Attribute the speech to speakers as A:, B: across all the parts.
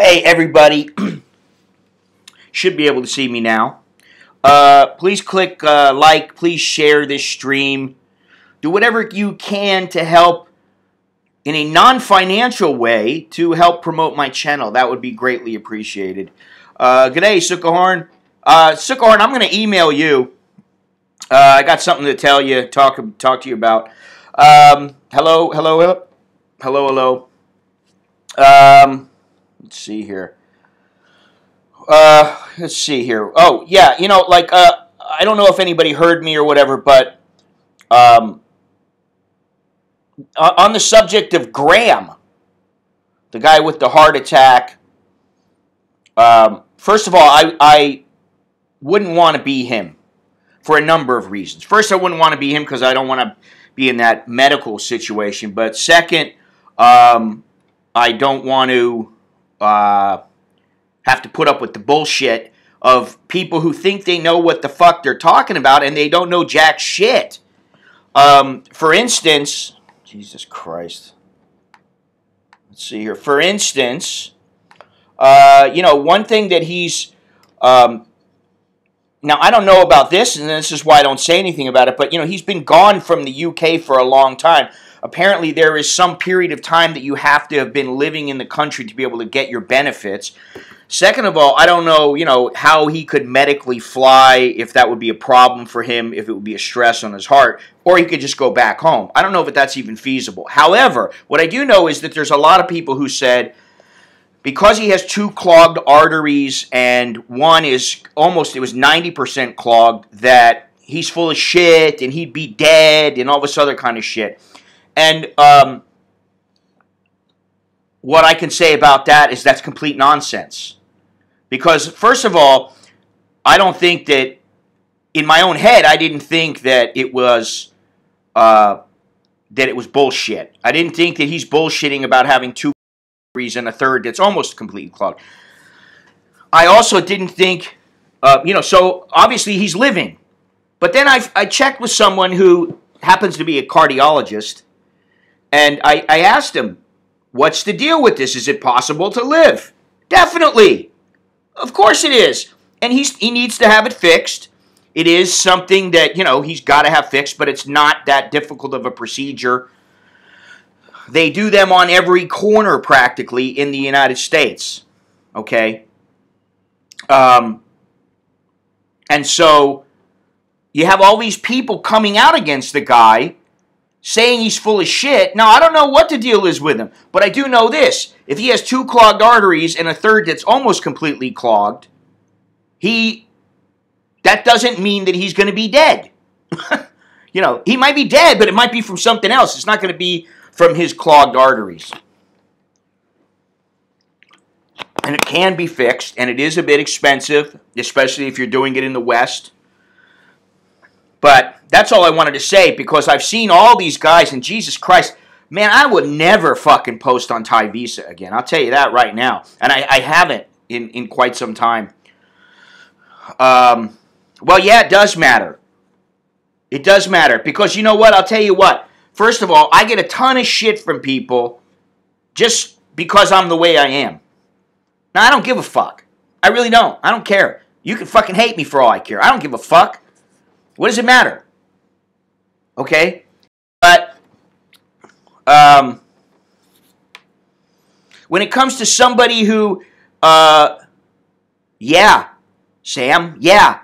A: Hey, everybody. Should be able to see me now. Please click like. Please share this stream. Do whatever you can to help in a non-financial way to help promote my channel. That would be greatly appreciated. Good day, Sukkahorn. Sukkahorn, I'm going to email you. I got something to tell you, talk to you about. Hello. Let's see here. Oh, yeah, I don't know if anybody heard me or whatever, but on the subject of Graham, the guy with the heart attack, first of all, I wouldn't want to be him for a number of reasons. First, I wouldn't want to be him because I don't want to be in that medical situation. But second, I don't want to have to put up with the bullshit of people who think they know what the fuck they're talking about and they don't know jack shit. For instance, Jesus Christ. Let's see here. For instance, one thing that he's... now, I don't know about this, and this is why I don't say anything about it, but, he's been gone from the UK for a long time. Apparently, there is some period of time that you have to have been living in the country to be able to get your benefits. Second of all, I don't know, how he could medically fly, if that would be a problem for him, if it would be a stress on his heart, or he could just go back home. I don't know if that's even feasible. However, what I do know is that there's a lot of people who said, because he has 2 clogged arteries and one is it was 90% clogged, that he's full of shit and he'd be dead and all this other kind of shit. And what I can say about that is that's complete nonsense. Because, first of all, I don't think that, in my own head, I didn't think that it was bullshit. I didn't think that he's bullshitting about having 2 and a third that's almost completely clogged. I also didn't think, so obviously he's living. But then I checked with someone who happens to be a cardiologist, and I asked him, what's the deal with this? Is it possible to live? Definitely. Of course it is. And he needs to have it fixed. It is something that, he's got to have fixed, but it's not that difficult of a procedure. They do them on every corner, practically, in the United States. Okay? And so, you have all these people coming out against the guy, saying he's full of shit. Now, I don't know what the deal is with him, but I do know this. If he has 2 clogged arteries and a third that's almost completely clogged, that doesn't mean that he's going to be dead. He might be dead, but it might be from something else. It's not going to be from his clogged arteries. And it can be fixed, and it is a bit expensive, especially if you're doing it in the West. But that's all I wanted to say, because I've seen all these guys, and Jesus Christ, man, I would never fucking post on Thai Visa again. I'll tell you that right now. And I haven't in quite some time. Well, yeah, it does matter. It does matter, because you know what? I'll tell you what. First of all, I get a ton of shit from people just because I'm the way I am. Now, I don't give a fuck. I really don't. I don't care. You can fucking hate me for all I care. I don't give a fuck. What does it matter? Okay? But, when it comes to somebody who, yeah, Sam, yeah.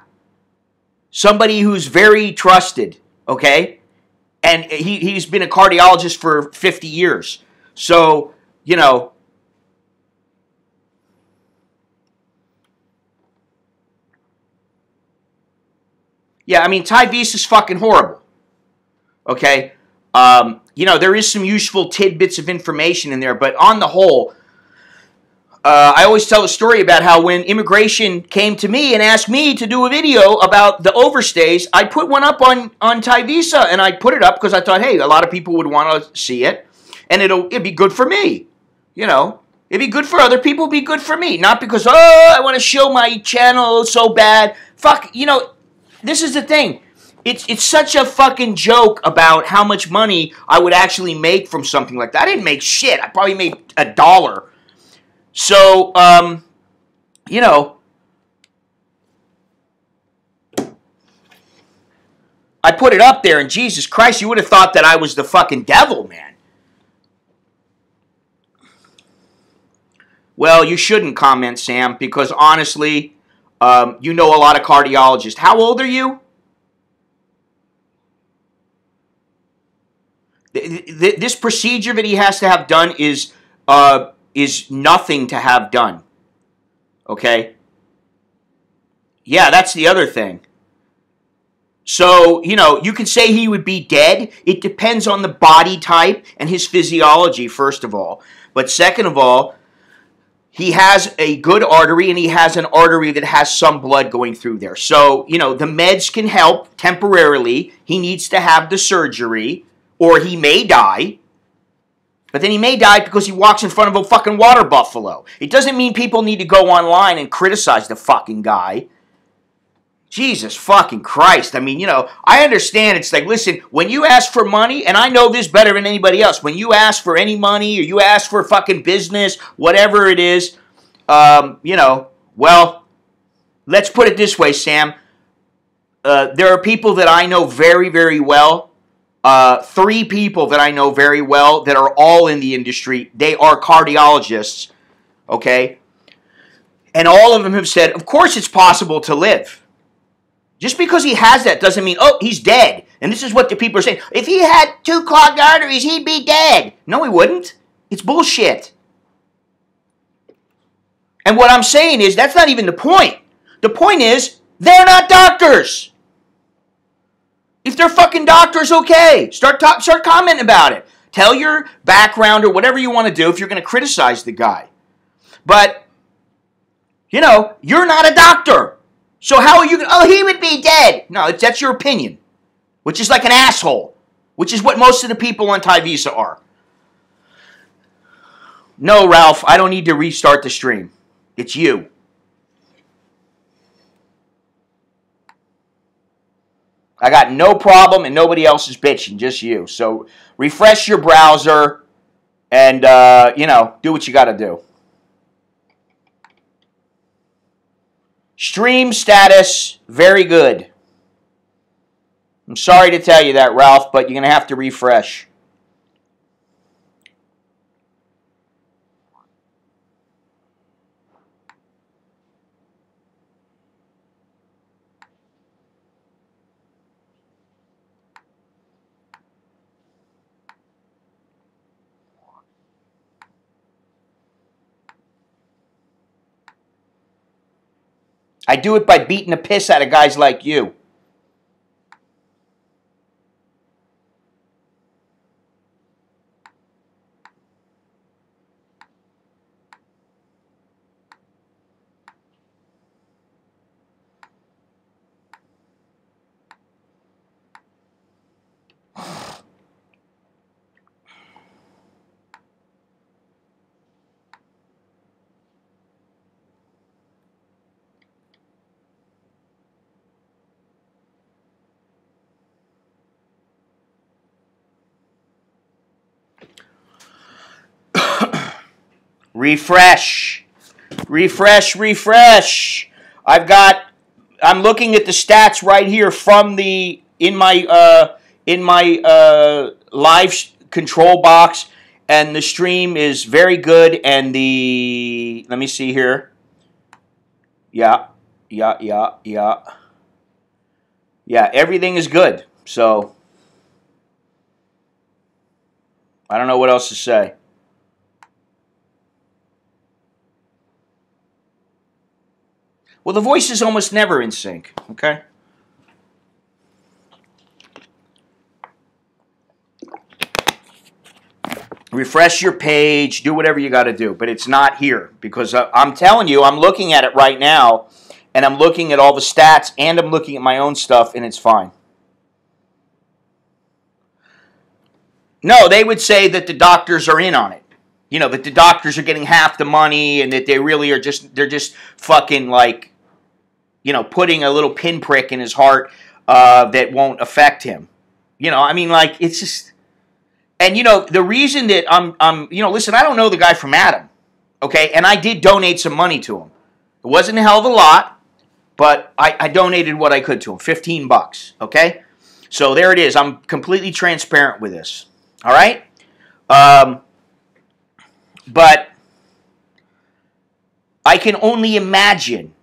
A: Somebody who's very trusted, okay? And he's been a cardiologist for 50 years. So, yeah, I mean, Thai Visa's fucking horrible. Okay? There is some useful tidbits of information in there, but on the whole, I always tell a story about how when immigration came to me and asked me to do a video about the overstays, I put one up on Thai Visa, and I put it up because I thought, hey, a lot of people would want to see it, and it'd be good for me. It'd be good for other people, it'd be good for me. Not because, I want to show my channel so bad. Fuck, this is the thing. It's such a fucking joke about how much money I would actually make from something like that. I didn't make shit. I probably made $1. So, you know, I put it up there, and Jesus Christ, you would have thought that I was the fucking devil, man. Well, you shouldn't comment, Sam, because honestly, you know a lot of cardiologists. How old are you? This procedure that he has to have done is nothing to have done. Okay? Yeah, that's the other thing. So, you know, you can say he would be dead. It depends on the body type and his physiology, first of all. But second of all, he has a good artery, and he has an artery that has some blood going through there. So, you know, the meds can help temporarily. He needs to have the surgery, or he may die. But then he may die because he walks in front of a fucking water buffalo. It doesn't mean people need to go online and criticize the fucking guy. Jesus fucking Christ. I mean, you know, I understand. It's like, listen, when you ask for money, and I know this better than anybody else, when you ask for any money or you ask for fucking business, whatever it is, you know, well, let's put it this way, Sam. There are people that I know very, very well. 3 people that I know very well that are all in the industry. They are cardiologists, okay? And all of them have said, of course it's possible to live. Just because he has that doesn't mean, oh, he's dead. And this is what the people are saying. If he had 2 clogged arteries, he'd be dead. No, he wouldn't. It's bullshit. And what I'm saying is, that's not even the point. The point is, they're not doctors. If they're fucking doctors, okay. Start commenting about it. Tell your background or whatever you want to do if you're going to criticize the guy. But, you know, you're not a doctor. So how are you going to, oh, he would be dead. No, that's your opinion, which is like an asshole, which is what most of the people on Thai Visa are. No, Ralph, I don't need to restart the stream. It's you. I got no problem and nobody else is bitching, just you. So refresh your browser and, you know, do what you got to do. Stream status, very good. I'm sorry to tell you that, Ralph, but you're going to have to refresh. I do it by beating the piss out of guys like you. Refresh. Refresh, refresh. I'm looking at the stats right here from in my live control box, and the stream is very good, and let me see here. Yeah, everything is good. So I don't know what else to say. Well, the voice is almost never in sync, okay? Refresh your page, do whatever you got to do, but it's not here because I'm telling you, I'm looking at it right now, and I'm looking at all the stats, and I'm looking at my own stuff, and it's fine. No, they would say that the doctors are in on it. You know, that the doctors are getting half the money, and that they really are they're just fucking like, you know, putting a little pinprick in his heart that won't affect him. You know, I mean, like, it's just... And, you know, the reason that I'm you know, listen, I don't know the guy from Adam. Okay, and I did donate some money to him. It wasn't a hell of a lot, but I donated what I could to him, $15, okay? So there it is. I'm completely transparent with this, all right? But I can only imagine,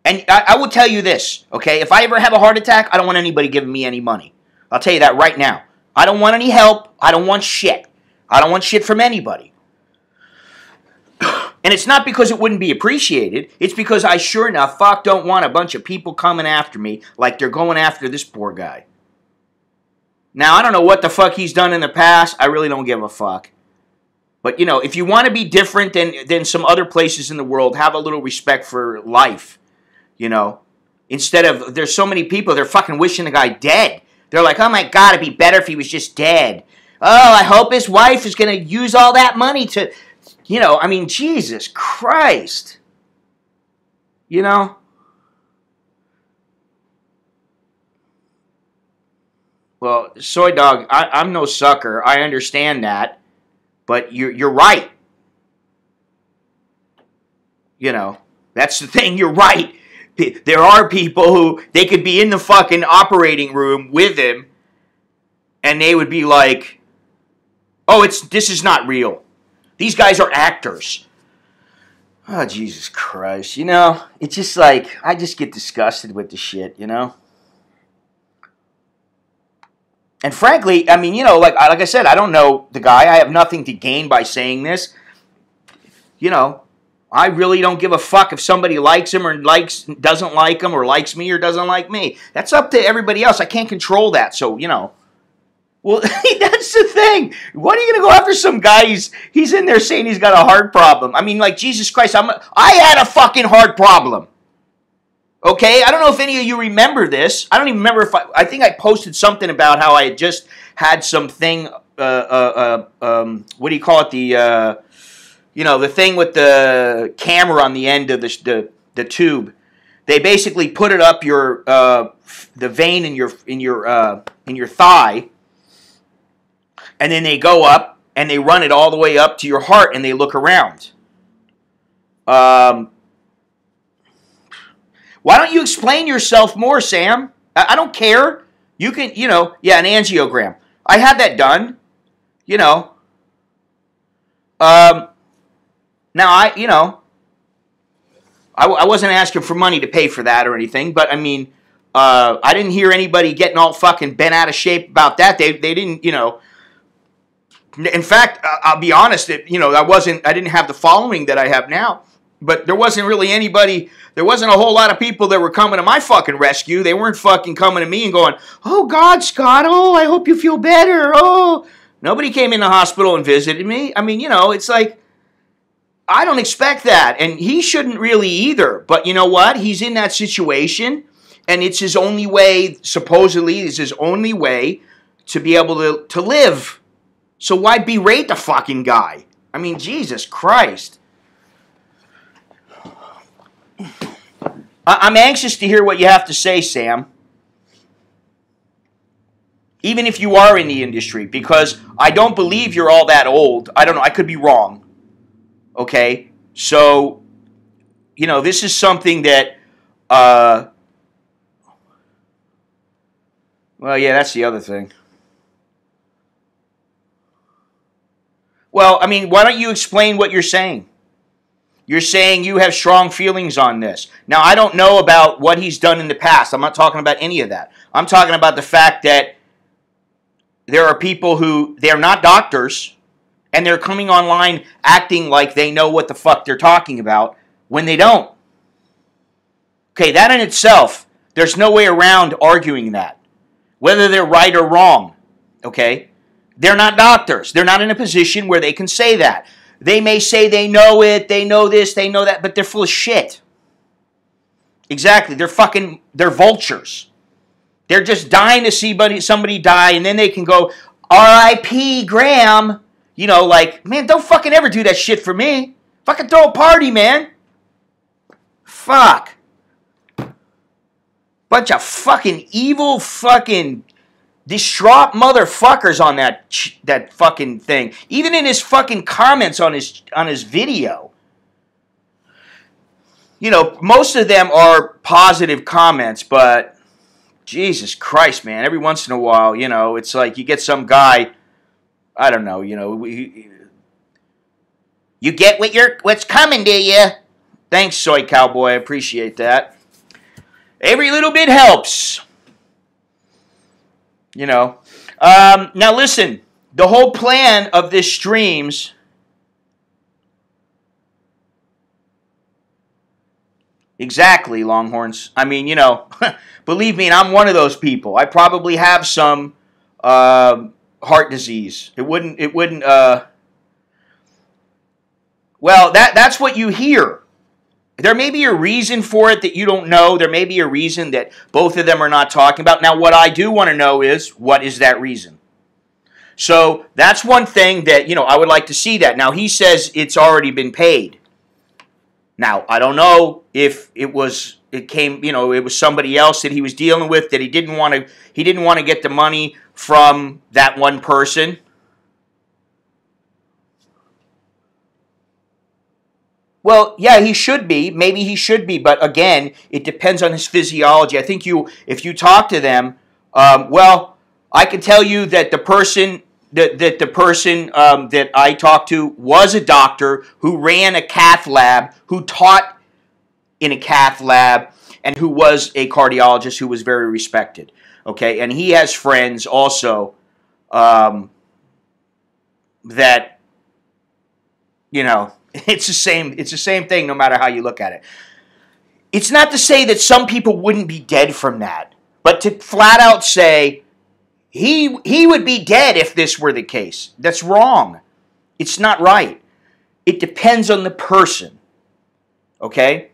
A: and I will tell you this, okay? If I ever have a heart attack, I don't want anybody giving me any money. I'll tell you that right now. I don't want any help. I don't want shit. I don't want shit from anybody. And it's not because it wouldn't be appreciated. It's because I sure enough don't want a bunch of people coming after me like they're going after this poor guy. Now, I don't know what the fuck he's done in the past. I really don't give a fuck. But, you know, if you want to be different than some other places in the world, have a little respect for life, you know. Instead of, there's so many people, they're fucking wishing the guy dead. They're like, oh my God, it'd be better if he was just dead. Oh, I hope his wife is going to use all that money to... You know, I mean, Jesus Christ. You know? Well, Soy Dog, I'm no sucker. I understand that. But you're right. You know, that's the thing. You're right. There are people who, they could be in the fucking operating room with him, and they would be like, oh, this is not real. These guys are actors. Oh, Jesus Christ. You know, it's just like, I just get disgusted with the shit, you know? And frankly, I mean, you know, like I said, I don't know the guy. I have nothing to gain by saying this. You know, I really don't give a fuck if somebody likes him or doesn't like him, or likes me or doesn't like me. That's up to everybody else. I can't control that, so, you know. Well, that's the thing. What are you going to go after some guy? He's in there saying he's got a heart problem. I mean, like, Jesus Christ, I had a fucking heart problem. Okay? I don't know if any of you remember this. I don't even remember if I think I posted something about how I had just had something, what do you call it? You know, the thing with the camera on the end of the tube. They basically put it up the vein in your thigh. And then they go up, and they run it all the way up to your heart, and they look around. Why don't you explain yourself more, Sam? I don't care. You can, you know, yeah, an angiogram. I had that done, you know. Now, I wasn't asking for money to pay for that or anything, but, I mean, I didn't hear anybody getting all fucking bent out of shape about that. They didn't, you know. In fact, I'll be honest, you know, I didn't have the following that I have now, but there wasn't really anybody, there wasn't a whole lot of people that were coming to my fucking rescue. They weren't fucking coming to me and going, oh, God, Scott, oh, I hope you feel better, oh. Nobody came in the hospital and visited me. I mean, you know, it's like, I don't expect that, and he shouldn't really either, but you know what? He's in that situation, and it's his only way, supposedly, it's his only way to be able to live. So why berate the fucking guy? I mean, Jesus Christ. I'm anxious to hear what you have to say, Sam. Even if you are in the industry, because I don't believe you're all that old. I don't know. I could be wrong. Okay? So, you know, this is something that, well, yeah, that's the other thing. Well, I mean, why don't you explain what you're saying? You're saying you have strong feelings on this. Now, I don't know about what he's done in the past. I'm not talking about any of that. I'm talking about the fact that there are people who, they're not doctors, and they're coming online acting like they know what the fuck they're talking about when they don't. Okay, that in itself, there's no way around arguing that. Whether they're right or wrong, okay? They're not doctors. They're not in a position where they can say that. They may say they know it, they know this, they know that, but they're full of shit. Exactly. They're vultures. They're just dying to see somebody die, and then they can go, R.I.P. Graham. You know, like, man, don't fucking ever do that shit for me. Fucking throw a party, man. Fuck. Bunch of fucking evil fucking distraught motherfuckers on that fucking thing. Even in his fucking comments on his video. most of them are positive comments, but Jesus Christ, man, every once in a while, it's like you get some guy, I don't know, you get what's coming to you. Thanks, Soy Cowboy, I appreciate that. Every little bit helps. Now listen, the whole plan of this streams exactly, Longhorns. I mean, believe me, and I'm one of those people. I probably have some heart disease. It wouldn't well, that's what you hear. There may be a reason for it that you don't know. There may be a reason that both of them are not talking about. Now, what I do want to know is, what is that reason? So that's one thing that, I would like to see that. Now, he says it's already been paid. Now, I don't know if it was somebody else that he was dealing with, that he didn't want to get the money from that one person. Well, yeah, he should be. Maybe he should be, but again, it depends on his physiology. I think if you talk to them, I can tell you that the person that I talked to was a doctor who ran a cath lab, who taught in a cath lab, and who was a cardiologist who was very respected. Okay, and he has friends also that it's the same thing no matter how you look at it. It's not to say that some people wouldn't be dead from that, but to flat out say he would be dead if this were the case. That's wrong. It's not right. It depends on the person. Okay?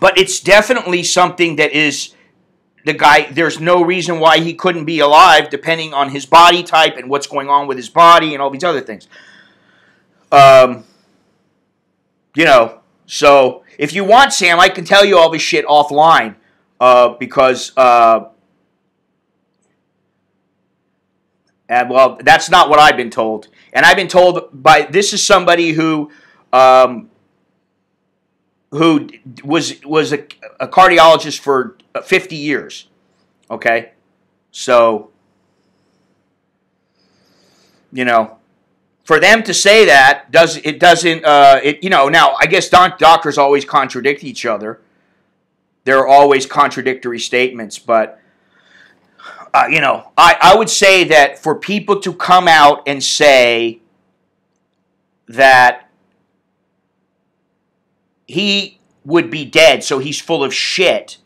A: But it's definitely something that is the guy, there's no reason why he couldn't be alive depending on his body type and what's going on with his body and all these other things. So if you want, Sam, I can tell you all this shit offline because, that's not what I've been told. And I've been told this is somebody who was a cardiologist for 50 years. Okay? So, for them to say that now I guess doctors always contradict each other. There are always contradictory statements, but I would say that for people to come out and say that he would be dead, so he's full of shit,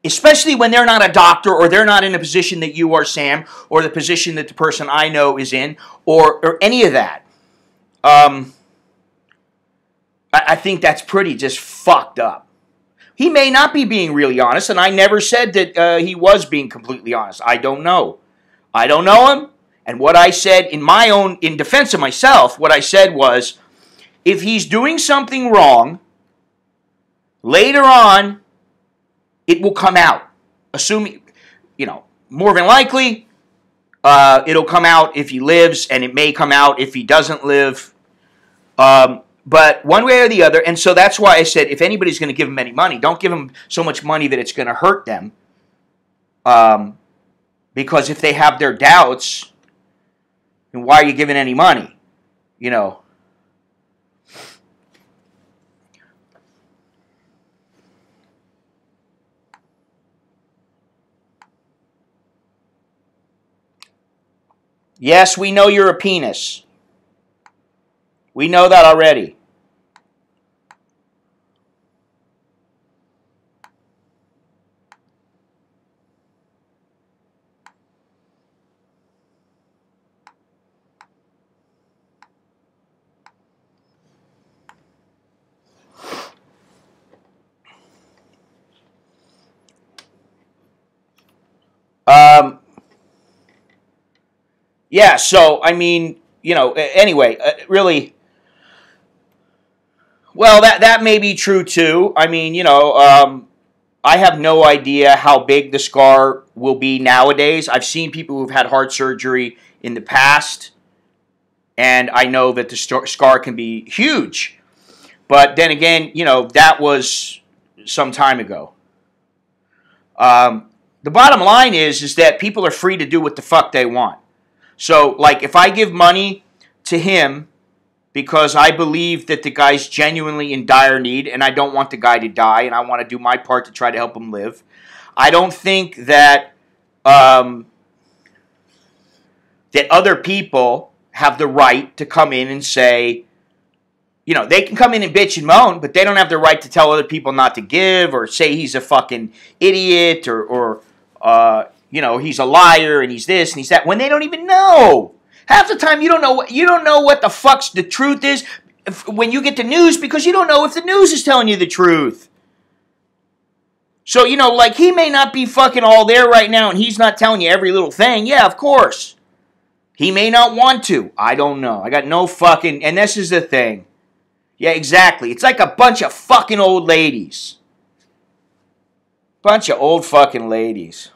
A: especially when they're not a doctor or they're not in a position that you are, Sam, or the position that the person I know is in, or any of that. I think that's pretty just fucked up. He may not be being really honest, and I never said that he was being completely honest. I don't know. I don't know him, and what I said in defense of myself, what I said was, if he's doing something wrong, later on, it will come out. Assuming, more than likely, it'll come out if he lives, and it may come out if he doesn't live. But one way or the other, and so that's why I said, if anybody's going to give him any money, don't give him so much money that it's going to hurt them. Because if they have their doubts, then why are you giving any money? Yes, we know you're a penis. We know that already. Yeah, so, I mean, anyway, really, well, that may be true, too. I mean, I have no idea how big the scar will be nowadays. I've seen people who've had heart surgery in the past, and I know that the scar can be huge. But then again, you know, that was some time ago. The bottom line is that people are free to do what the fuck they want. So, like, if I give money to him because I believe that the guy's genuinely in dire need and I don't want the guy to die and I want to do my part to try to help him live, I don't think that that other people have the right to come in and say, you know, they can come in and bitch and moan, but they don't have the right to tell other people not to give or say he's a fucking idiot or you know, he's a liar and he's this and he's that when they don't even know. Half the time you don't know what the fuck's the truth is when you get the news because you don't know if the news is telling you the truth. So, you know, like he may not be fucking all there right now and he's not telling you every little thing. Yeah, of course. He may not want to. I don't know. I got no fucking... And this is the thing. Yeah, exactly. It's like a bunch of fucking old ladies. Bunch of old fucking ladies.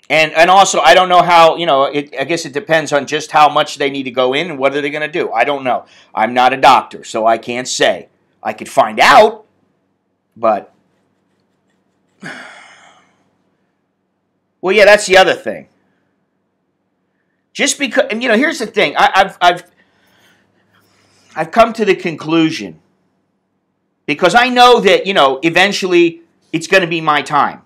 A: And also, I don't know how, you know, I guess it depends on just how much they need to go in and what are they going to do. I don't know. I'm not a doctor, so I can't say. I could find out, but... Well, yeah, that's the other thing. Just because, and you know, here's the thing. I've come to the conclusion because I know that, you know, eventually it's going to be my time.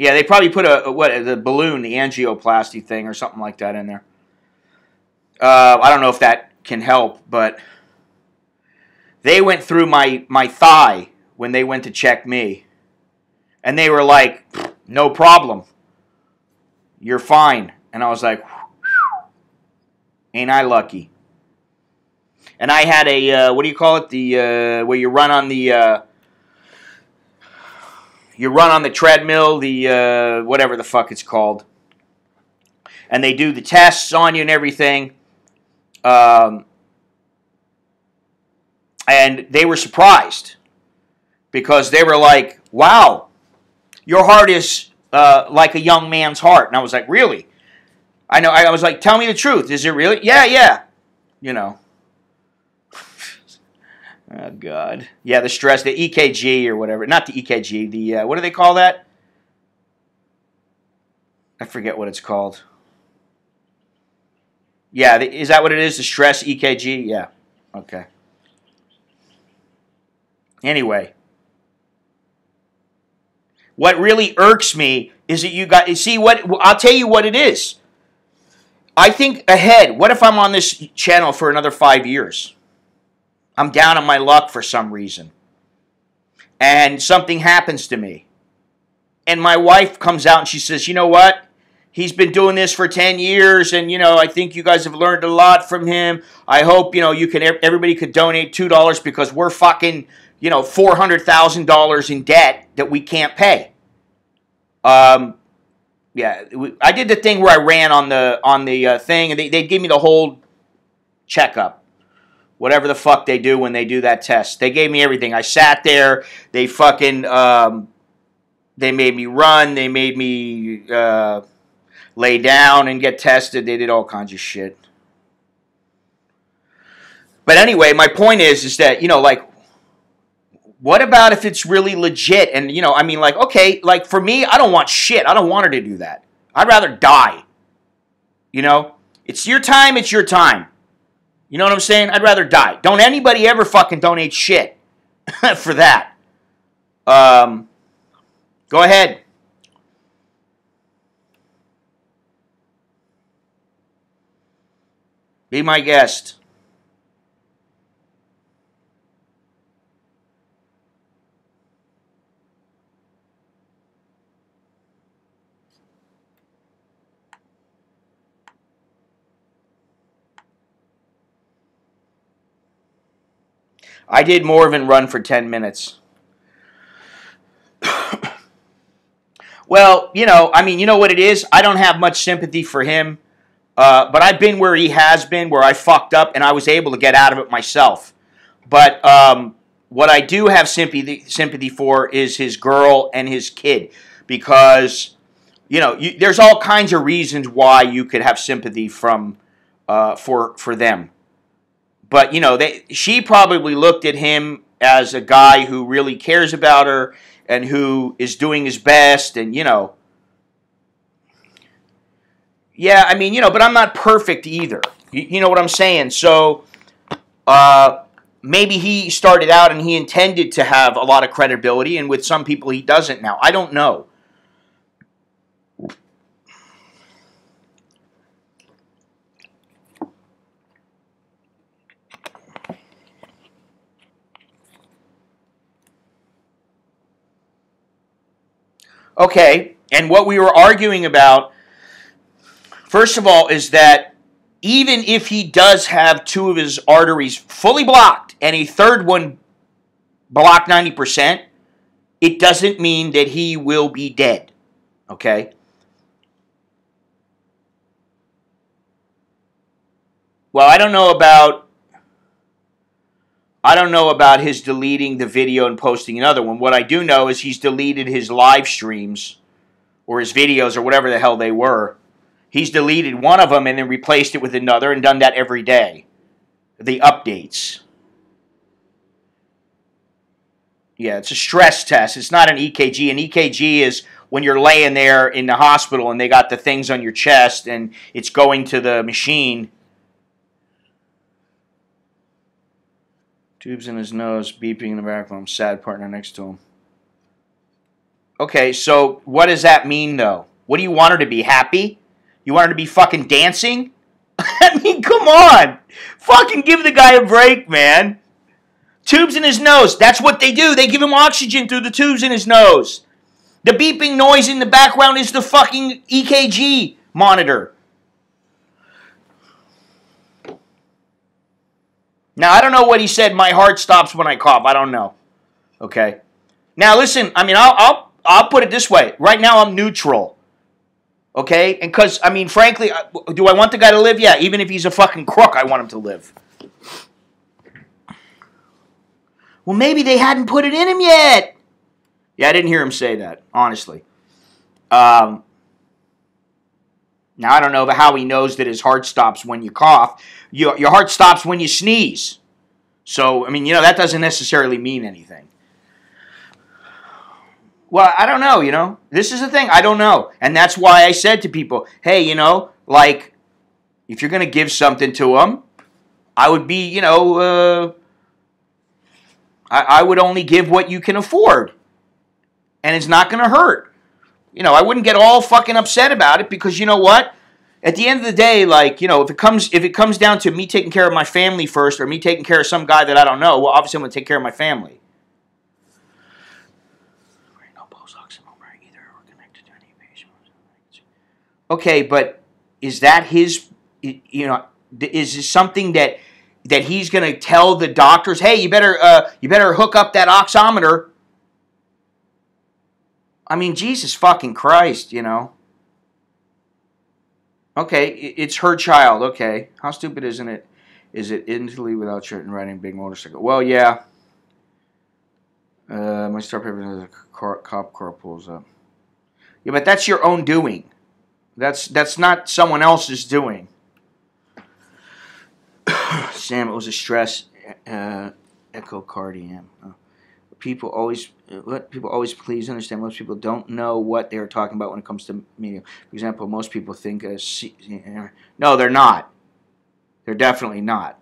A: Yeah, they probably put the balloon, the angioplasty thing or something like that in there. I don't know if that can help, but they went through my thigh when they went to check me. And they were like, no problem. You're fine. And I was like, ain't I lucky? And I had a, what do you call it? The where you run on the treadmill, the whatever the fuck it's called. And they do the tests on you and everything. And they were surprised because they were like, wow, your heart is like a young man's heart. And I was like, really? I know. I was like, tell me the truth. Is it really? Yeah. You know. Oh, God. Yeah, the stress, the EKG or whatever. Not the EKG. The, what do they call that? I forget what it's called. Yeah, is that what it is? The stress EKG? Yeah. Okay. Anyway. What really irks me is that you see what, I'll tell you what it is. I think ahead. What if I'm on this channel for another 5 years? I'm down on my luck for some reason. And something happens to me. And my wife comes out and she says, you know what? He's been doing this for 10 years and, you know, I think you guys have learned a lot from him. I hope, you know, everybody could donate $2 because we're fucking, you know, $400,000 in debt that we can't pay. Yeah, I did the thing where I ran on the thing, and they gave me the whole checkup, whatever the fuck they do when they do that test. They gave me everything. I sat there. They fucking they made me run. They made me lay down and get tested. They did all kinds of shit. But anyway, my point is that, you know, like, what about if it's really legit? And, you know, I mean, like, okay, like, for me, I don't want shit. I don't want her to do that. I'd rather die. You know? It's your time, it's your time. You know what I'm saying? I'd rather die. Don't anybody ever fucking donate shit for that. Go ahead. Be my guest. I did Morven run for 10 minutes. Well, you know, I mean, you know what it is? I don't have much sympathy for him. But I've been where he has been, where I fucked up, and I was able to get out of it myself. But what I do have sympathy for is his girl and his kid, because there's all kinds of reasons why you could have sympathy from for them. But she probably looked at him as a guy who really cares about her and who is doing his best, and yeah, I mean, but I'm not perfect either. You know what I'm saying? So maybe he started out and he intended to have a lot of credibility, and with some people he doesn't now. I don't know. Okay, and what we were arguing about, first of all, is that even if he does have two of his arteries fully blocked and a third one blocked 90%, it doesn't mean that he will be dead. Okay? Well, I don't know about his deleting the video and posting another one. What I do know is he's deleted his live streams or his videos or whatever the hell they were. He's deleted one of them and then replaced it with another and done that every day. The updates. Yeah, it's a stress test. It's not an EKG. An EKG is when you're laying there in the hospital and they got the things on your chest and it's going to the machine. Tubes in his nose, beeping in the background. Sad partner next to him. Okay, so what does that mean, though? What do you want her to be? Happy? You want her to be fucking dancing? I mean, come on. Fucking give the guy a break, man. Tubes in his nose. That's what they do. They give him oxygen through the tubes in his nose. The beeping noise in the background is the fucking EKG monitor. Now, I don't know what he said. My heart stops when I cough. I don't know. Okay. Now, listen. I mean, I'll put it this way. Right now, I'm neutral. Okay? And because, I mean, frankly, do I want the guy to live? Yeah. Even if he's a fucking crook, I want him to live. Well, maybe they hadn't put it in him yet. Yeah, I didn't hear him say that, honestly. Now, I don't know about how he knows that his heart stops when you cough. Your heart stops when you sneeze. So, I mean, that doesn't necessarily mean anything. Well, I don't know, This is the thing. I don't know. And that's why I said to people, hey, like, if you're going to give something to them, I would be, I would only give what you can afford. And it's not going to hurt. I wouldn't get all fucking upset about it because you know what? At the end of the day, like, if it comes down to me taking care of my family first or me taking care of some guy that I don't know, well, obviously I'm going to take care of my family. No postdocs either or connected to any patient. Okay, but is that his, is this something that he's going to tell the doctors, hey, you better hook up that oximeter? I mean, Jesus fucking Christ, Okay, it's her child. Okay, how stupid isn't it? Is it Italy without shirt and riding a big motorcycle? Well, yeah. My star paper has a cop car pulls up. Yeah, but that's your own doing. That's not someone else's doing. Sam, it was a stress echocardiogram. People always please understand most people don't know what they're talking about when it comes to media. For example, most people think no, they're not. They're definitely not.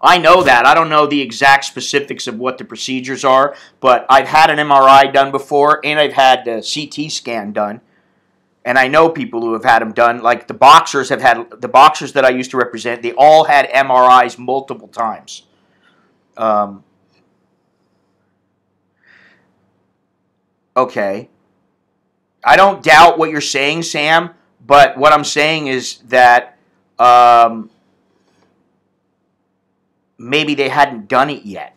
A: I know that. I don't know the exact specifics of what the procedures are, but I've had an MRI done before and I've had a CT scan done. And I know people who have had them done, like the boxers that I used to represent, they all had MRIs multiple times. Okay. I don't doubt what you're saying, Sam, but what I'm saying is that maybe they hadn't done it yet.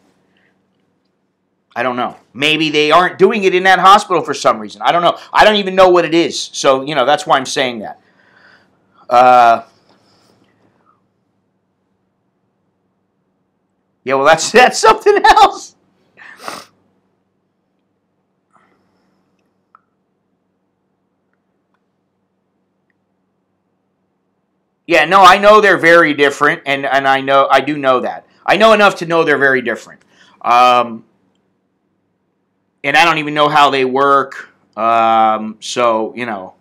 A: I don't know. Maybe they aren't doing it in that hospital for some reason. I don't know. I don't even know what it is. So, that's why I'm saying that. Yeah, well, that's something else. Yeah, no, I know they're very different, and I do know that. I know enough to know they're very different. And I don't even know how they work. So, you know.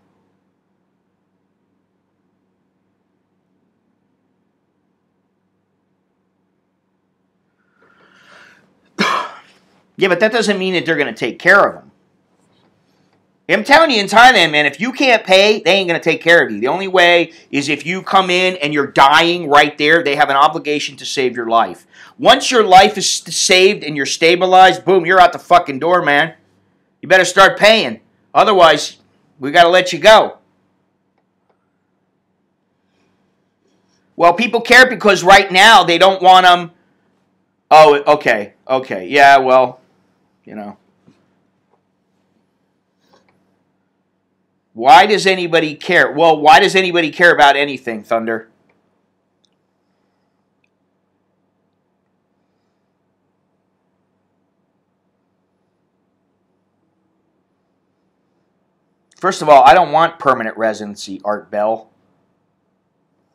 A: Yeah, but that doesn't mean that they're going to take care of them. I'm telling you, in Thailand, man, if you can't pay, they ain't going to take care of you. The only way is if you come in and you're dying right there, they have an obligation to save your life. Once your life is saved and you're stabilized, boom, you're out the fucking door, man. You better start paying. Otherwise, we got to let you go. Well, people care because right now they don't want them. Oh, okay. Okay. Yeah, well, you know. Why does anybody care? Well, why does anybody care about anything, Thunder? First of all, I don't want permanent residency, Art Bell.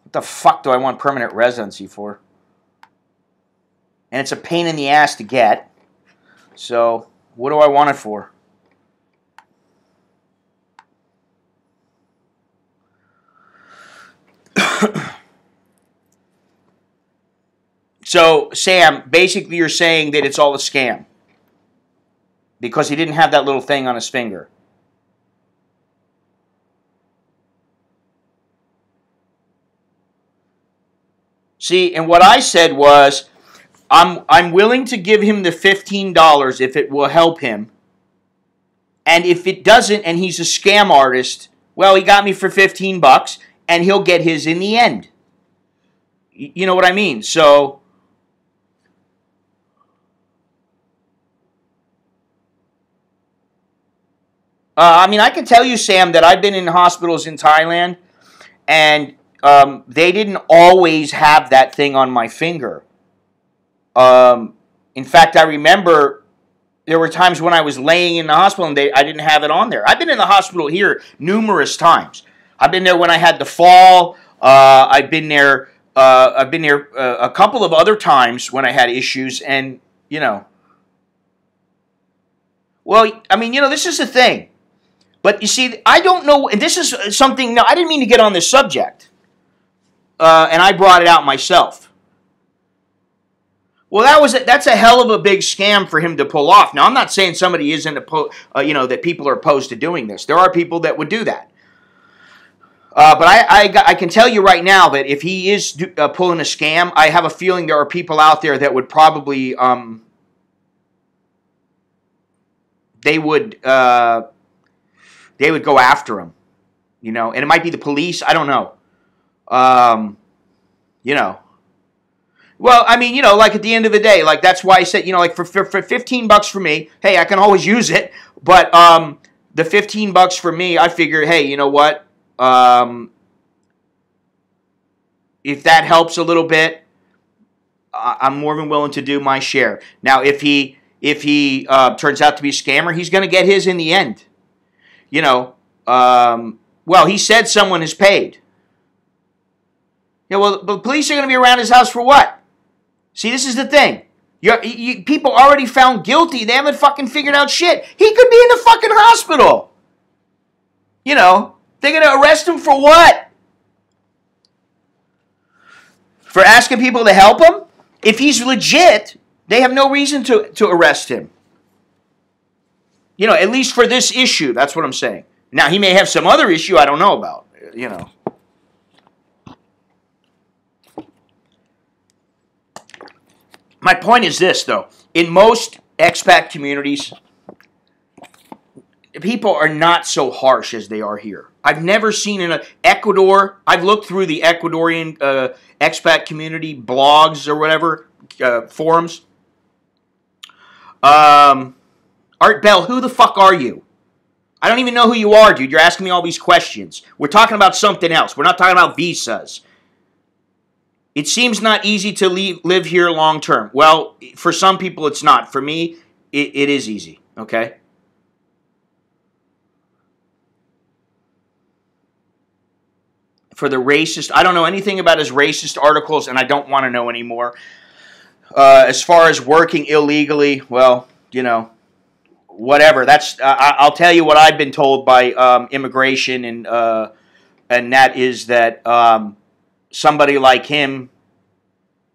A: What the fuck do I want permanent residency for? And it's a pain in the ass to get. So, what do I want it for? So, Sam, basically you're saying that it's all a scam. Because he didn't have that little thing on his finger. See, and what I said was, I'm willing to give him the $15 if it will help him. And if it doesn't and he's a scam artist, well, he got me for $15 and he'll get his in the end. You know what I mean? So, I mean, I can tell you, Sam, that I've been in hospitals in Thailand and they didn't always have that thing on my finger. In fact, I remember there were times when I was laying in the hospital and I didn't have it on there. I've been in the hospital here numerous times. I've been there when I had the fall. I've been there a couple of other times when I had issues, and you know. Well, I mean, you know, this is the thing. But you see, I don't know, and this is something. No, I didn't mean to get on this subject, and I brought it out myself. Well, that's a hell of a big scam for him to pull off. Now, I'm not saying somebody isn't that people are opposed to doing this. There are people that would do that. But I can tell you right now that if he is pulling a scam, I have a feeling there are people out there that would probably they would go after him, you know, and it might be the police. I don't know, you know. Well, I mean, you know, like at the end of the day, like that's why I said, you know, like for $15 for me, hey, I can always use it. But the $15 for me, I figure, hey, you know what? If that helps a little bit, I'm more than willing to do my share. Now, if he turns out to be a scammer, he's going to get his in the end. You know, well, he said someone has paid. Yeah, well, the police are going to be around his house for what? See, this is the thing. People already found guilty. They haven't fucking figured out shit. He could be in the fucking hospital. You know, they're going to arrest him for what? For asking people to help him? If he's legit, they have no reason to arrest him. You know, at least for this issue. That's what I'm saying. Now, he may have some other issue I don't know about. You know. My point is this, though. In most expat communities, people are not so harsh as they are here. I've never seen in Ecuador, I've looked through the Ecuadorian expat community blogs or whatever, forums. Art Bell, who the fuck are you? I don't even know who you are, dude. You're asking me all these questions. We're talking about something else. We're not talking about visas. It seems not easy to live here long term. Well, for some people it's not. For me, it is easy, okay? For the racist, I don't know anything about his racist articles, and I don't want to know anymore. As far as working illegally, well, you know, whatever. That's I'll tell you what I've been told by immigration, and that is that somebody like him,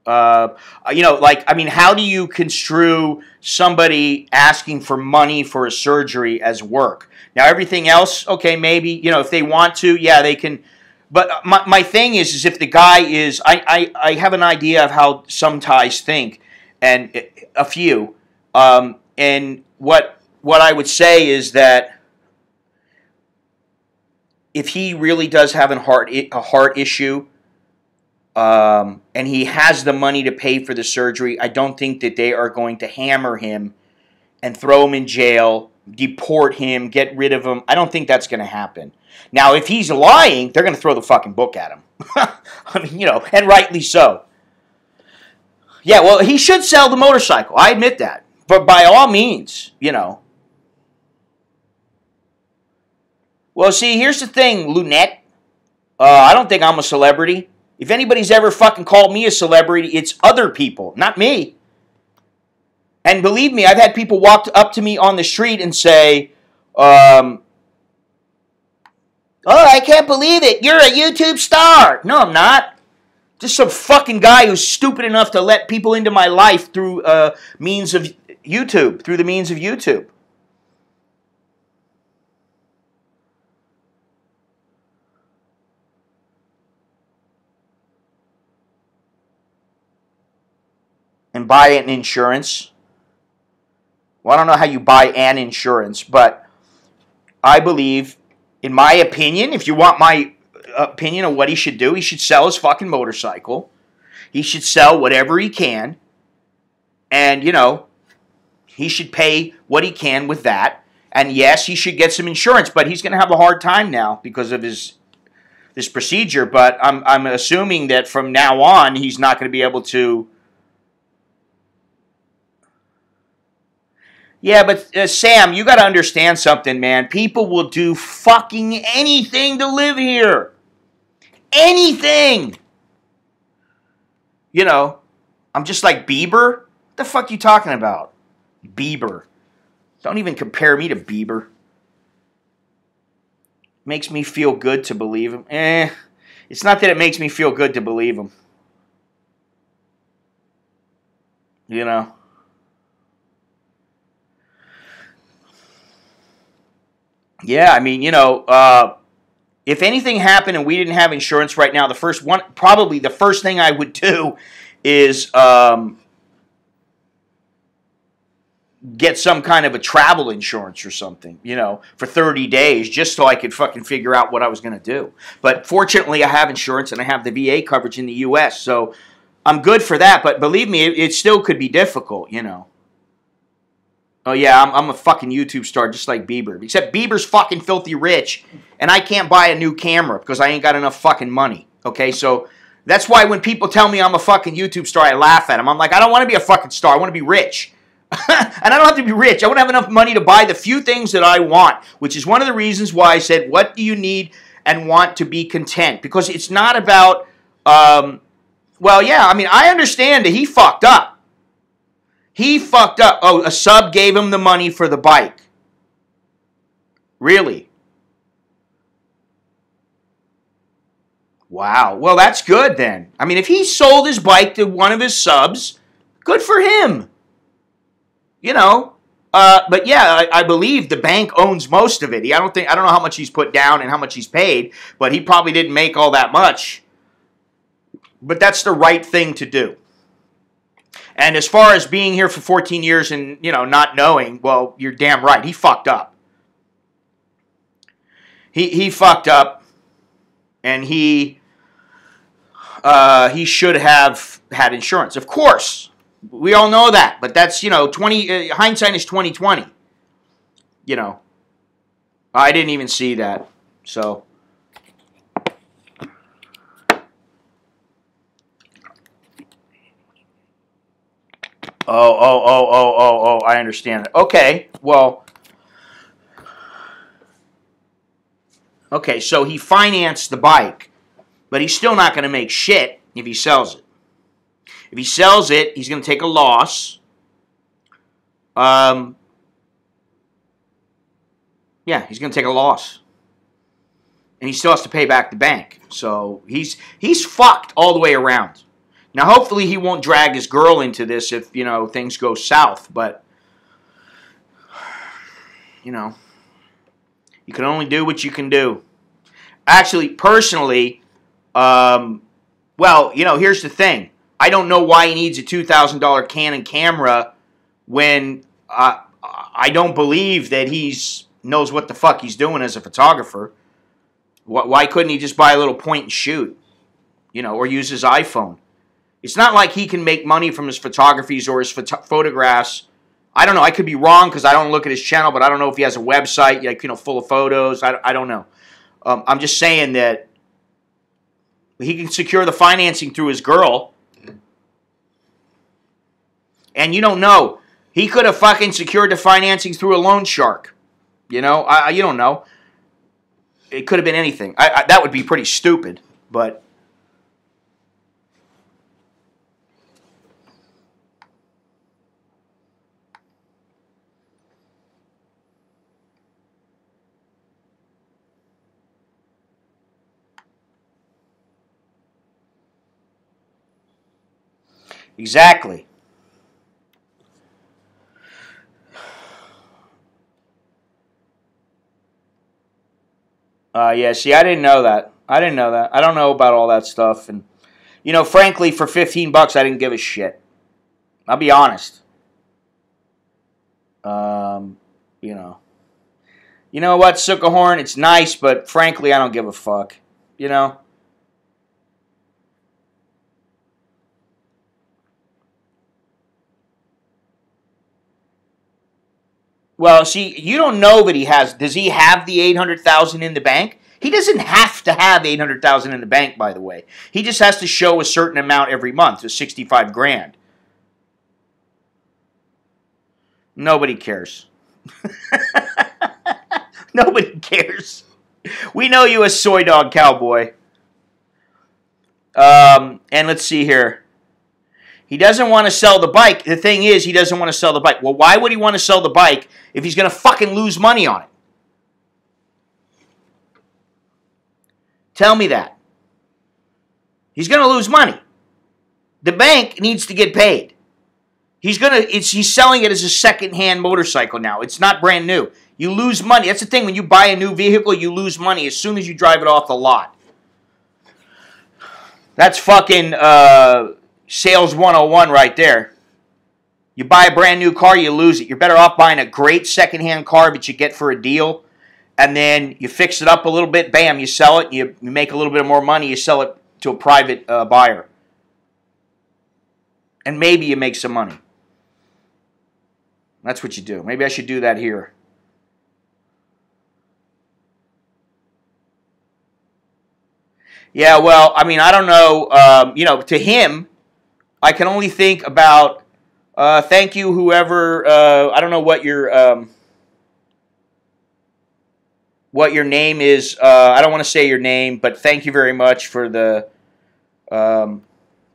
A: you know, like, I mean, how do you construe somebody asking for money for a surgery as work? Now, everything else, okay, maybe, you know, if they want to, yeah, they can. But my thing is if the guy is, I have an idea of how some Thais think, and a few, and what I would say is that if he really does have a heart issue, and he has the money to pay for the surgery, I don't think that they are going to hammer him and throw him in jail, deport him, get rid of him. I don't think that's going to happen. Now, if he's lying, they're going to throw the fucking book at him. I mean, you know, and rightly so. Yeah, well, he should sell the motorcycle. I admit that. But by all means, you know. Well, see, here's the thing, Lunette. I don't think I'm a celebrity. If anybody's ever fucking called me a celebrity, it's other people, not me. And believe me, I've had people walk up to me on the street and say, oh, I can't believe it. You're a YouTube star. No, I'm not. Just some fucking guy who's stupid enough to let people into my life through means of YouTube, through the means of YouTube. And buy an insurance. Well, I don't know how you buy an insurance, but I believe, in my opinion, if you want my opinion of what he should do, he should sell his fucking motorcycle. He should sell whatever he can. And, you know, he should pay what he can with that. And yes, he should get some insurance, but he's going to have a hard time now because of this procedure. But I'm assuming that from now on, he's not going to be able to. Yeah, but Sam, you got to understand something, man. People will do fucking anything to live here. Anything. You know, I'm just like Bieber. What the fuck you talking about? Bieber. Don't even compare me to Bieber. Makes me feel good to believe him. It's not that it makes me feel good to believe him. You know. Yeah, I mean, you know, if anything happened and we didn't have insurance right now, probably the first thing I would do is get some kind of a travel insurance or something, you know, for 30 days just so I could fucking figure out what I was going to do. But fortunately, I have insurance and I have the VA coverage in the U.S., so I'm good for that. But believe me, it still could be difficult, you know. Oh, yeah, I'm a fucking YouTube star just like Bieber. Except Bieber's fucking filthy rich, and I can't buy a new camera because I ain't got enough fucking money, okay? So that's why when people tell me I'm a fucking YouTube star, I laugh at them. I'm like, I don't want to be a fucking star. I want to be rich. And I don't have to be rich. I want to have enough money to buy the few things that I want, which is one of the reasons why I said, what do you need and want to be content? Because it's not about, well, yeah, I mean, I understand that he fucked up. He fucked up. Oh, a sub gave him the money for the bike. Really? Wow. Well, that's good then. I mean, if he sold his bike to one of his subs, good for him. You know. But yeah, I believe the bank owns most of it. I don't know how much he's put down and how much he's paid, but he probably didn't make all that much. But that's the right thing to do. And as far as being here for 14 years and, you know, not knowing, well, you're damn right. He fucked up. He fucked up, and he should have had insurance. Of course. We all know that. But that's, you know, hindsight is 20/20. You know. I didn't even see that. So. Oh, I understand it. Okay, well. Okay, so he financed the bike, but he's still not going to make shit if he sells it. If he sells it, he's going to take a loss. Yeah, he's going to take a loss. And he still has to pay back the bank. So he's fucked all the way around. Now, hopefully he won't drag his girl into this if, things go south. But, you can only do what you can do. Actually, personally, here's the thing. I don't know why he needs a $2,000 Canon camera when I don't believe that knows what the fuck he's doing as a photographer. Why couldn't he just buy a little point and shoot? Or use his iPhone? It's not like he can make money from his photographies or his photographs. I don't know. I could be wrong because I don't look at his channel, but I don't know if he has a website, full of photos. I don't know. I'm just saying that he can secure the financing through his girl. And you don't know. He could have fucking secured the financing through a loan shark. You don't know. It could have been anything. That would be pretty stupid, but... Exactly. Yeah, see, I didn't know that. I don't know about all that stuff. And, frankly, for $15, I didn't give a shit. I'll be honest. You know what, Sukkahorn? It's nice, but frankly, I don't give a fuck. Well, see, you don't know that he has. Does he have the $800,000 in the bank? He doesn't have to have $800,000 in the bank, by the way. He just has to show a certain amount every month, so 65 grand. Nobody cares. Nobody cares. We know you a soy dog cowboy. And let's see here. He doesn't want to sell the bike. The thing is, he doesn't want to sell the bike. Well, why would he want to sell the bike if he's going to fucking lose money on it? Tell me that. He's going to lose money. The bank needs to get paid. He's selling it as a second-hand motorcycle now. It's not brand new. You lose money. That's the thing. When you buy a new vehicle, you lose money as soon as you drive it off the lot. That's fucking... Sales 101 right there. You buy a brand new car, you lose it. You're better off buying a great secondhand car that you get for a deal, and then you fix it up a little bit, bam, you sell it, you make a little bit more money, you sell it to a private buyer. And maybe you make some money. That's what you do. Maybe I should do that here. Yeah, well, I mean, I don't know. To him, I can only think about, thank you, whoever, I don't know what your name is. I don't want to say your name, but thank you very much for the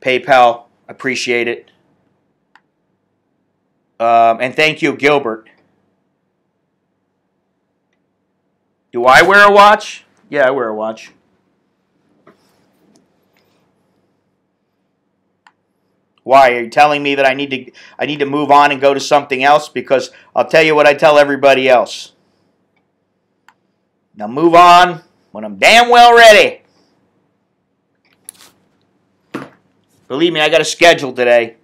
A: PayPal. Appreciate it. And thank you, Gilbert. Do I wear a watch? Yeah, I wear a watch. Why? Are you telling me that I need to move on and go to something else? Because I'll tell you what I tell everybody else. Now move on when I'm damn well ready. Believe me, I got a schedule today.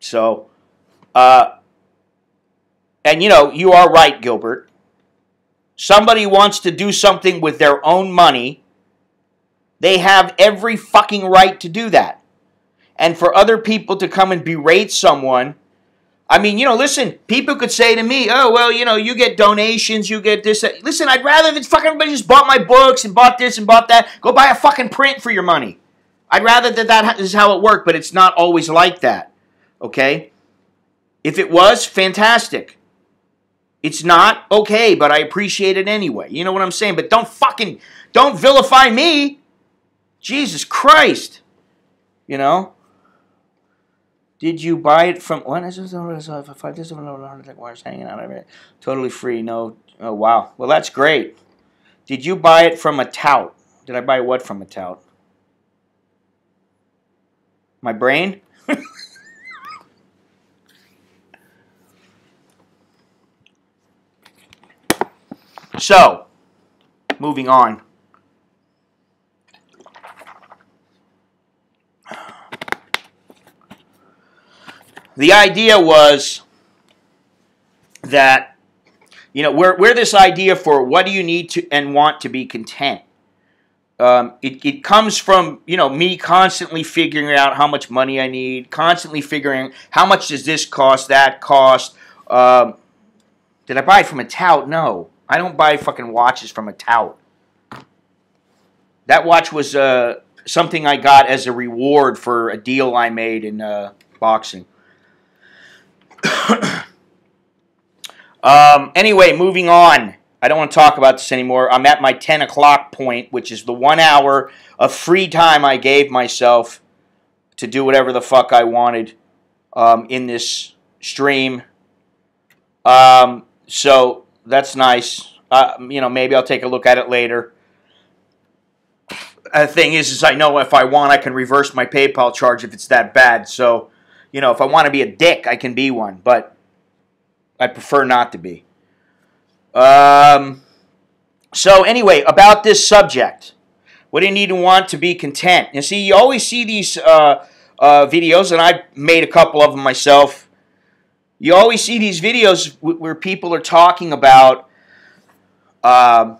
A: So, and you are right, Gilbert. Somebody wants to do something with their own money. They have every fucking right to do that. And for other people to come and berate someone, I mean, listen, people could say to me, oh, well, you get donations, you get this. That. Listen, I'd rather if fucking everybody just bought my books and bought this and bought that. Go buy a fucking print for your money. I'd rather that is how it worked, but it's not always like that, okay? If it was, fantastic. It's not, okay, but I appreciate it anyway. You know what I'm saying? But don't vilify me. Jesus Christ. Did you buy it from, what is this? Wires hanging out of it. Totally free, no, oh wow. Well, that's great. Did you buy it from a tout? Did I buy what from a tout? My brain? So, moving on. The idea was that, we're this idea for what do you need to and want to be content. It comes from, me constantly figuring out how much money I need, constantly figuring how much does this cost, that cost. Did I buy it from a tout? No. I don't buy fucking watches from a tout. That watch was something I got as a reward for a deal I made in boxing. Anyway, moving on. I don't want to talk about this anymore. I'm at my 10 o'clock point, which is the 1 hour of free time I gave myself to do whatever the fuck I wanted in this stream. So that's nice. Maybe I'll take a look at it later. The thing is I know if I want, I can reverse my PayPal charge if it's that bad. So, if I want to be a dick, I can be one. But I prefer not to be. So anyway, about this subject. What do you need to want to be content? You see, you always see these videos, and I've made a couple of them myself. You always see these videos where people are talking about, can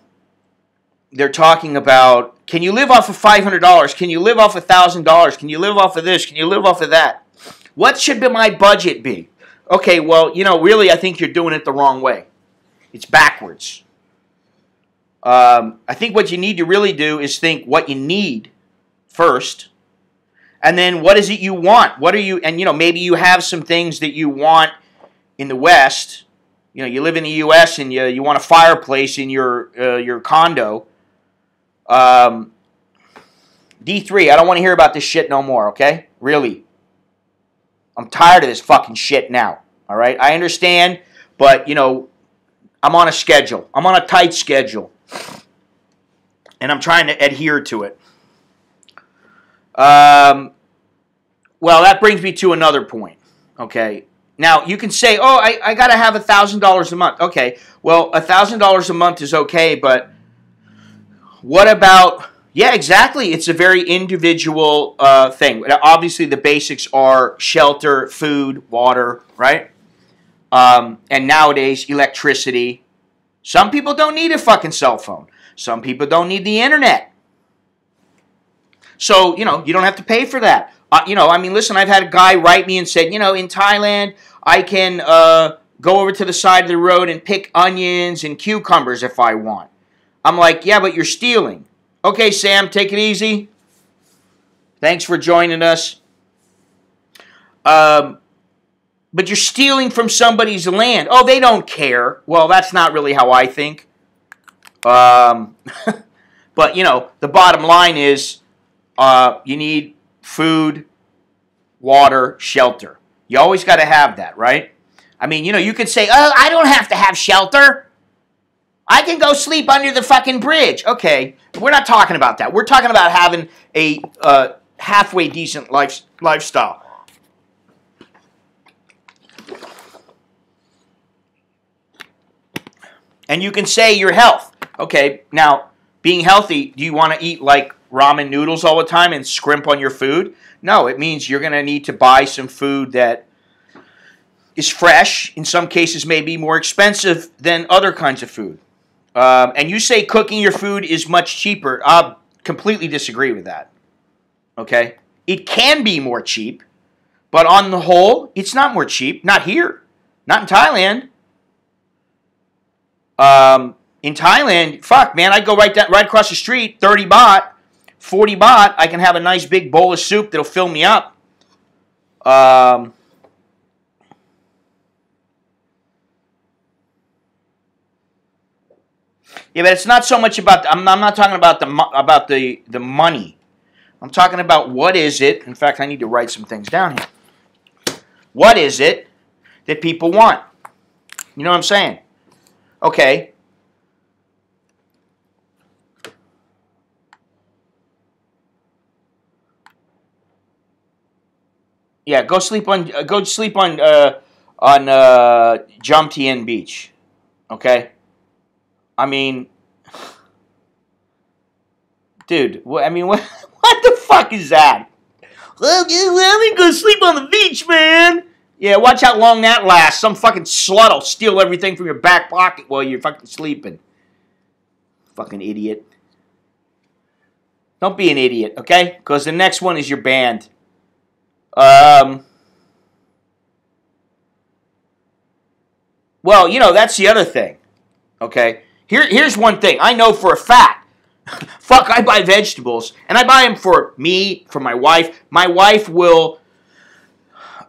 A: you live off of $500? Can you live off of $1,000? Can you live off of this? Can you live off of that? What should my budget be? Okay, well, really, I think you're doing it the wrong way. It's backwards. I think what you need to really do is think what you need first, and then what is it you want? What are you, and maybe you have some things that you want in the West. You live in the U.S. and you want a fireplace in your condo. D3, I don't want to hear about this shit no more, okay? Really. I'm tired of this fucking shit now, all right? I understand, but, I'm on a schedule. I'm on a tight schedule. And I'm trying to adhere to it. Well, that brings me to another point, okay? Now, you can say, oh, I got to have $1,000 a month. Okay, well, $1,000 a month is okay, but what about, yeah, exactly. It's a very individual thing. Obviously, the basics are shelter, food, water, right? And nowadays, electricity. Some people don't need a fucking cell phone. Some people don't need the internet. So, you don't have to pay for that. Listen, I've had a guy write me and said, in Thailand, I can go over to the side of the road and pick onions and cucumbers if I want. I'm like, yeah, but you're stealing. Okay, Sam, take it easy. Thanks for joining us. But you're stealing from somebody's land. Oh, they don't care. Well, that's not really how I think. But, the bottom line is you need food, water, shelter. You always got to have that, right? You could say, oh, I don't have to have shelter. I can go sleep under the fucking bridge. Okay, we're not talking about that. We're talking about having a halfway decent lifestyle. And you can say your health. Okay, now, being healthy, do you want to eat like ramen noodles all the time and scrimp on your food? No, it means you're going to need to buy some food that is fresh. In some cases, may be more expensive than other kinds of food. And you say cooking your food is much cheaper. I completely disagree with that. Okay? It can be more cheap, But on the whole, it's not more cheap. Not here. Not in Thailand. In Thailand, fuck, man, I go right across the street, 30 baht, 40 baht. I can have a nice big bowl of soup that'll fill me up. Yeah, but it's not so much about. I'm not talking about the money. I'm talking about what is it. In fact, I need to write some things down here. What is it that people want? You know what I'm saying? Okay. Yeah, go sleep on Jomtien Beach. Okay. I mean, dude. What the fuck is that? Well, let me go sleep on the beach, man. Yeah, watch how long that lasts. Some fucking slut will steal everything from your back pocket while you're fucking sleeping. Fucking idiot. Don't be an idiot, okay? Because the next one is your band. Well, that's the other thing. Okay? Here's one thing. I know for a fact. Fuck, I buy vegetables. And I buy them for me, for my wife. My wife will...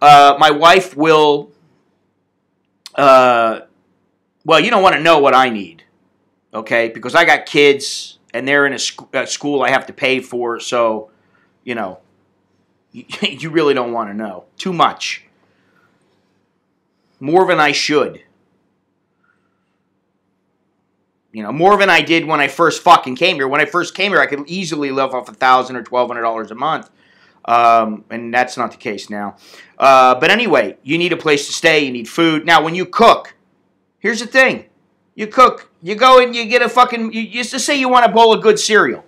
A: well, you don't want to know what I need. Okay? Because I got kids, and they're in a school I have to pay for, so, you really don't want to know. Too much. More than I should. More than I did when I first fucking came here. When I first came here, I could easily live off $1,000 or $1,200 a month. And that's not the case now. But anyway, you need a place to stay. You need food. Now, when you cook, here's the thing. You cook. You go and you get a fucking... Just to say you want a bowl of good cereal.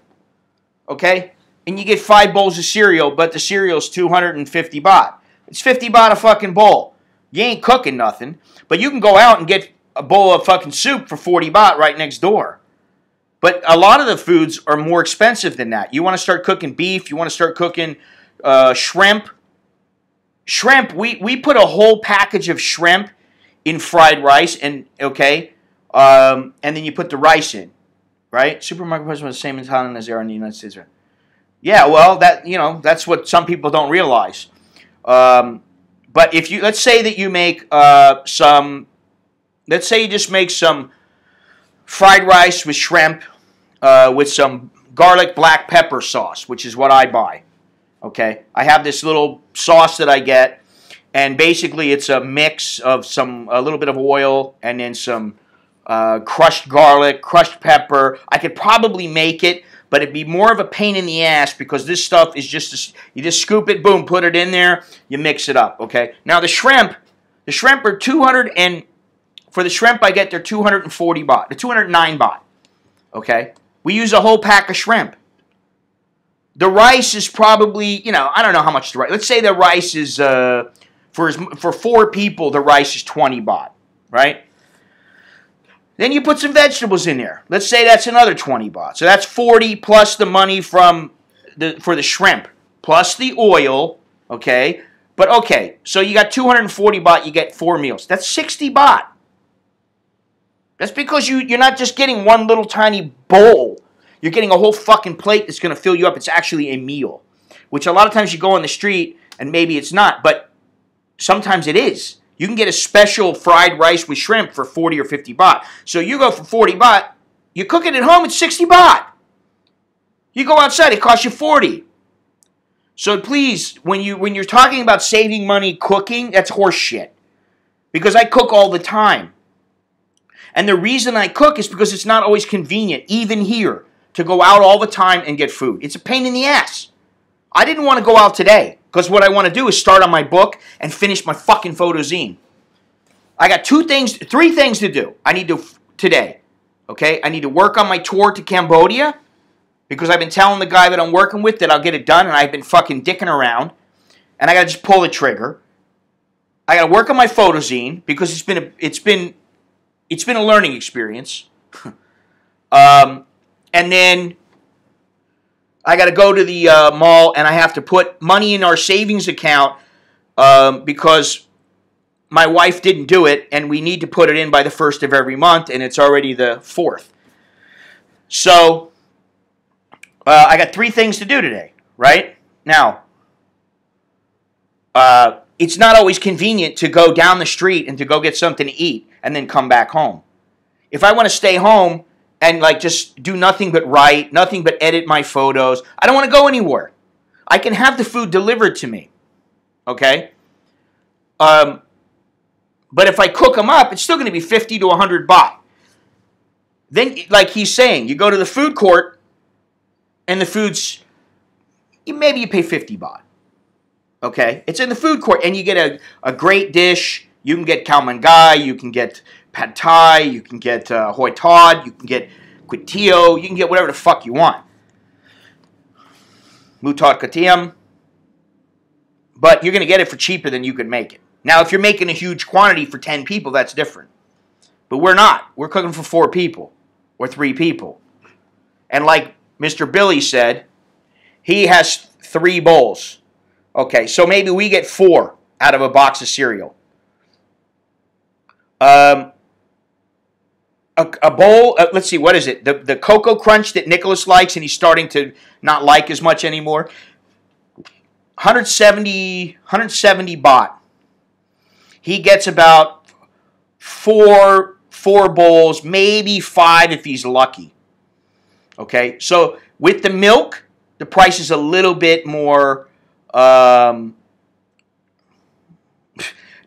A: Okay? And you get 5 bowls of cereal, but the cereal's 250 baht. It's 50 baht a fucking bowl. You ain't cooking nothing. But you can go out and get a bowl of fucking soup for 40 baht right next door. But a lot of the foods are more expensive than that. You want to start cooking beef. You want to start cooking shrimp. Shrimp, we put a whole package of shrimp in fried rice, and then you put the rice in, right? Supermarket prices are the same in Thailand as they are in the United States. Yeah, well, that's what some people don't realize. But if let's say that you make let's say you just make some fried rice with shrimp with some garlic black pepper sauce, which is what I buy. Okay, I have this little sauce that I get, and basically it's a mix of a little bit of oil and then some crushed garlic, crushed pepper. I could probably make it, but it'd be more of a pain in the ass because this stuff is you just scoop it, boom, put it in there, you mix it up. Okay, now the shrimp are 200 and for the shrimp I get they're 240 baht, the 209 baht. Okay, we use a whole pack of shrimp. The rice is probably, I don't know how much the rice. Let's say the rice is, for 4 people, the rice is 20 baht, right? Then you put some vegetables in there. Let's say that's another 20 baht. So that's 40 plus the money for the shrimp, plus the oil, okay? But okay, so you got 240 baht, you get 4 meals. That's 60 baht. That's because you're not just getting one little tiny bowl. You're getting a whole fucking plate that's going to fill you up. It's actually a meal, which a lot of times you go on the street and maybe it's not, but sometimes it is. You can get a special fried rice with shrimp for 40 or 50 baht. So you go for 40 baht, you cook it at home, it's 60 baht. You go outside, it costs you 40. So please, when you're talking about saving money cooking, that's horse shit. Because I cook all the time. And the reason I cook is because it's not always convenient, even here, to go out all the time and get food. It's a pain in the ass. I didn't want to go out today because what I want to do is start on my book and finish my fucking photozine. I got 3 things to do. I need to today. Okay? I need to work on my tour to Cambodia because I've been telling the guy that I'm working with that I'll get it done and I've been fucking dicking around and I got to just pull the trigger. I got to work on my photozine because it's been a learning experience. And then I got to go to the mall and I have to put money in our savings account because my wife didn't do it, and we need to put it in by the 1st of every month, and it's already the 4th. So, I got 3 things to do today, right? Now, it's not always convenient to go down the street and to go get something to eat and then come back home. If I want to stay home and like just do nothing but write, nothing but edit my photos, I don't want to go anywhere. I can have the food delivered to me, okay? But if I cook them up, it's still going to be 50 to 100 baht. Then, like he's saying, you go to the food court and the food's, maybe you pay 50 baht. Okay, it's in the food court, and you get a great dish. You can get khao man gai, you can get pad thai, you can get hoi tod, you can get kuih tio, you can get whatever the fuck you want. Mutod katiem. But you're going to get it for cheaper than you could make it. Now, if you're making a huge quantity for 10 people, that's different. But we're not. We're cooking for 4 people or 3 people. And like Mr. Billy said, he has 3 bowls. Okay, so maybe we get 4 out of a box of cereal. A bowl, let's see, what is it? The Cocoa Crunch that Nicholas likes and he's starting to not like as much anymore. 170 baht. He gets about 4 bowls, maybe 5 if he's lucky. Okay, so with the milk, the price is a little bit more.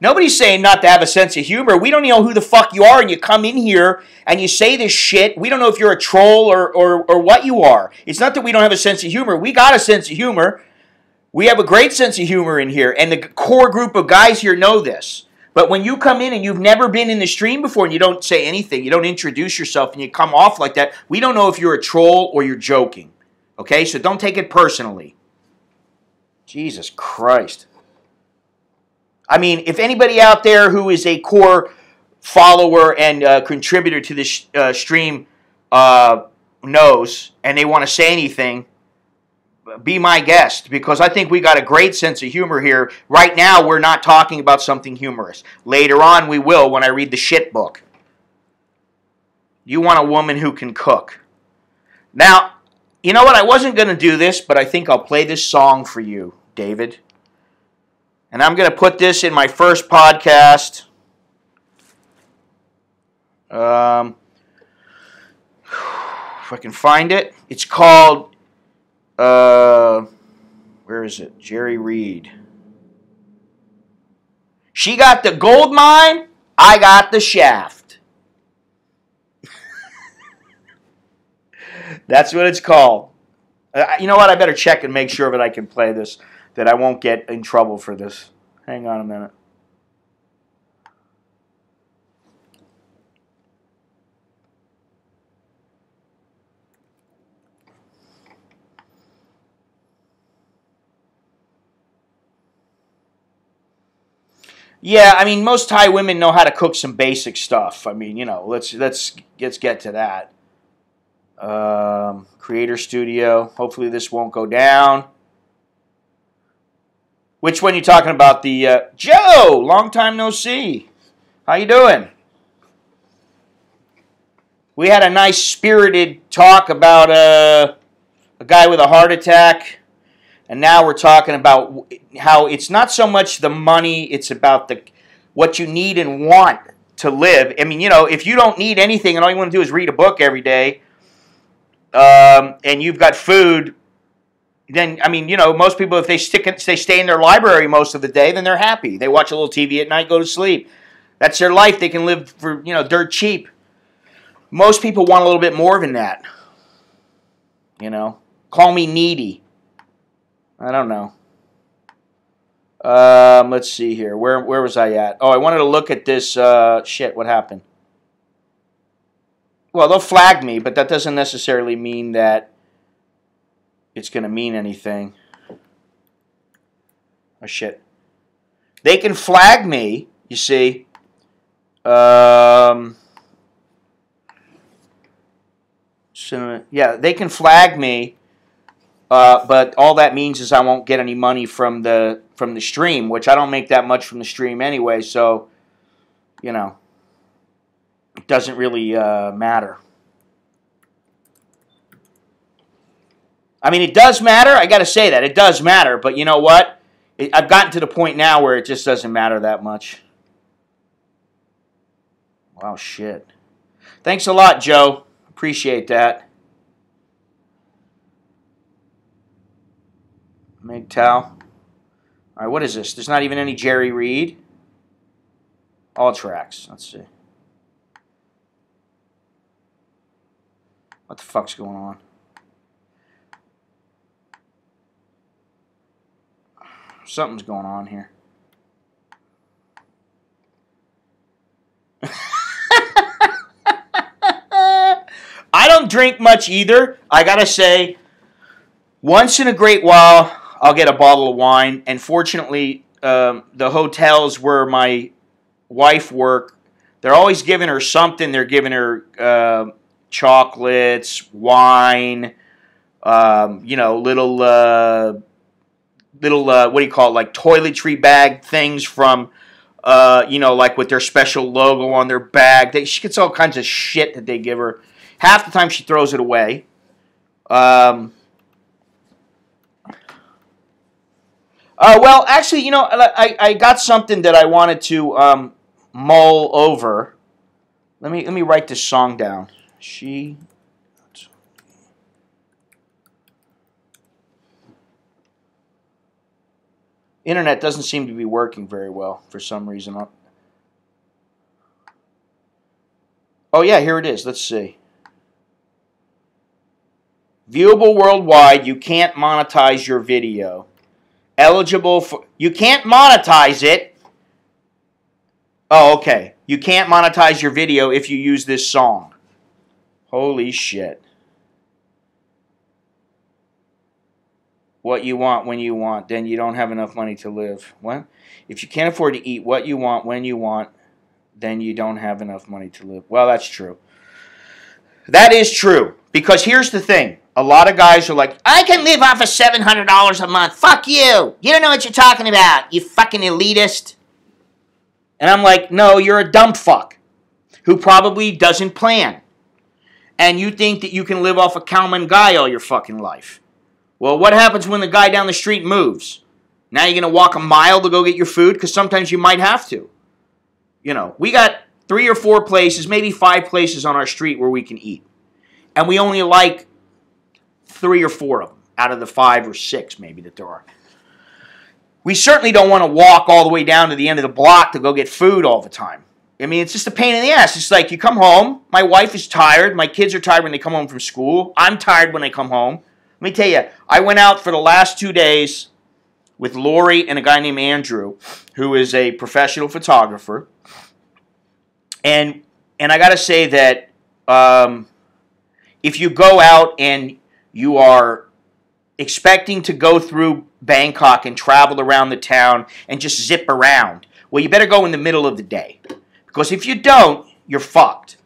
A: Nobody's saying not to have a sense of humor. We don't know who the fuck you are, and you come in here and you say this shit. We don't know if you're a troll or what you are. It's not that we don't have a sense of humor. We got a sense of humor. We have a great sense of humor in here, and the core group of guys here know this. But when you come in and you've never been in the stream before and you don't say anything, you don't introduce yourself, and you come off like that, we don't know if you're a troll or you're joking. Okay? So don't take it personally. Jesus Christ. I mean, if anybody out there who is a core follower and contributor to this stream knows, and they want to say anything, be my guest, because I think we got a great sense of humor here. Right now, we're not talking about something humorous. Later on, we will when I read the shit book. You want a woman who can cook. Now, you know what? I wasn't going to do this, but I think I'll play this song for you, David. And I'm going to put this in my first podcast. If I can find it. It's called, where is it? Jerry Reed. She got the gold mine, I got the shaft. That's what it's called. You know what? I better check and make sure that I can play this, that I won't get in trouble for this. Hang on a minute. Yeah, I mean, most Thai women know how to cook some basic stuff. I mean, you know, let's get to that. Creator Studio. Hopefully this won't go down. Which one you talking about? The Joe, long time no see. How you doing? We had a nice spirited talk about a guy with a heart attack, and now we're talking about how it's not so much the money, it's about what you need and want to live. I mean, you know, if you don't need anything and all you want to do is read a book every day, and you've got food, then, I mean, you know, most people, if they stay in their library most of the day, then they're happy. They watch a little TV at night, go to sleep. That's their life. They can live for, you know, dirt cheap. Most people want a little bit more than that. You know? Call me needy. I don't know. Let's see here. Where was I at? Oh, I wanted to look at this. Shit, what happened? Well, they'll flag me, but that doesn't necessarily mean that it's going to mean anything. Oh, shit. They can flag me, you see. So, yeah, they can flag me, but all that means is I won't get any money from the from the stream, which I don't make that much from the stream anyway, so, you know, it doesn't really matter. I mean, it does matter. I got to say that. It does matter, but you know what? I've gotten to the point now where it just doesn't matter that much. Wow, shit. Thanks a lot, Joe. Appreciate that. MGTOW. All right, what is this? There's not even any Jerry Reed. All tracks. Let's see. What the fuck's going on? Something's going on here. I don't drink much either. I gotta say, once in a great while, I'll get a bottle of wine. And fortunately, the hotels where my wife works, they're always giving her something. They're giving her chocolates, wine, you know, little what do you call it, like toiletry bag things from, you know, like with their special logo on their bag. She gets all kinds of shit that they give her. Half the time she throws it away. Well, actually, you know, I got something that I wanted to mull over. Let me write this song down. Internet doesn't seem to be working very well for some reason. Oh yeah, here it is. Let's see. Viewable worldwide. You can't monetize your video. Eligible for... You can't monetize it. Oh, okay. You can't monetize your video if you use this song. Holy shit. What you want when you want, then you don't have enough money to live. What? If you can't afford to eat what you want when you want, then you don't have enough money to live. Well, that's true. That is true. Because here's the thing. A lot of guys are like, I can live off of $700 a month. Fuck you. You don't know what you're talking about, you fucking elitist. And I'm like, no, you're a dumb fuck who probably doesn't plan. And you think that you can live off a cow and guy all your fucking life. Well, what happens when the guy down the street moves? Now you're going to walk a mile to go get your food? Because sometimes you might have to. You know, we got 3 or 4 places, maybe 5 places on our street where we can eat. And we only like 3 or 4 of them out of the 5 or 6 maybe that there are. We certainly don't want to walk all the way down to the end of the block to go get food all the time. I mean, it's just a pain in the ass. It's like you come home, my wife is tired, my kids are tired when they come home from school, I'm tired when they come home. Let me tell you, I went out for the last 2 days with Lori and a guy named Andrew, who is a professional photographer. And I got to say that if you go out and you are expecting to go through Bangkok and travel around the town and just zip around, well, you better go in the middle of the day. Because if you don't, you're fucked.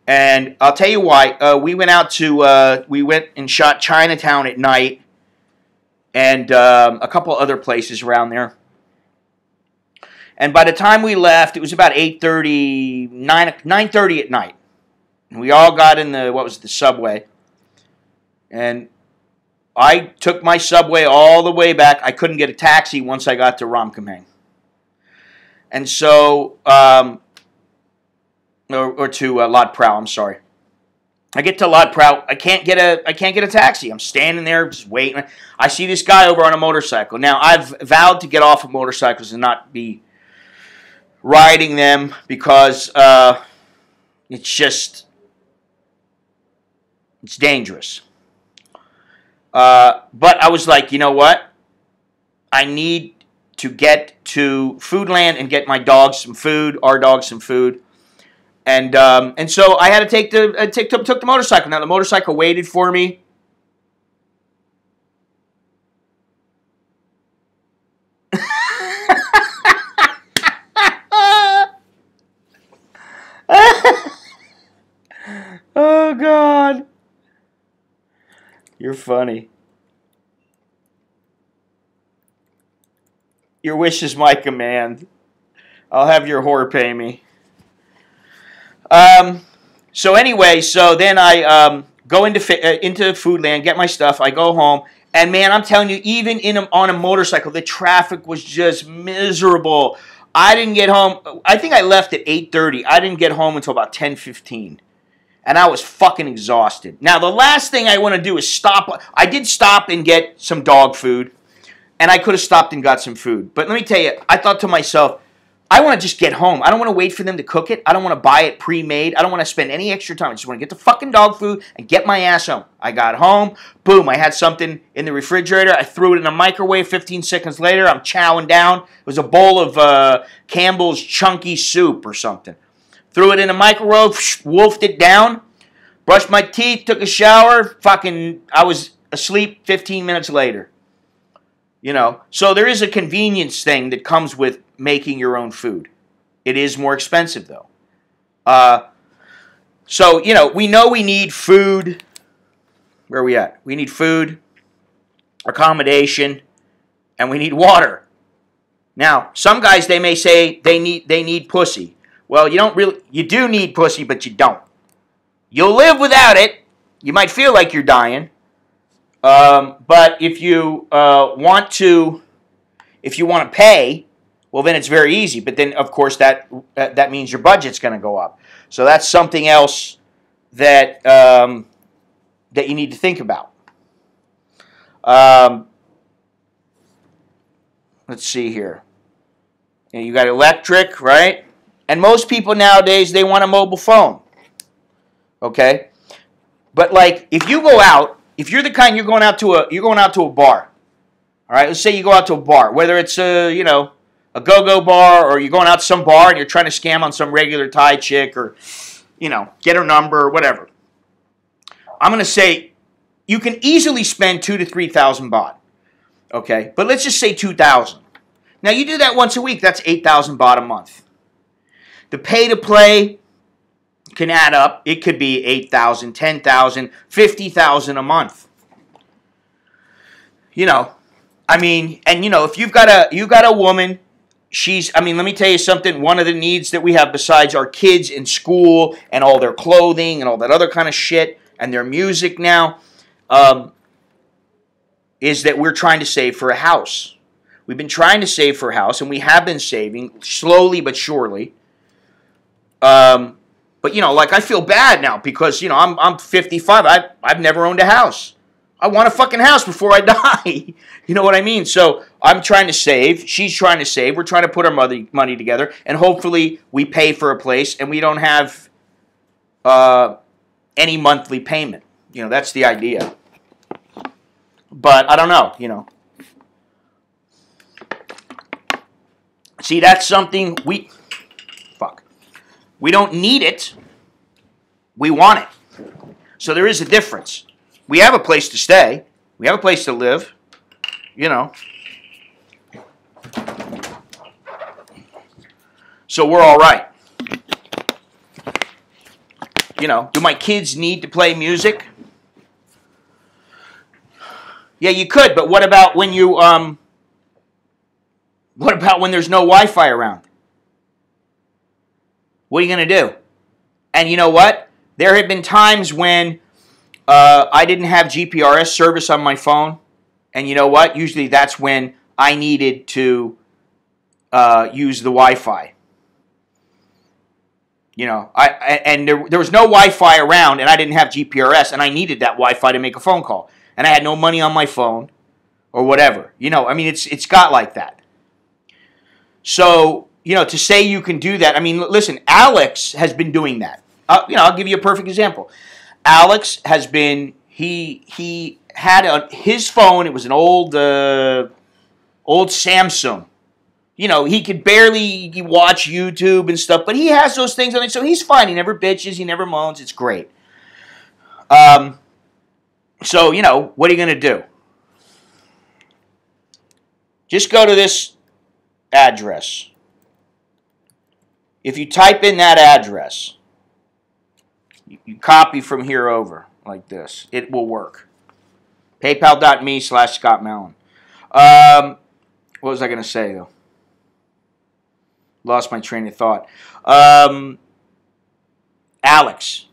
A: And I'll tell you why. We went and shot Chinatown at night and a couple other places around there. And by the time we left, it was about 8:30, 9:30 at night. And we all got in the subway. And I took my subway all the way back. I couldn't get a taxi once I got to Ramkhamhaeng. And so, or to Lod Prow, I'm sorry. I get to Lod Prow, I can't get a taxi. I'm standing there just waiting. I see this guy over on a motorcycle. Now, I've vowed to get off of motorcycles and not be riding them because it's dangerous. But I was like, you know what? I need to get to Foodland and get my dogs some food, our dogs some food. And so I had to took the motorcycle. Now the motorcycle waited for me. Oh God. You're funny. Your wish is my command. I'll have your whore pay me. So anyway, so then I go into Foodland, get my stuff. I go home, and man, I'm telling you, even on a motorcycle, the traffic was just miserable. I didn't get home. I think I left at 8:30. I didn't get home until about 10:15. And I was fucking exhausted. Now, the last thing I want to do is stop. I did stop and get some dog food. And I could have stopped and got some food. But let me tell you, I thought to myself, I want to just get home. I don't want to wait for them to cook it. I don't want to buy it pre-made. I don't want to spend any extra time. I just want to get the fucking dog food and get my ass home. I got home. Boom, I had something in the refrigerator. I threw it in the microwave. 15 seconds later, I'm chowing down. It was a bowl of Campbell's chunky soup or something. Threw it in the microwave, wolfed it down, brushed my teeth, took a shower, I was asleep 15 minutes later. You know, so there is a convenience thing that comes with making your own food. It is more expensive, though. So, you know we need food. Where are we at? We need food, accommodation, and we need water. Now, some guys, they may say they need pussy. Well, you do need pussy, but you don't. You'll live without it. You might feel like you're dying. But if you want to pay, well, then it's very easy. But then, of course, that means your budget's going to go up. So that's something else that that you need to think about. Let's see here. You got electric, right? And most people nowadays, they want a mobile phone. Okay? But like, if you go out, if you're the kind, you're going out to a bar. All right? Let's say you go out to a bar, whether it's a go-go bar, or you're going out to some bar and you're trying to scam on some regular Thai chick, or get her number or whatever. I'm going to say you can easily spend 2,000 to 3,000 baht. Okay? But let's just say 2,000. Now, you do that once a week, that's 8,000 baht a month. The pay-to-play can add up. It could be 8,000, 10,000, 50,000 a month. I mean, and if you've got a woman, let me tell you something. One of the needs that we have besides our kids in school and all their clothing and all that other kind of shit and their music now, is that we're trying to save for a house. We've been trying to save for a house, and we have been saving slowly but surely. But like, I feel bad now because I'm 55. I've never owned a house. I want a fucking house before I die. You know what I mean? So I'm trying to save. She's trying to save. We're trying to put our money together, and hopefully we pay for a place and we don't have any monthly payment. That's the idea. But I don't know. See, that's something we don't need it. We want it. So there is a difference. We have a place to stay. We have a place to live. So we're all right. Do my kids need to play music? Yeah, you could, but what about when there's no Wi-Fi around? What are you going to do? And you know what? There have been times when I didn't have GPRS service on my phone. And you know what? Usually that's when I needed to use the Wi-Fi. There was no Wi-Fi around, and I didn't have GPRS, and I needed that Wi-Fi to make a phone call. And I had no money on my phone or whatever. It's got like that. So, to say you can do that, listen, Alex has been doing that. I'll give you a perfect example. Alex has been, he had his phone, it was an old Samsung. He could barely watch YouTube and stuff, but he has those things on it, so he's fine. He never bitches, he never moans, it's great. So, what are you going to do? Just go to this address. If you type in that address, you copy from here over like this, it will work. PayPal.me/Scott Mallon. What was I going to say, though? Lost my train of thought. Alex.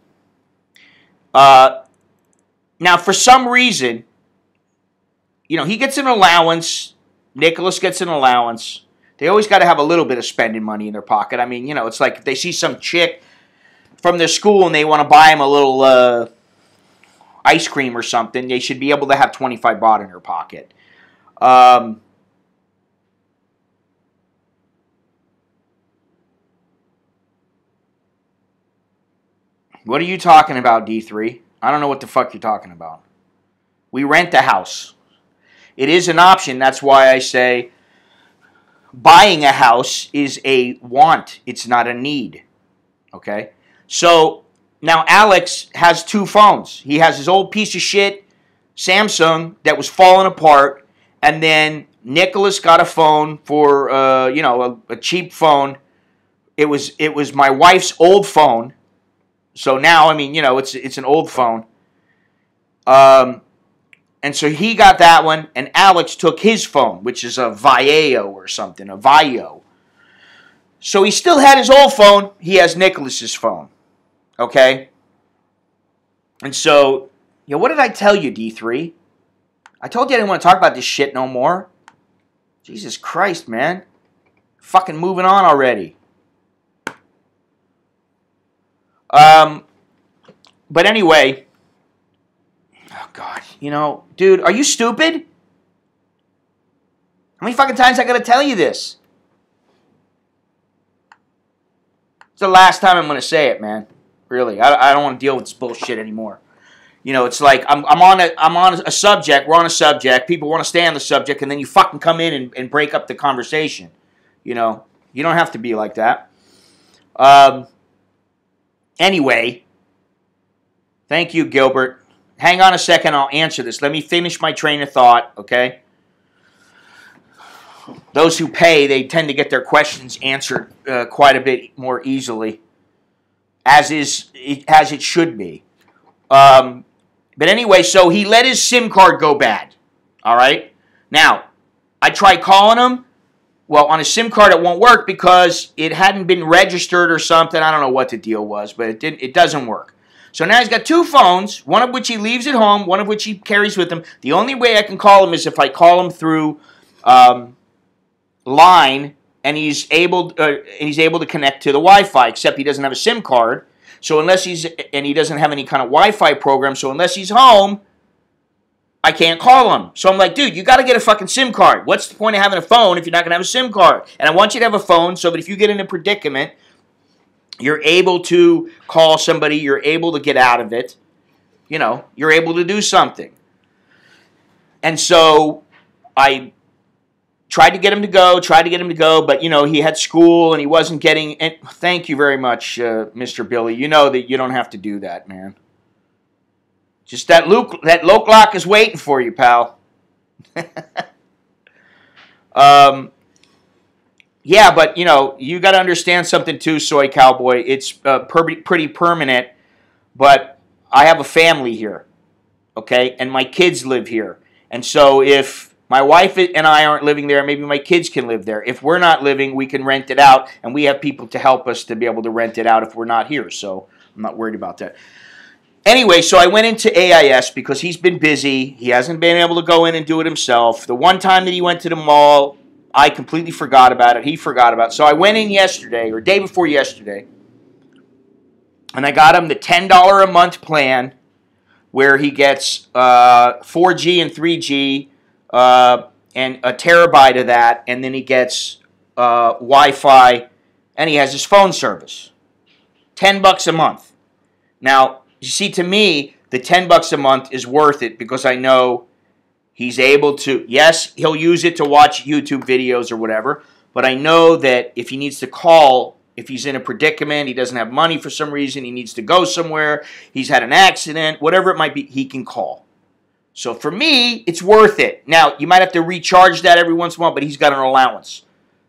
A: Now, for some reason, you know, he gets an allowance. Nicholas gets an allowance. They always got to have a little bit of spending money in their pocket. I mean, you know, it's like if they see some chick from their school and they want to buy him a little ice cream or something, they should be able to have 25 baht in their pocket. What are you talking about, D3? I don't know what the fuck you're talking about. We rent a house. It is an option. That's why I say buying a house is a want. It's not a need. Okay? So, now Alex has 2 phones. He has his old piece of shit Samsung that was falling apart, and then Nicholas got a phone for, you know, a cheap phone. It was my wife's old phone. So now, I mean, you know, it's an old phone. And so he got that one, and Alex took his phone, which is a Vaio or something, a Vaio. So he still had his old phone. He has Nicholas's phone. Okay? And so, you know, what did I tell you, D3? I told you I didn't want to talk about this shit no more. Jesus Christ, man. Fucking moving on already. But anyway, oh God, you know, dude, are you stupid? How many fucking times I gotta tell you this? It's the last time I'm gonna say it, man. Really, I don't want to deal with this bullshit anymore. You know, it's like I'm on a subject. We're on a subject. People want to stay on the subject, and then you fucking come in and break up the conversation. You know, you don't have to be like that. Anyway, thank you, Gilbert. Hang on a second, I'll answer this. Let me finish my train of thought, okay? Those who pay, they tend to get their questions answered quite a bit more easily, as it should be. But anyway, so he let his SIM card go bad, all right? Now, I tried calling him. Well, on his SIM card, it won't work because it hadn't been registered or something. I don't know what the deal was, but it doesn't work. So now he's got 2 phones, one of which he leaves at home, one of which he carries with him. The only way I can call him is if I call him through line, and he's able to connect to the Wi-Fi, except he doesn't have a SIM card. So he doesn't have any kind of Wi-Fi program, so unless he's home, I can't call him. So I'm like, dude, you got to get a fucking SIM card. What's the point of having a phone if you're not going to have a SIM card? And I want you to have a phone so that if you get in a predicament, you're able to call somebody, you're able to get out of it. You know, you're able to do something. And so I tried to get him to go, but, you know, he had school and he wasn't getting... And thank you very much, Mr. Billy. You know that you don't have to do that, man. Just that Loke is waiting for you, pal. Yeah, but, you know, you got to understand something too, Soy Cowboy. It's pretty permanent, but I have a family here, okay? And my kids live here. And so if my wife and I aren't living there, maybe my kids can live there. If we're not living, we can rent it out, and we have people to help us to be able to rent it out if we're not here. So I'm not worried about that. Anyway, so I went into AIS because he's been busy. He hasn't been able to go in and do it himself. The one time that he went to the mall, I completely forgot about it. He forgot about it. So I went in yesterday, or day before yesterday, and I got him the $10 a month plan where he gets 4G and 3G and a terabyte of that, and then he gets Wi-Fi, and he has his phone service. $10 a month. Now, you see, to me, the $10 a month is worth it because I know he's able to, yes, he'll use it to watch YouTube videos or whatever, but I know that if he needs to call, if he's in a predicament, he doesn't have money for some reason, he needs to go somewhere, he's had an accident, whatever it might be, he can call. So for me, it's worth it. Now, you might have to recharge that every once in a while, but he's got an allowance.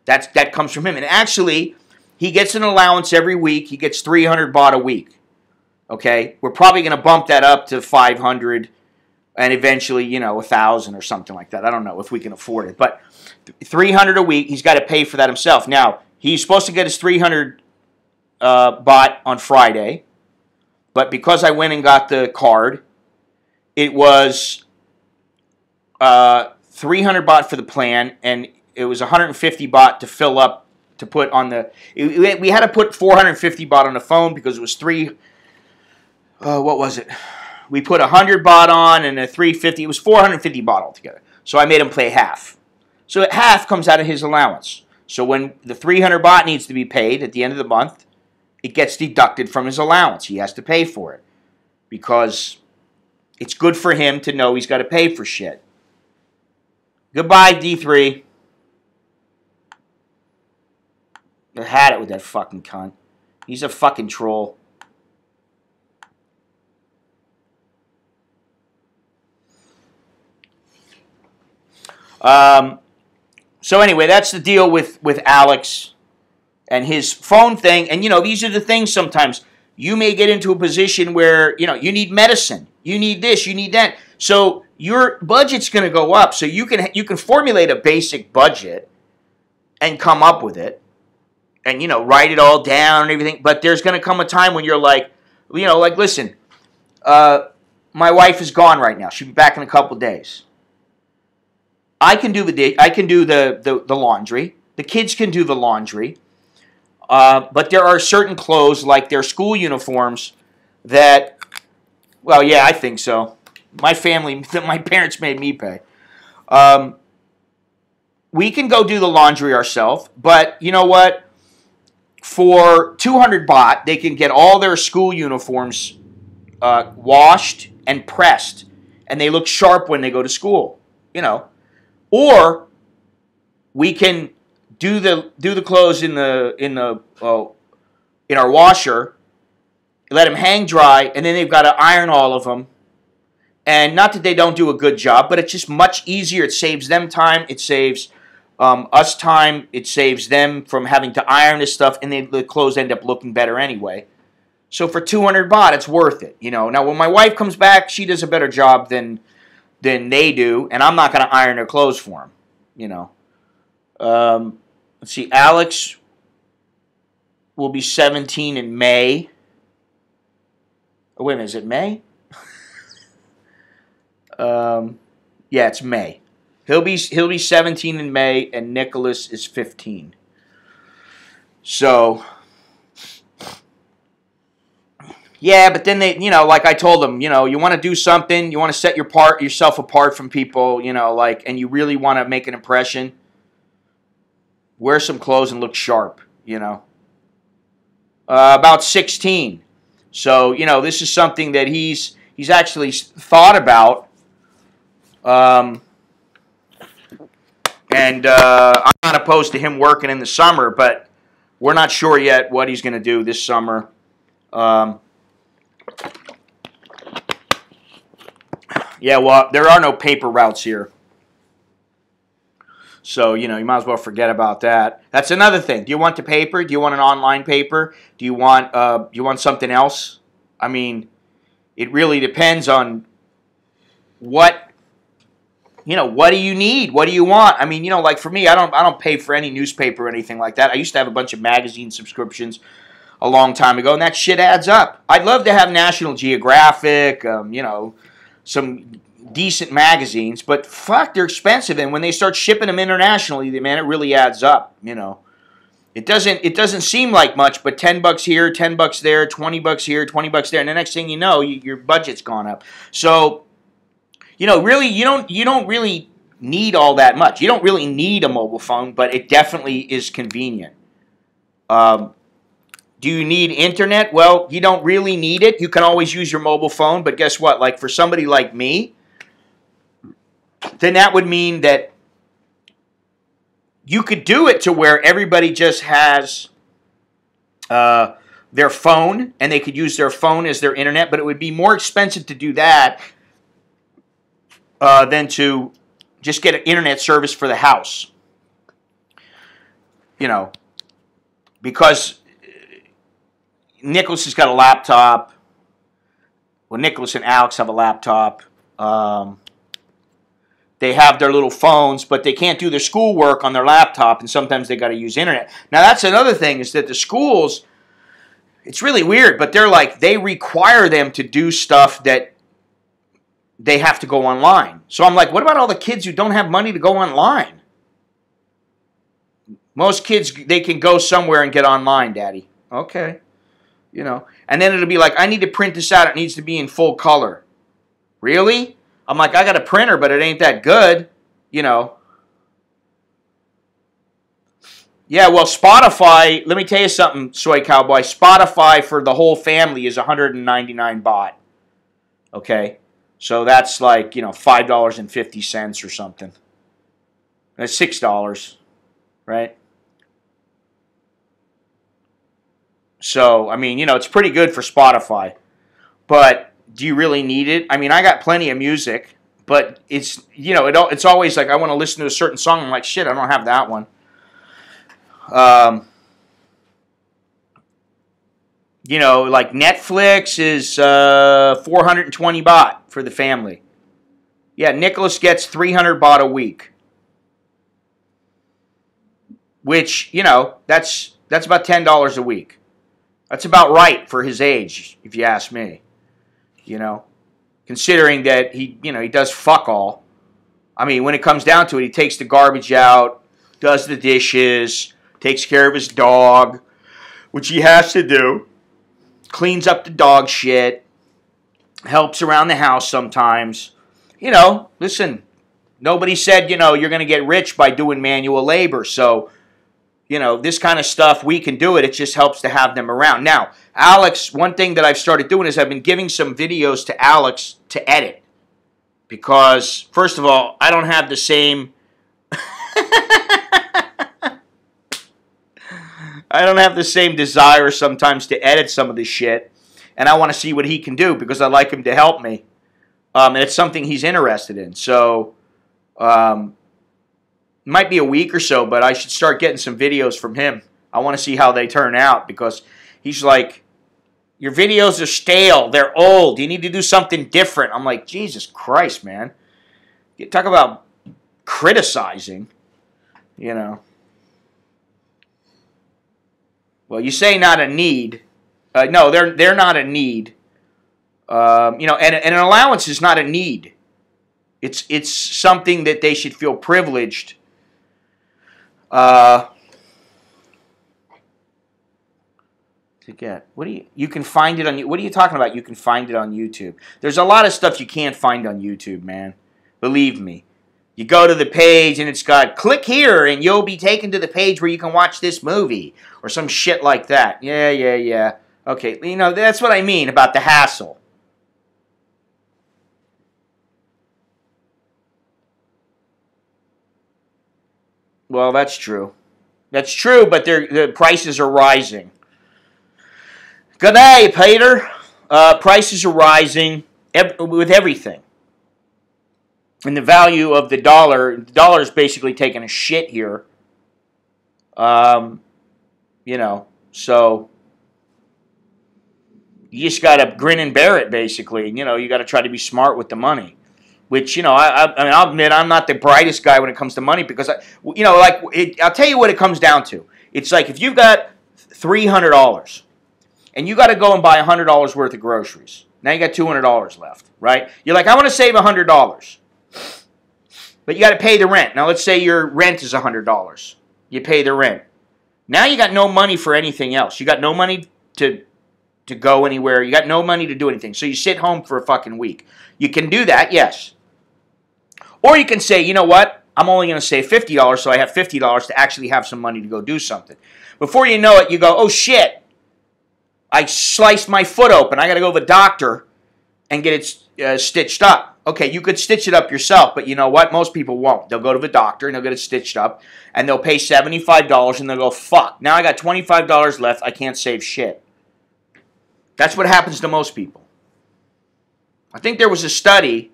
A: That comes from him. And actually, he gets an allowance every week. He gets 300 baht a week. Okay? We're probably going to bump that up to 500 and eventually, you know, 1,000 or something like that. I don't know if we can afford it. But 300 a week, he's got to pay for that himself. Now, He's supposed to get his 300 baht on Friday, but because I went and got the card, it was 300 baht for the plan, and it was 150 baht to fill up, to put on the... We had to put 450 baht on the phone because it was what was it? We put 100 baht on and a 350. It was 450 baht altogether. So I made him pay half. So half comes out of his allowance. So when the 300 baht needs to be paid at the end of the month, it gets deducted from his allowance. He has to pay for it because it's good for him to know he's got to pay for shit. Goodbye, D3. I had it with that fucking cunt. He's a fucking troll. So anyway, that's the deal with Alex and his phone thing. And, these are the things sometimes. You may get into a position where, you need medicine. You need this, you need that. So your budget's going to go up. So you can formulate a basic budget and come up with it and, write it all down and everything. But there's going to come a time when you're like, listen, my wife is gone right now. She'll be back in a couple days. I can do the laundry. The kids can do the laundry. But there are certain clothes, like their school uniforms, that, well, yeah, I think so. My parents made me pay. We can go do the laundry ourselves, but you know what? For 200 baht, they can get all their school uniforms washed and pressed, and they look sharp when they go to school, Or we can do the clothes in our washer, let them hang dry, and then they've got to iron all of them. And not that they don't do a good job, but it's just much easier. It saves them time. It saves us time. It saves them from having to iron this stuff, and the clothes end up looking better anyway. So for 200 baht, it's worth it. Now when my wife comes back, she does a better job than they do, and I'm not going to iron their clothes for them, Let's see, Alex will be 17 in May. Oh, wait a minute, is it May? Yeah, it's May. He'll be 17 in May, and Nicholas is 15. So... yeah, but then they, like I told them, you want to do something, you want to set yourself apart from people, and you really want to make an impression, wear some clothes and look sharp, About 16. So, this is something that he's actually thought about, and I'm not opposed to him working in the summer, but we're not sure yet what he's going to do this summer. Yeah, well, there are no paper routes here. So, you might as well forget about that. That's another thing. Do you want the paper? Do you want an online paper? Do you want something else? I mean, it really depends on what do you need? What do you want? I mean, like for me, I don't pay for any newspaper or anything like that. I used to have a bunch of magazine subscriptions a long time ago, and that shit adds up. I'd love to have National Geographic, some decent magazines, but fuck, they're expensive, and when they start shipping them internationally, man, it really adds up, It doesn't seem like much, but $10 here, $10 there, $20 here, $20 there, and the next thing you know, your budget's gone up. So, really, you don't really need all that much. You don't really need a mobile phone, but it definitely is convenient. Do you need internet? Well, you don't really need it. You can always use your mobile phone, but guess what? Like for somebody like me, then that would mean that you could do it to where everybody just has their phone, and they could use their phone as their internet, but it would be more expensive to do that than to just get an internet service for the house. Because Nicholas has got a laptop. Well, Nicholas and Alex have a laptop. they have their little phones, but they can't do their schoolwork on their laptop, and sometimes they got to use internet. Now, that's another thing, is that the schools, it's really weird, but they're like, they require them to do stuff that they have to go online. So I'm like, what about all the kids who don't have money to go online? Most kids, they can go somewhere and get online, Daddy. Okay. You know, and then it'll be like, I need to print this out. It needs to be in full color. Really? I'm like, I got a printer, but it ain't that good. You know. Yeah, well, Spotify, let me tell you something, Soy Cowboy. Spotify for the whole family is 199 baht. Okay? So that's like, you know, $5.50 or something. That's $6, right? So, I mean, you know, it's pretty good for Spotify. But do you really need it? I mean, I got plenty of music, but it's, you know, it's always like I want to listen to a certain song. I'm like, shit, I don't have that one. You know, like Netflix is 420 baht for the family. Yeah, Nicholas gets 300 baht a week. Which, you know, that's about $10 a week. That's about right for his age, if you ask me. You know, considering that he does fuck all. I mean, when it comes down to it, he takes the garbage out, does the dishes, takes care of his dog, which he has to do, cleans up the dog shit, helps around the house sometimes. You know, listen, nobody said, you know, you're going to get rich by doing manual labor, so you know, this kind of stuff, we can do it. It just helps to have them around. Now, Alex, one thing that I've started doing is I've been giving some videos to Alex to edit. Because, first of all, I don't have the same... I don't have the same desire sometimes to edit some of this shit. And I want to see what he can do because I like him to help me. And it's something he's interested in. So... might be a week or so, but I should start getting some videos from him. I want to see how they turn out because he's like, your videos are stale. They're old. You need to do something different. I'm like, Jesus Christ, man. You talk about criticizing, you know. Well, you say not a need. No, they're not a need. You know, and an allowance is not a need. It's something that they should feel privileged to get. What do you can find it on, what are you talking about? You can find it on YouTube. There's a lot of stuff you can't find on YouTube, man. Believe me. You go to the page and it's got, click here and you'll be taken to the page where you can watch this movie. Or some shit like that. Yeah. Okay, you know, that's what I mean about the hassle. Well, that's true. That's true, but the prices are rising. Good day, Peter. Prices are rising with everything. And the value of the dollar is basically taking a shit here. You know, so you just got to grin and bear it, basically. You know, you got to try to be smart with the money. Which, you know, I mean, I'll admit I'm not the brightest guy when it comes to money because, you know, like, I'll tell you what it comes down to. It's like if you've got $300 and you got to go and buy $100 worth of groceries. Now you got $200 left, right? You're like, I want to save $100. But you got to pay the rent. Now let's say your rent is $100. You pay the rent. Now you got no money for anything else. You got no money to go anywhere. You got no money to do anything. So you sit home for a fucking week. You can do that, yes. Or you can say, you know what? I'm only going to save $50, so I have $50 to actually have some money to go do something. Before you know it, you go, oh shit, I sliced my foot open. I got to go to the doctor and get it stitched up. Okay, you could stitch it up yourself, but you know what? Most people won't. They'll go to the doctor and they'll get it stitched up, and they'll pay $75 and they'll go, fuck, now I got $25 left. I can't save shit. That's what happens to most people. I think there was a study.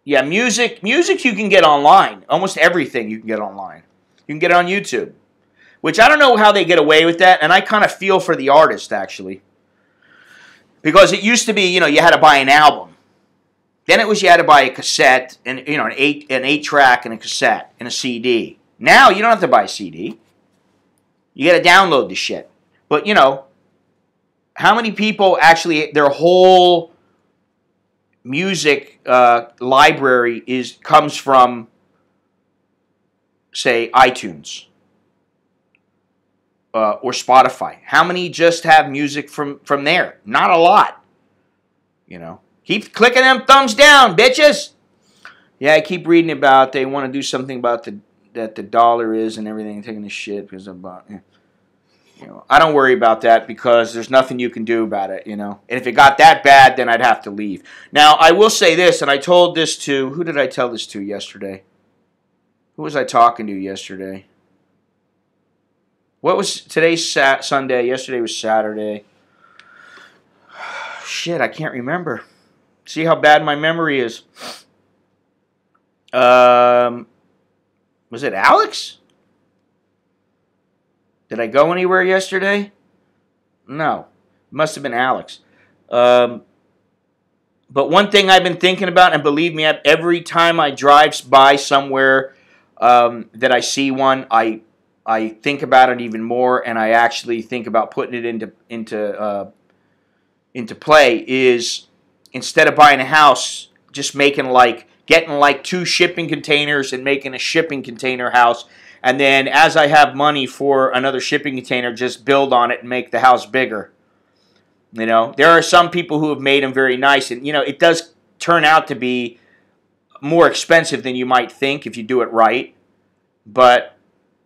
A: Yeah, music you can get online. Almost everything you can get online. You can get it on YouTube. Which I don't know how they get away with that, and I kind of feel for the artist, actually. Because it used to be, you know, you had to buy an album. Then it was you had to buy a cassette and an eight track and a cassette and a CD. Now you don't have to buy a CD. You got to download the shit. But how many people actually their whole music library comes from, say, iTunes or Spotify? How many just have music from there? Not a lot. Keep clicking them thumbs down, bitches. Yeah, I keep reading about they want to do something about that the dollar is and everything, taking the shit because about. I don't worry about that because there's nothing you can do about it, And if it got that bad, then I'd have to leave. Now, I will say this, and I told this to, who did I tell this to yesterday? Who was I talking to yesterday? What was today's Sunday? Yesterday was Saturday. Shit, I can't remember. See how bad my memory is. Was it Alex? Did I go anywhere yesterday? No. It must have been Alex. But one thing I've been thinking about, and believe me, every time I drive by somewhere that I see one, I think about it even more, and I actually think about putting it into play, is instead of buying a house, just getting like 2 shipping containers and making a shipping container house. And then as I have money for another shipping container, just build on it and make the house bigger. There are some people who have made them very nice. And, it does turn out to be more expensive than you might think if you do it right. But,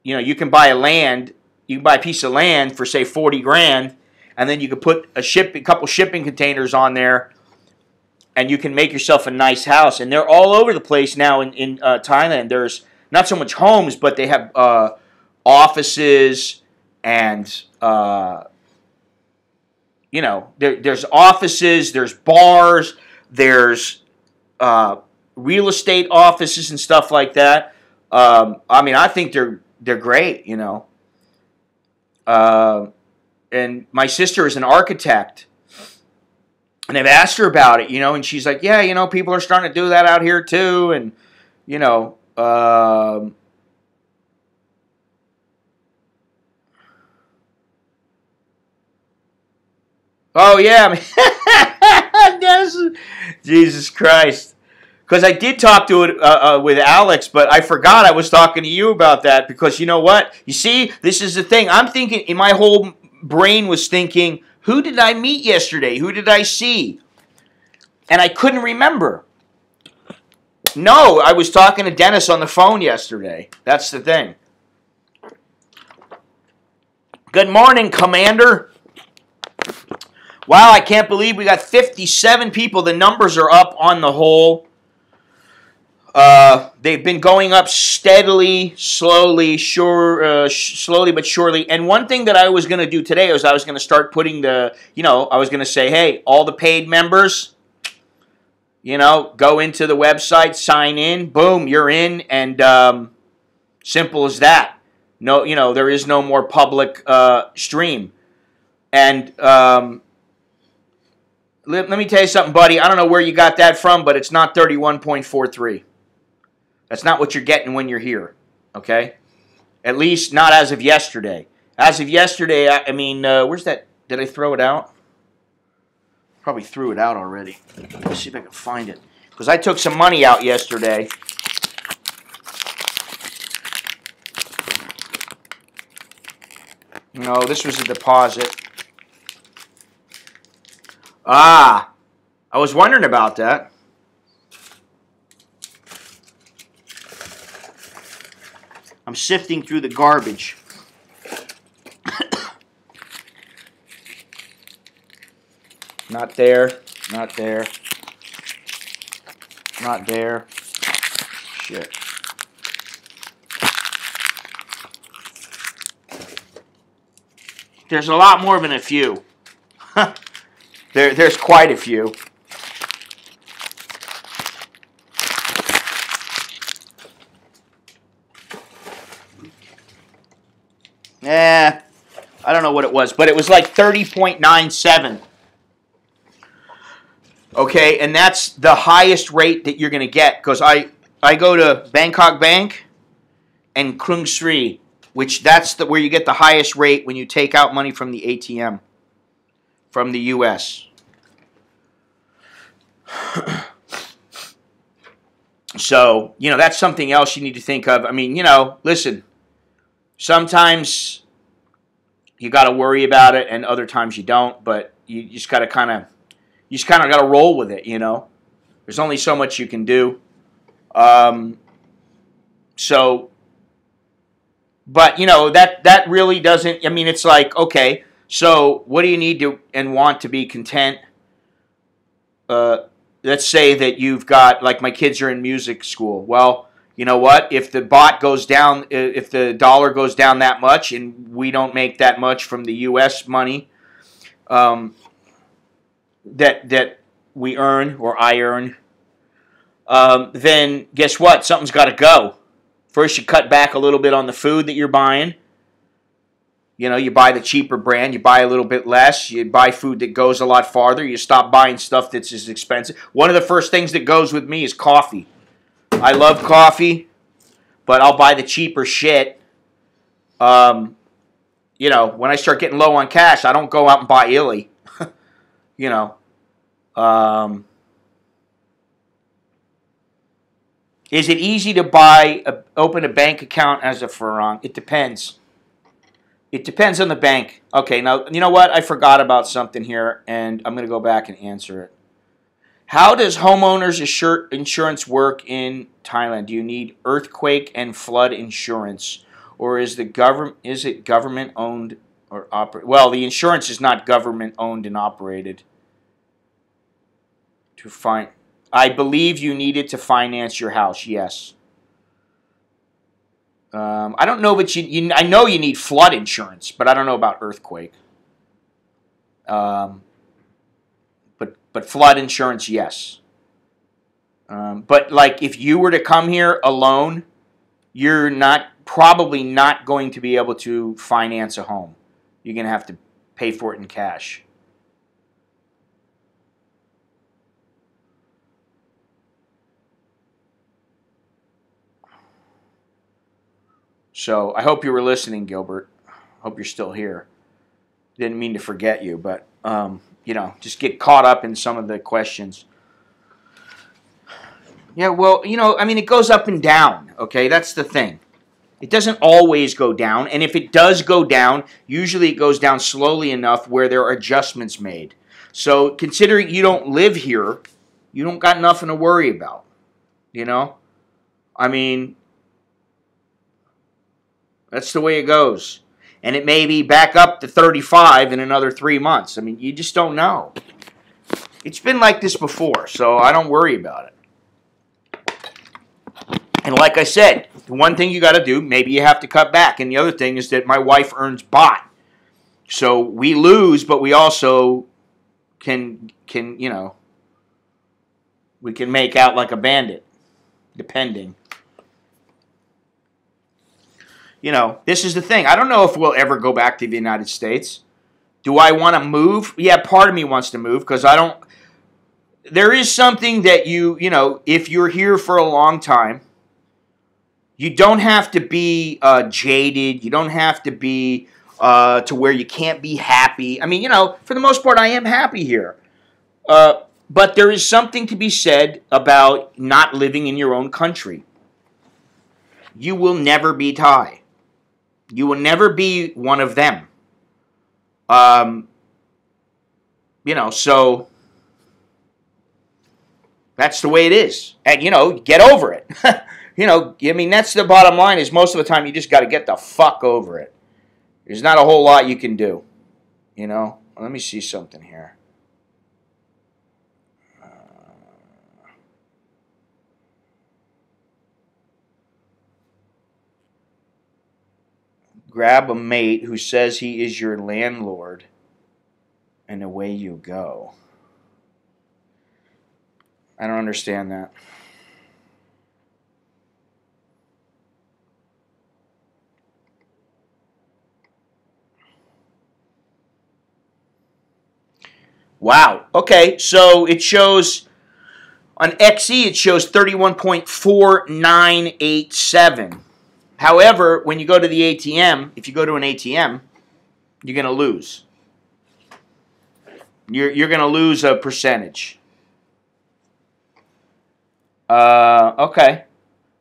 A: you can buy a piece of land for, say, 40 grand. And then you could put a couple shipping containers on there. And you can make yourself a nice house. And they're all over the place now in Thailand. There's not so much homes, but they have offices and, there's offices, there's bars, there's real estate offices and stuff like that. I think they're great, and my sister is an architect. And I've asked her about it, and she's like, yeah, people are starting to do that out here too. And, oh yeah, Jesus Christ! Because I did talk to it with Alex, but I forgot I was talking to you about that. Because you know what? You see, this is the thing. I'm thinking, in my whole brain was thinking, who did I meet yesterday? Who did I see? And I couldn't remember. No, I was talking to Dennis on the phone yesterday. That's the thing. Good morning, Commander. Wow, I can't believe we got 57 people. The numbers are up on the whole. They've been going up steadily, slowly but surely. And one thing that I was going to do today was I was going to start putting I was going to say, hey, all the paid members, go into the website, sign in, boom, you're in, and simple as that. No, there is no more public stream. And let me tell you something, buddy. I don't know where you got that from, but it's not 31.43. That's not what you're getting when you're here, okay? At least not as of yesterday. As of yesterday, where's that? Did I throw it out? Probably threw it out already. Let's see if I can find it. Because I took some money out yesterday. No, this was a deposit. I was wondering about that. I'm sifting through the garbage. Not there, not there, not there. Shit. There's a lot more than a few. There's quite a few. I don't know what it was, but it was like 30.97. Okay, and that's the highest rate that you're going to get because I go to Bangkok Bank and Krung Sri, which that's where you get the highest rate when you take out money from the ATM from the U.S. So, that's something else you need to think of. I mean, listen, sometimes you got to worry about it and other times you don't, but you just got to got to roll with it, There's only so much you can do. So, but, that really doesn't, I mean, it's like, okay, so what do you need to and want to be content? Let's say that you've got, like my kids are in music school. Well, you know what? If the bot goes down, if the dollar goes down that much and we don't make that much from the U.S. money that we earn or I earn, then guess what? Something's got to go. First, you cut back a little bit on the food that you're buying. You buy the cheaper brand, you buy a little bit less, you buy food that goes a lot farther, you stop buying stuff that's as expensive. One of the first things that goes with me is coffee. I love coffee, but I'll buy the cheaper shit. When I start getting low on cash, I don't go out and buy illy. Is it easy to open a bank account as a farang? It depends. It depends on the bank. Okay, now, you know what? I forgot about something here, and I'm going to go back and answer it. How does homeowners insurance work in Thailand? Do you need earthquake and flood insurance, or is it government owned or operated? Well, the insurance is not government owned and operated. I believe you need it to finance your house. Yes. I don't know, but I know you need flood insurance, but I don't know about earthquake. But flood insurance, yes. But like if you were to come here alone, you're probably not going to be able to finance a home. You're going to have to pay for it in cash. So I hope you were listening, Gilbert. Hope you're still here. Didn't mean to forget you, but just get caught up in some of the questions. Yeah, well, I mean, it goes up and down, okay? That's the thing. It doesn't always go down, and if it does go down, usually it goes down slowly enough where there are adjustments made. So considering you don't live here, you don't got nothing to worry about, I mean, that's the way it goes. And it may be back up to 35 in another 3 months. I mean, you just don't know. It's been like this before, so I don't worry about it. And like I said, the one thing you got to do, maybe you have to cut back. And the other thing is that my wife earns baht. So we lose, but we also can we can make out like a bandit, depending. This is the thing. I don't know if we'll ever go back to the United States. Do I want to move? Yeah, part of me wants to move because I don't. There is something that if you're here for a long time, you don't have to be jaded. You don't have to be to where you can't be happy. I mean, for the most part, I am happy here. But there is something to be said about not living in your own country. You will never be Thai. You will never be one of them. So that's the way it is. And, get over it. I mean, that's the bottom line is most of the time you just got to get the fuck over it. There's not a whole lot you can do. Let me see something here. Grab a mate who says he is your landlord, and away you go. I don't understand that. Wow. Okay, so it shows on XE, it shows 31.4987. However, when you go to the ATM, if you go to an ATM, you're going to lose. You're going to lose a percentage. Okay.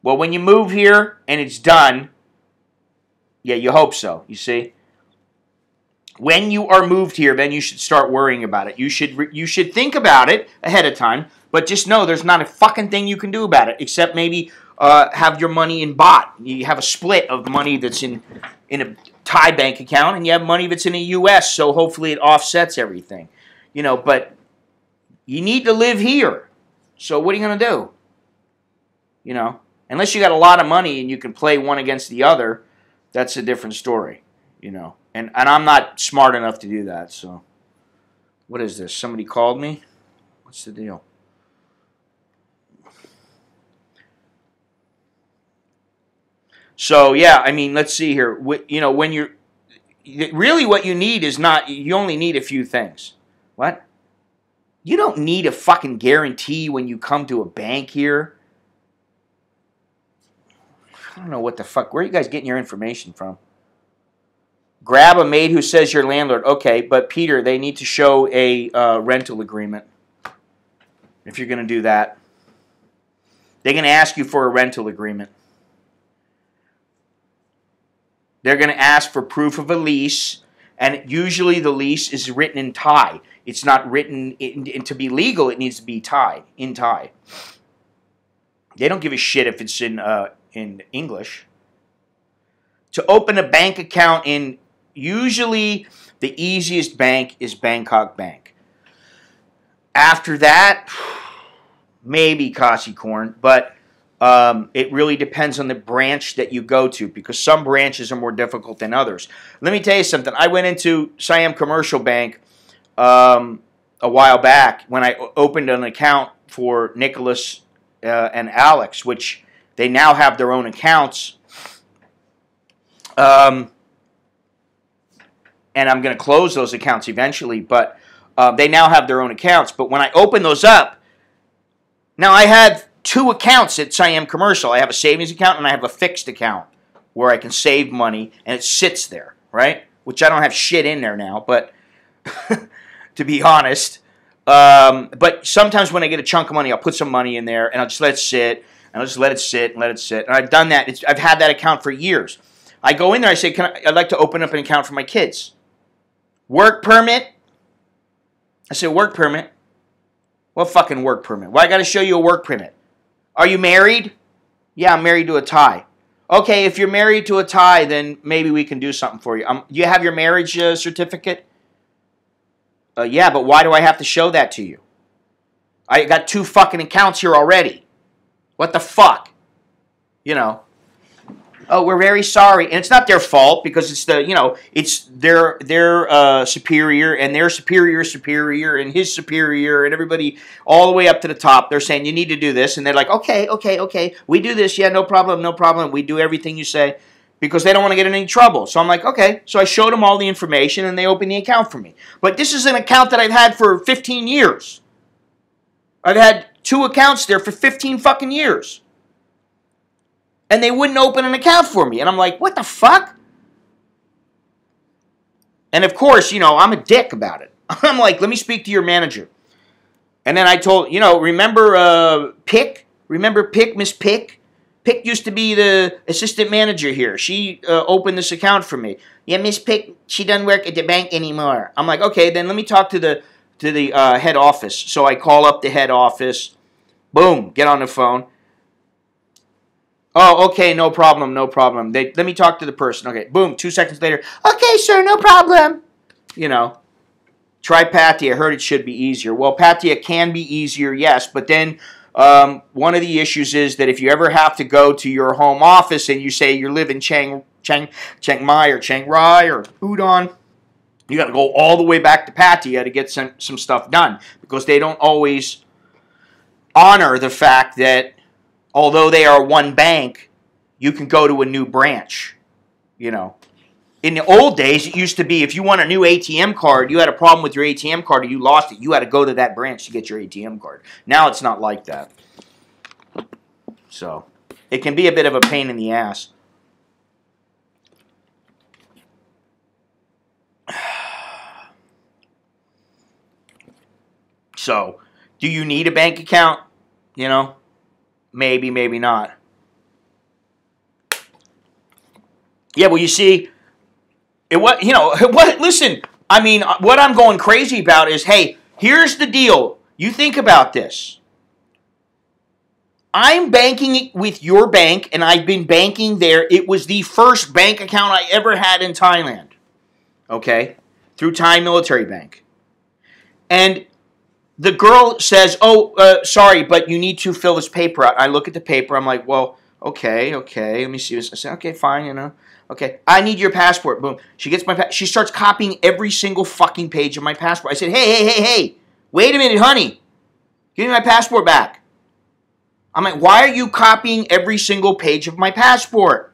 A: Well, when you move here and it's done, yeah, you hope so, you see. When you are moved here, then you should start worrying about it. You should think about it ahead of time, but just know there's not a fucking thing you can do about it, except maybe have your money in baht. You have a split of money that's in a Thai bank account, and you have money that's in the U.S., so hopefully it offsets everything. You know, but you need to live here. So what are you going to do? You know, unless you got a lot of money and you can play one against the other, that's a different story, you know. And I'm not smart enough to do that, so. What is this? Somebody called me? What's the deal? So, yeah, I mean, let's see here. You know, when you're, really what you need is not, you only need a few things. What? You don't need a fucking guarantee when you come to a bank here. I don't know what the fuck. Where are you guys getting your information from? Grab a maid who says you're landlord. Okay, but Peter, they need to show a rental agreement if you're going to do that. They're going to ask you for a rental agreement. They're going to ask for proof of a lease, and usually the lease is written in Thai. It's not written to be legal. It needs to be Thai, in Thai. They don't give a shit if it's in English. To open a bank account in, usually the easiest bank is Bangkok Bank. After that, maybe Kasikorn, but it really depends on the branch that you go to, because some branches are more difficult than others. Let me tell you something. I went into Siam Commercial Bank a while back when I opened an account for Nicholas and Alex, which they now have their own accounts. And I'm going to close those accounts eventually, but they now have their own accounts. But when I opened those up, now I have two accounts at Siam Commercial. I have a savings account and I have a fixed account where I can save money, and it sits there, right? Which I don't have shit in there now, but to be honest. But sometimes when I get a chunk of money, I'll put some money in there, and I'll just let it sit, and I'll just let it sit and let it sit. And I've done that. I've had that account for years. I go in there, I say, I'd like to open up an account for my kids. Work permit? I say, work permit? What fucking work permit? Why I got to show you a work permit? Are you married? Yeah, I'm married to a Thai. Okay, if you're married to a Thai, then maybe we can do something for you. Do you have your marriage certificate? Yeah, but why do I have to show that to you? I got two fucking accounts here already. What the fuck? You know. Oh, we're very sorry. And it's not their fault, because it's the, you know, it's their superior and their superior and his superior and everybody all the way up to the top. They're saying, you need to do this. And they're like, okay. We do this. Yeah, no problem. We do everything you say, because they don't want to get in any trouble. So I'm like, okay. So I showed them all the information, and they opened the account for me. But this is an account that I've had for 15 years. I've had two accounts there for 15 fucking years. And they wouldn't open an account for me. And I'm like, what the fuck? And of course, you know, I'm a dick about it. I'm like, let me speak to your manager. And then I told, you know, remember Pick? Remember Pick, Miss Pick? Pick used to be the assistant manager here. She opened this account for me. Yeah, Miss Pick, she doesn't work at the bank anymore. I'm like, okay, then let me talk to the head office. So I call up the head office. Boom, get on the phone. Oh, okay, no problem. Let me talk to the person. Okay, boom, 2 seconds later. Okay, sir, no problem. You know, try Patia. I heard it should be easier. Well, Patia can be easier, yes, but then one of the issues is that if you ever have to go to your home office and you say you live in Chiang Mai or Chiang Rai or Udon, you got to go all the way back to Patia to get some stuff done, because they don't always honor the fact that although they are one bank, you can go to a new branch, you know. In the old days, it used to be if you want a new ATM card, you had a problem with your ATM card or you lost it, you had to go to that branch to get your ATM card. Now it's not like that. So, it can be a bit of a pain in the ass. So, do you need a bank account? You know, maybe, maybe not. Yeah, well, you see, listen, I mean, what I'm going crazy about is, hey, here's the deal. You think about this. I'm banking with your bank, and I've been banking there. It was the first bank account I ever had in Thailand, okay, through Thai Military Bank. And the girl says, sorry, but you need to fill this paper out. I look at the paper. I'm like, well, okay, let me see this. I say, okay, fine, you know. Okay, I need your passport. Boom. She gets my she starts copying every single fucking page of my passport. I said, hey, wait a minute, honey. Give me my passport back. I'm like, why are you copying every single page of my passport?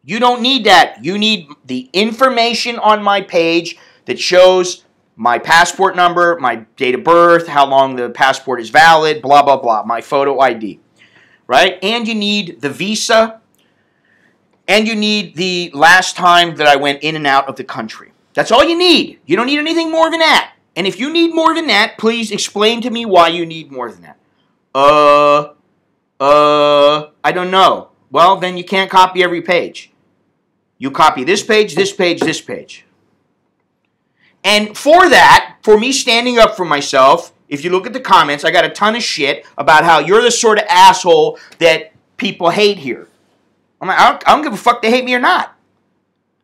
A: You don't need that. You need the information on my page that shows my passport number, my date of birth, how long the passport is valid, blah, blah, blah, my photo ID, right? And you need the visa, and you need the last time that I went in and out of the country. That's all you need. You don't need anything more than that. And if you need more than that, please explain to me why you need more than that. I don't know. Well, then you can't copy every page. You copy this page, this page, this page. And for that, for me standing up for myself, if you look at the comments, I got a ton of shit about how you're the sort of asshole that people hate here. I'm like, I don't give a fuck they hate me or not.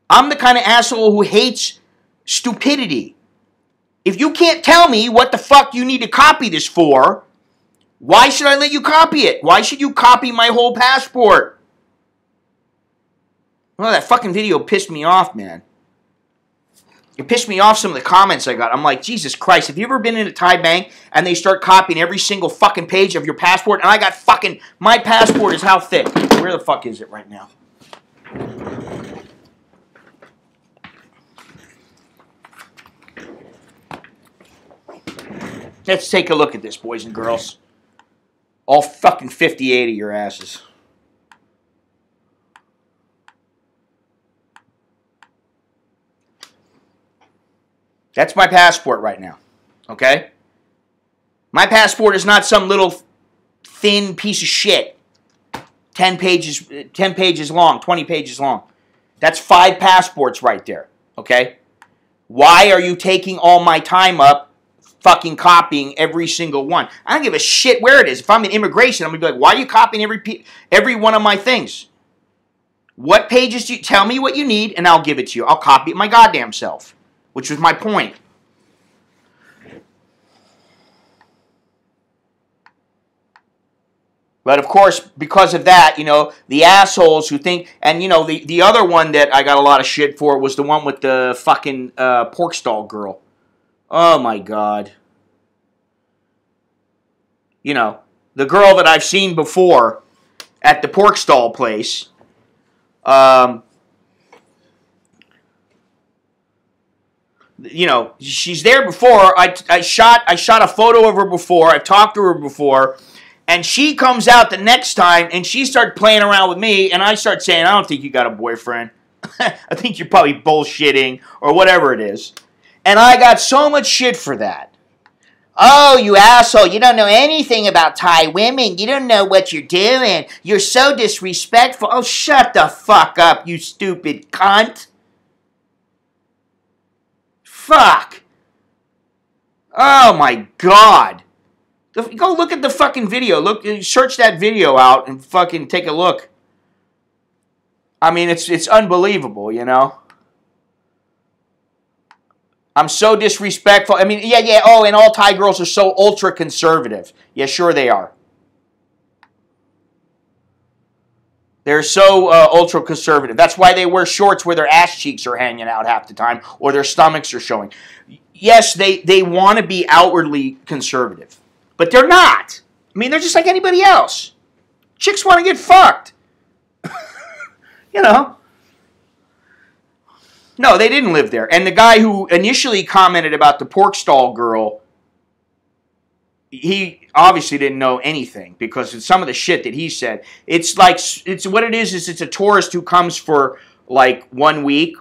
A: I'm the kind of asshole who hates stupidity. If you can't tell me what the fuck you need to copy this for, why should I let you copy it? Why should you copy my whole passport? Well, that fucking video pissed me off, man. It pissed me off some of the comments I got. I'm like, Jesus Christ, have you ever been in a Thai bank and they start copying every single fucking page of your passport? And I got fucking, my passport is how thick? Where the fuck is it right now? Let's take a look at this, boys and girls. All fucking 58 of your asses. That's my passport right now, okay? My passport is not some little thin piece of shit. 10 pages long, 20 pages long. That's 5 passports right there, okay? Why are you taking all my time up fucking copying every single one? I don't give a shit where it is. If I'm in immigration, I'm going to be like, why are you copying every one of my things? What pages do you... Tell me what you need, and I'll give it to you. I'll copy it my goddamn self. Which was my point. But of course, because of that, you know, the assholes who think, and you know, the other one that I got a lot of shit for was the one with the fucking pork stall girl. Oh my God. You know, the girl that I've seen before at the pork stall place. You know, she's there before. I shot a photo of her before. I've talked to her before. And she comes out the next time and she starts playing around with me. And I start saying, I don't think you got a boyfriend. I think you're probably bullshitting or whatever it is. And I got so much shit for that. Oh, you asshole. You don't know anything about Thai women. You don't know what you're doing. You're so disrespectful. Oh, shut the fuck up, you stupid cunt. Fuck. Oh my God. Go look at the fucking video. Look, search that video out and fucking take a look. I mean, it's unbelievable, you know. I'm so disrespectful. I mean, yeah. Oh, and all Thai girls are so ultra conservative. Yeah, sure they are. They're so ultra conservative. That's why they wear shorts where their ass cheeks are hanging out half the time or their stomachs are showing. Yes, they want to be outwardly conservative, but they're not. I mean, they're just like anybody else. Chicks want to get fucked. You know. No, they didn't live there. And the guy who initially commented about the pork stall girl, he obviously didn't know anything because of some of the shit that he said. It's like, it's what it is it's a tourist who comes for like 1 week,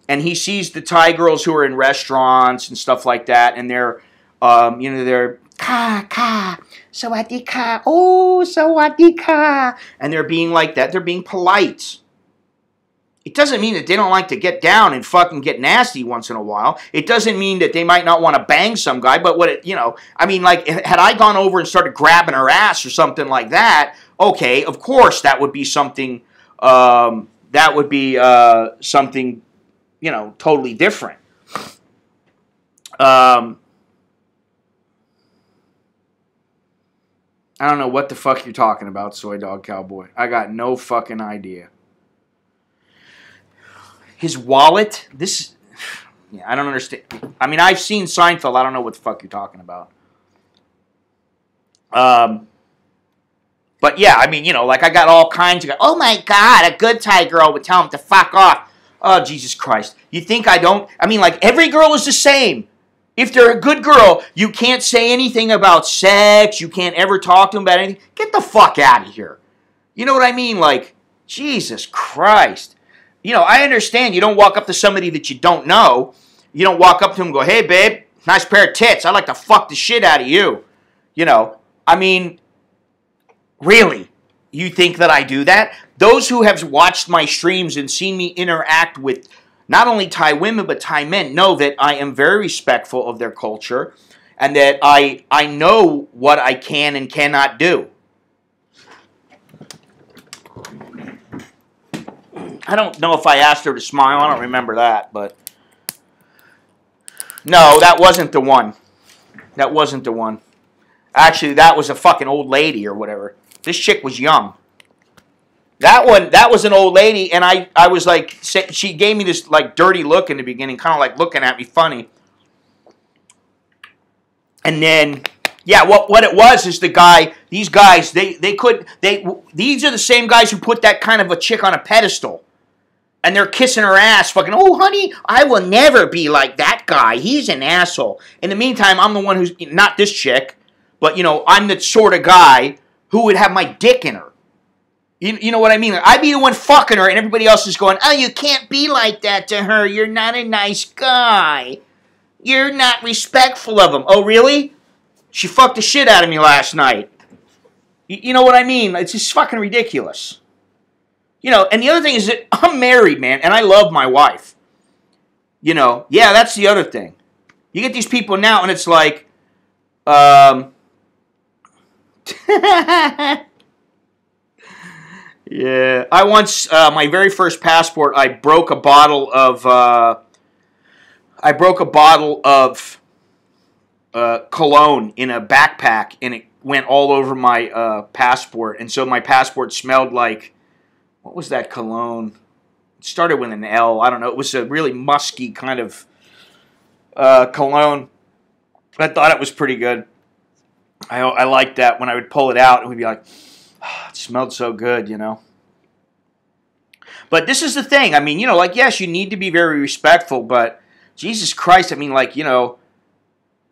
A: and he sees the Thai girls who are in restaurants and stuff like that, and they're, they're ka, sawadee ka, oh, sawadee ka, and they're being like that. They're being polite. It doesn't mean that they don't like to get down and fucking get nasty once in a while. It doesn't mean that they might not want to bang some guy, but like, had I gone over and started grabbing her ass or something like that, okay, of course that would be something, totally different. I don't know what the fuck you're talking about, Soy Dog Cowboy. I got no fucking idea. His wallet? I don't understand. I mean, I've seen Seinfeld. I don't know what the fuck you're talking about. But yeah, I mean, like I got all kinds of, oh my God, a good Thai girl would tell him to fuck off. Oh, Jesus Christ. You think I don't? I mean, like, every girl is the same. If they're a good girl, you can't say anything about sex. You can't ever talk to them about anything. Get the fuck out of here. You know what I mean? Like, Jesus Christ. I understand you don't walk up to somebody that you don't know. You don't walk up to them and go, hey, babe, nice pair of tits. I'd like to fuck the shit out of you. I mean, really? You think that I do that? Those who have watched my streams and seen me interact with not only Thai women but Thai men know that I am very respectful of their culture and that I know what I can and cannot do. I don't know if I asked her to smile. I don't remember that, but no, that wasn't the one. That wasn't the one. Actually, that was a fucking old lady or whatever. This chick was young. That was an old lady, and I was like, she gave me this like dirty look in the beginning, kind of like looking at me funny. And then, yeah, what it was is these guys, these are the same guys who put that kind of a chick on a pedestal. And they're kissing her ass, fucking, oh, honey, I will never be like that guy. He's an asshole. In the meantime, I'm the one who's, not this chick, but, I'm the sort of guy who would have my dick in her. You know what I mean? I'd be the one fucking her, and everybody else is going, oh, you can't be like that to her. You're not a nice guy. You're not respectful of him. Oh, really? She fucked the shit out of me last night. You know what I mean? It's just fucking ridiculous. And the other thing is that I'm married, man, and I love my wife. Yeah, that's the other thing. You get these people now, and it's like, yeah. I once, my very first passport, I broke a bottle of cologne in a backpack, and it went all over my passport, and so my passport smelled like, what was that cologne? It started with an L. I don't know. It was a really musky kind of cologne. I thought it was pretty good. I liked that when I would pull it out and we'd be like, oh, it smelled so good, But this is the thing. I mean, like, yes, you need to be very respectful, but Jesus Christ, I mean, like,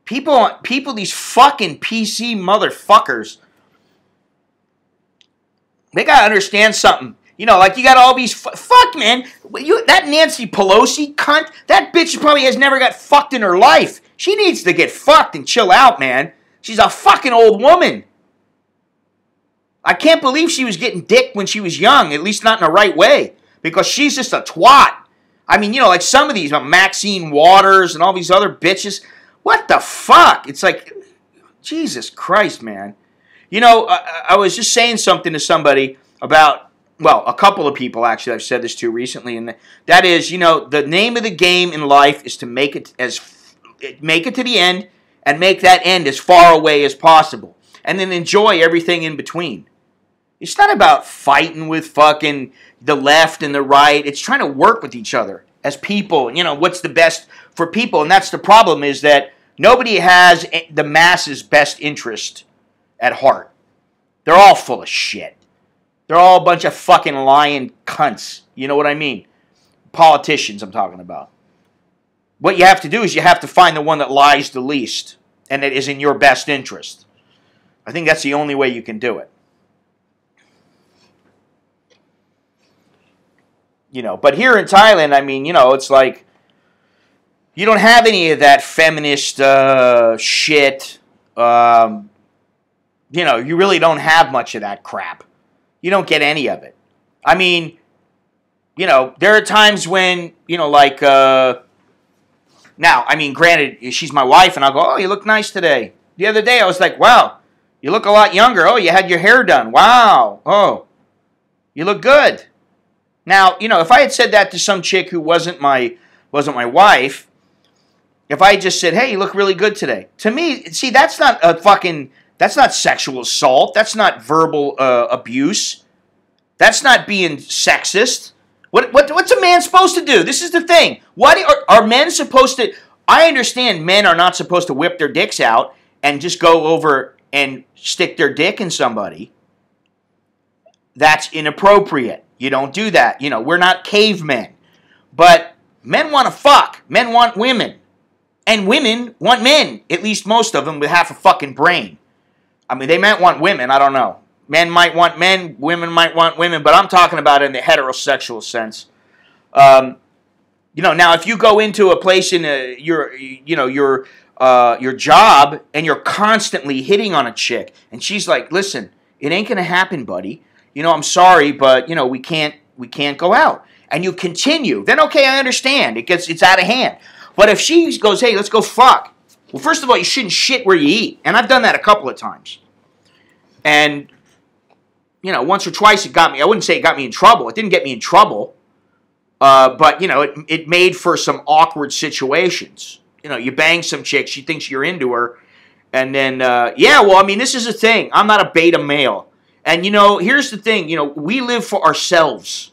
A: people, these fucking PC motherfuckers, they gotta understand something. Like you got all these fuck, man. That Nancy Pelosi cunt, that bitch probably has never got fucked in her life. She needs to get fucked and chill out, man. She's a fucking old woman. I can't believe she was getting dick when she was young, at least not in the right way, because she's just a twat. I mean, like some of these, Maxine Waters and all these other bitches. What the fuck? It's like, Jesus Christ, man. I was just saying something to somebody about, well, a couple of people, actually, I've said this to recently, and that is, the name of the game in life is to make it to the end and make that end as far away as possible, and then enjoy everything in between. It's not about fighting with fucking the left and the right. It's trying to work with each other as people, what's the best for people, and that's the problem, is that nobody has the masses' best interest at heart. They're all full of shit. They're all a bunch of fucking lying cunts. You know what I mean? Politicians I'm talking about. what you have to do is you have to find the one that lies the least and that is in your best interest. I think that's the only way you can do it. You know, but here in Thailand, I mean, you know, it's like you don't have any of that feminist shit. You know, you really don't have much of that crap. You don't get any of it. I mean, you know, there are times when, you know, like, now, I mean, granted, she's my wife, and I'll go, oh, you look nice today. The other day, I was like, wow, you look a lot younger. Oh, you had your hair done. Wow. Oh, you look good. Now, you know, if I had said that to some chick who wasn't my wife, if I had just said, hey, you look really good today. To me, see, that's not that's not sexual assault. That's not verbal abuse. That's not being sexist. What's a man supposed to do? This is the thing. What are men supposed to... I understand men are not supposed to whip their dicks out and just go over and stick their dick in somebody. That's inappropriate. You don't do that. You know, we're not cavemen. But men want to fuck. Men want women. And women want men. At least most of them with half a fucking brain. I mean, they might want women. I don't know. Men might want men. Women might want women. But I'm talking about it in the heterosexual sense. You know, now if you go into a place in your job and you're constantly hitting on a chick and she's like, listen, it ain't gonna happen, buddy. You know, I'm sorry, but you know we can't go out. And you continue, then okay, I understand. It's out of hand. But if she goes, hey, let's go fuck. Well, first of all, you shouldn't shit where you eat, and I've done that a couple of times. And you know, once or twice it got me. I wouldn't say it got me in trouble. It didn't get me in trouble. But, you know, it made for some awkward situations. You know, you bang some chick, she thinks you're into her, and then, yeah, well, I mean, this is the thing. I'm not a beta male. And, you know, here's the thing. You know, we live for ourselves.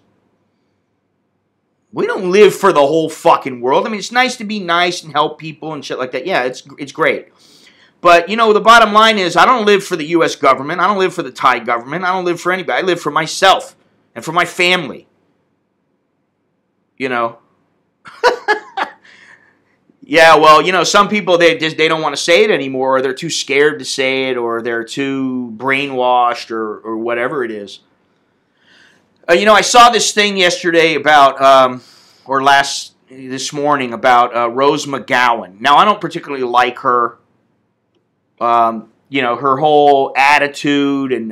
A: We don't live for the whole fucking world. I mean, it's nice to be nice and help people and shit like that. Yeah, it's great. But, you know, the bottom line is I don't live for the U.S. government. I don't live for the Thai government. I don't live for anybody. I live for myself and for my family. You know, yeah, well, you know, some people, they don't want to say it anymore, or they're too scared to say it, or they're too brainwashed, or whatever it is. You know, I saw this thing yesterday about, this morning about Rose McGowan. Now, I don't particularly like her, you know, her whole attitude and,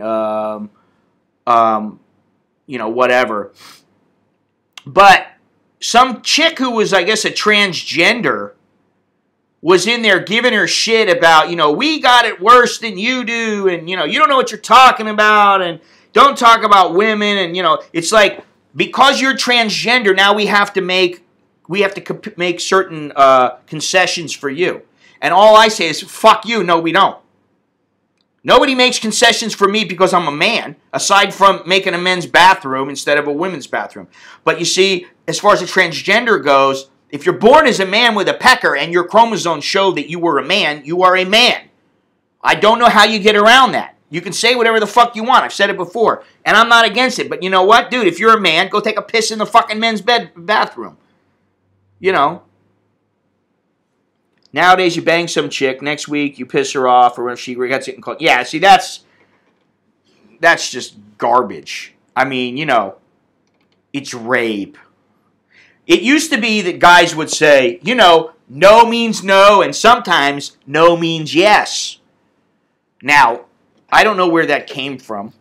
A: you know, whatever. But some chick who was, I guess, a transgender was in there giving her shit about, you know, we got it worse than you do, and, you know, you don't know what you're talking about, and don't talk about women, and, you know, it's like, because you're transgender, now we have to make certain concessions for you. And all I say is, fuck you, no, we don't. Nobody makes concessions for me because I'm a man, aside from making a men's bathroom instead of a women's bathroom. But you see, as far as the transgender goes, if you're born as a man with a pecker and your chromosomes show that you were a man, you are a man. I don't know how you get around that. You can say whatever the fuck you want. I've said it before. And I'm not against it. But you know what, dude? If you're a man, go take a piss in the fucking men's bathroom. You know. Nowadays, you bang some chick. Next week, you piss her off, or when she gets it in court. Yeah, see, that's just garbage. I mean, you know, it's rape. It used to be that guys would say, you know, no means no, and sometimes no means yes. Now, I don't know where that came from,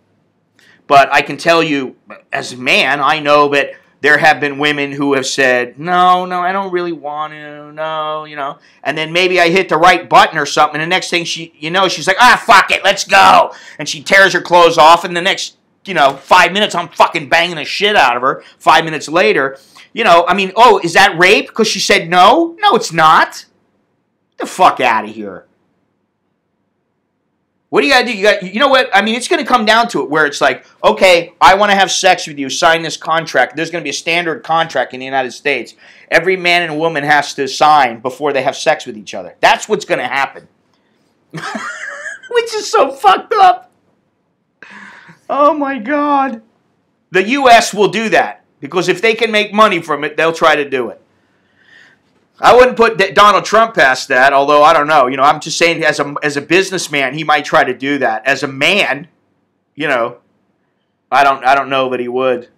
A: but I can tell you, as a man, I know that there have been women who have said, no, I don't really want to, no, you know. And then maybe I hit the right button or something, and the next thing she's like, fuck it, let's go. And she tears her clothes off, and the next, 5 minutes, I'm fucking banging the shit out of her. 5 minutes later, I mean, oh, is that rape because she said no? No, it's not. Get the fuck out of here. What do you got to do? You know what? I mean, it's going to come down to it where it's like, okay, I want to have sex with you. Sign this contract. There's going to be a standard contract in the United States. Every man and woman has to sign before they have sex with each other. That's what's going to happen. Which is so fucked up. Oh, my God. The U.S. will do that because if they can make money from it, they'll try to do it. I wouldn't put Donald Trump past that, although I don't know. You know, I'm just saying as a businessman, he might try to do that. As a man, you know, I don't know that he would.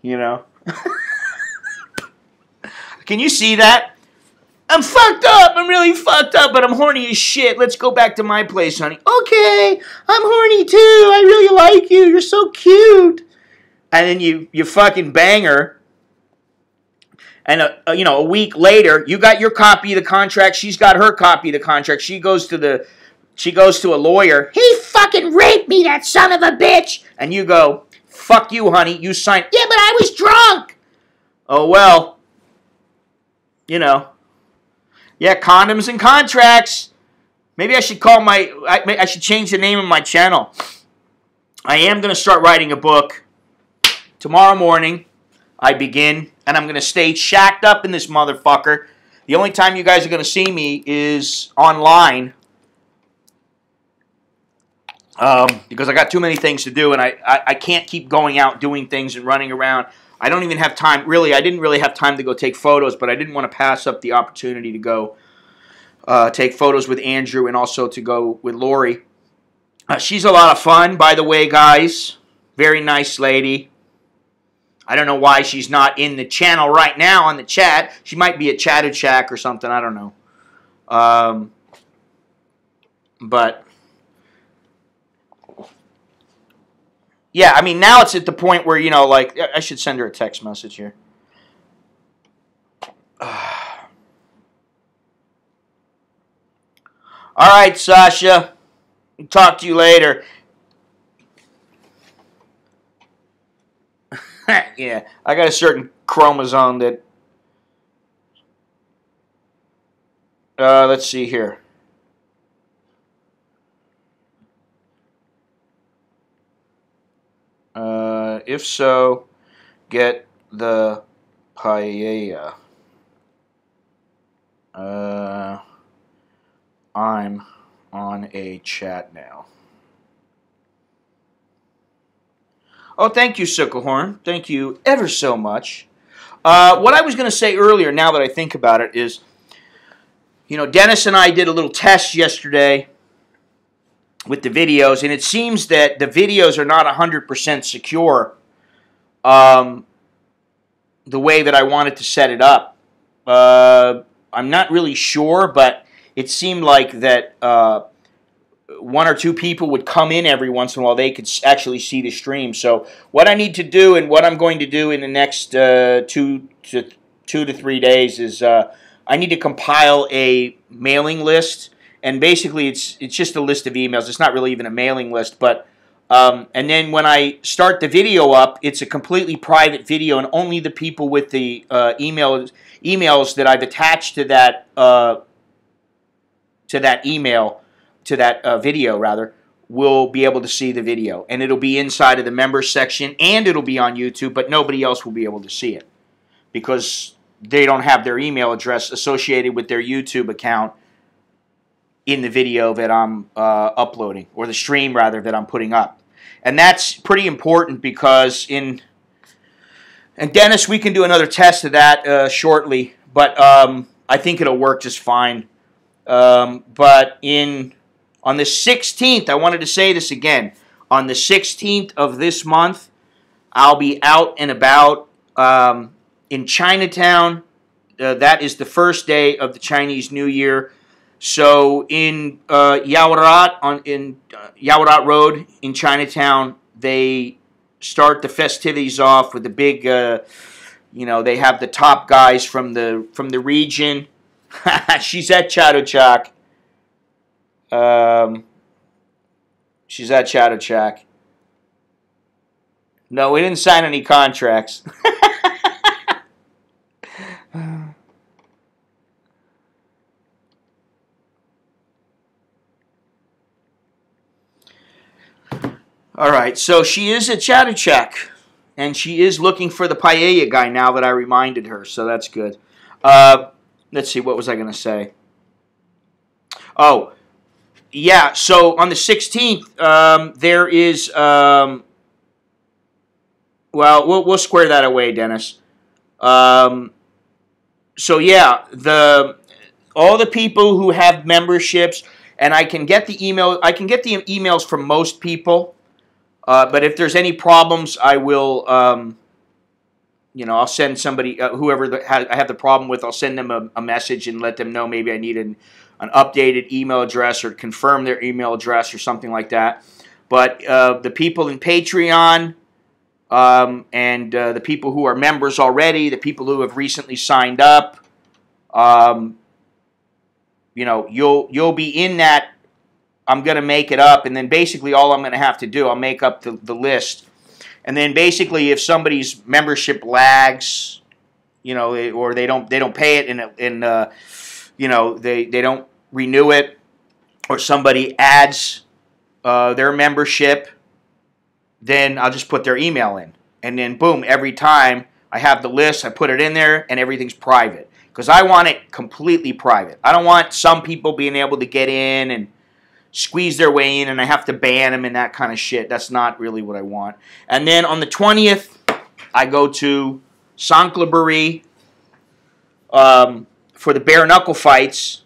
A: You know. Can you see that? I'm fucked up. I'm really fucked up, but I'm horny as shit. Let's go back to my place, honey. Okay, I'm horny too. I really like you. You're so cute. And then you fucking bang her. And a week later, you got your copy of the contract. She's got her copy of the contract. She goes to a lawyer. He fucking raped me, that son of a bitch. And you go, fuck you, honey. You signed. Yeah, but I was drunk. Oh well. You know. Yeah, condoms and contracts. Maybe I should I should change the name of my channel. I am going to start writing a book. Tomorrow morning, I begin, and I'm going to stay shacked up in this motherfucker. The only time you guys are going to see me is online. Because I got too many things to do, and I can't keep going out doing things and running around. I don't even have time. Really, I didn't really have time to go take photos, but I didn't want to pass up the opportunity to go take photos with Andrew and also to go with Lori. She's a lot of fun, by the way, guys. Very nice lady. I don't know why she's not in the channel right now on the chat. She might be at CASHAPP or something. I don't know. But yeah, I mean, now it's at the point where, you know, like, I should send her a text message here. All right, Sasha. Talk to you later. Yeah, I got a certain chromosome that... let's see here. If so, get the paella. I'm on a chat now. Oh, thank you, Sicklehorn. Thank you ever so much. What I was going to say earlier, now that I think about it, is, you know, Dennis and I did a little test yesterday with the videos, and it seems that the videos are not 100% secure the way that I wanted to set it up. I'm not really sure, but it seemed like that one or two people would come in every once in a while. They could actually see the stream. So what I need to do and what I'm going to do in the next 2 to 3 days is I need to compile a mailing list. And basically, it's just a list of emails. It's not really even a mailing list. But and then when I start the video up, it's a completely private video, and only the people with the emails that I've attached to that video rather will be able to see the video, and it'll be inside of the members section, and it'll be on YouTube, but nobody else will be able to see it because they don't have their email address associated with their YouTube account in the video that I'm uploading, or the stream rather that I'm putting up. And that's pretty important because and Dennis, we can do another test of that shortly, but I think it'll work just fine. But on the 16th, I wanted to say this again, on the 16th of this month, I'll be out and about in Chinatown. That is the first day of the Chinese New Year. So in Yaowarat, Yaowarat Road in Chinatown, they start the festivities off with the big, you know, they have the top guys from the region. She's at CASHAPP. She's at CASHAPP. No, we didn't sign any contracts. All right, so she is at CASHAPP, and she is looking for the paella guy now that I reminded her, so that's good. Let's see, what was I going to say? Oh, yeah, so on the 16th, there is, well, we'll square that away, Dennis. So yeah, all the people who have memberships, and I can get the email. I can get the emails from most people. But if there's any problems, I will. I'll send somebody, whoever I have the problem with, I'll send them a message and let them know maybe I need an updated email address or confirm their email address or something like that. But the people in Patreon and the people who are members already, the people who have recently signed up, you'll be in that. I'm going to make it up, and then basically all I'm going to have to do, I'll make up the list. And then basically if somebody's membership lags, or they don't pay it and they don't renew it, or somebody adds their membership, then I'll just put their email in. And then boom, every time I have the list, I put it in there and everything's private. Because I want it completely private. I don't want some people being able to get in and squeeze their way in and I have to ban them and that kind of shit. That's not really what I want. And then on the 20th, I go to Sangkhlaburi for the bare knuckle fights.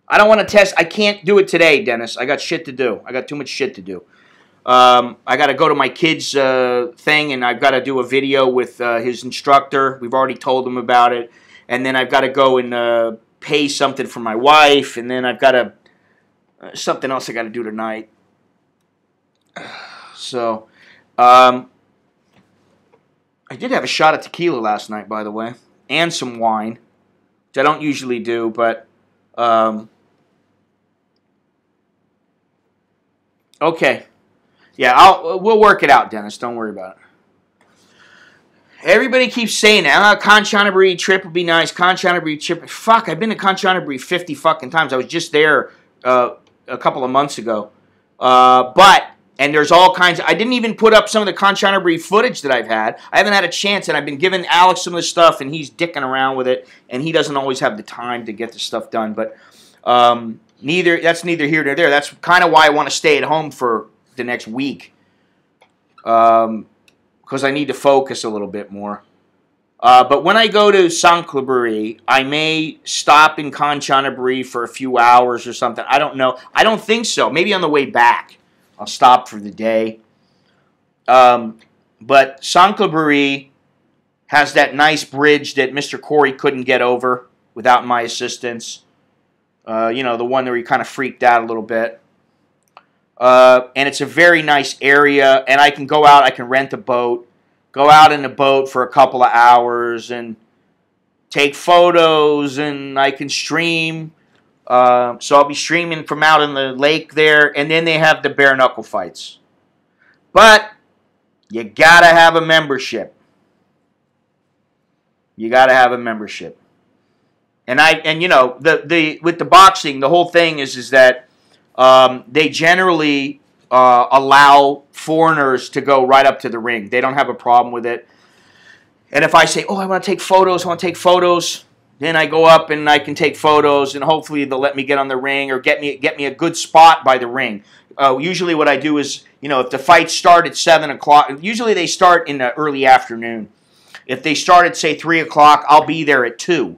A: I don't want to test. I can't do it today, Dennis. I got shit to do. I got too much shit to do. I got to go to my kid's thing, and I've got to do a video with his instructor. We've already told him about it. And then I've got to go and pay something for my wife, and then I've got to something else I got to do tonight. So, I did have a shot of tequila last night, by the way, and some wine, which I don't usually do, but okay. Yeah, we'll work it out, Dennis. Don't worry about it. Everybody keeps saying that. Kanchanaburi trip would be nice. Kanchanaburi trip. Fuck, I've been to Kanchanaburi 50 fucking times. I was just there a couple of months ago. And there's all kinds I didn't even put up some of the Kanchanaburi footage that I've had. I haven't had a chance, and I've been giving Alex some of the stuff, and he's dicking around with it, and he doesn't always have the time to get the stuff done. But that's neither here nor there. That's kind of why I want to stay at home for the next week. Because I need to focus a little bit more. But when I go to Sangkhlaburi, I may stop in Kanchanaburi for a few hours or something. I don't know. I don't think so. Maybe on the way back, I'll stop for the day. But Sangkhlaburi has that nice bridge that Mr. Corey couldn't get over without my assistance. The one where he kind of freaked out a little bit. And it's a very nice area, and I can go out, I can rent a boat, go out in a boat for a couple of hours, and take photos, and I can stream. So I'll be streaming from out in the lake there, and then they have the bare knuckle fights. But you gotta have a membership. You gotta have a membership. And with the boxing, the whole thing is that they generally allow foreigners to go right up to the ring. They don't have a problem with it. And if I say, I want to take photos, then I go up and I can take photos, and hopefully they'll let me get on the ring or get me a good spot by the ring. Usually what I do is, if the fights start at 7 o'clock, usually they start in the early afternoon. If they start at, say, 3 o'clock, I'll be there at 2.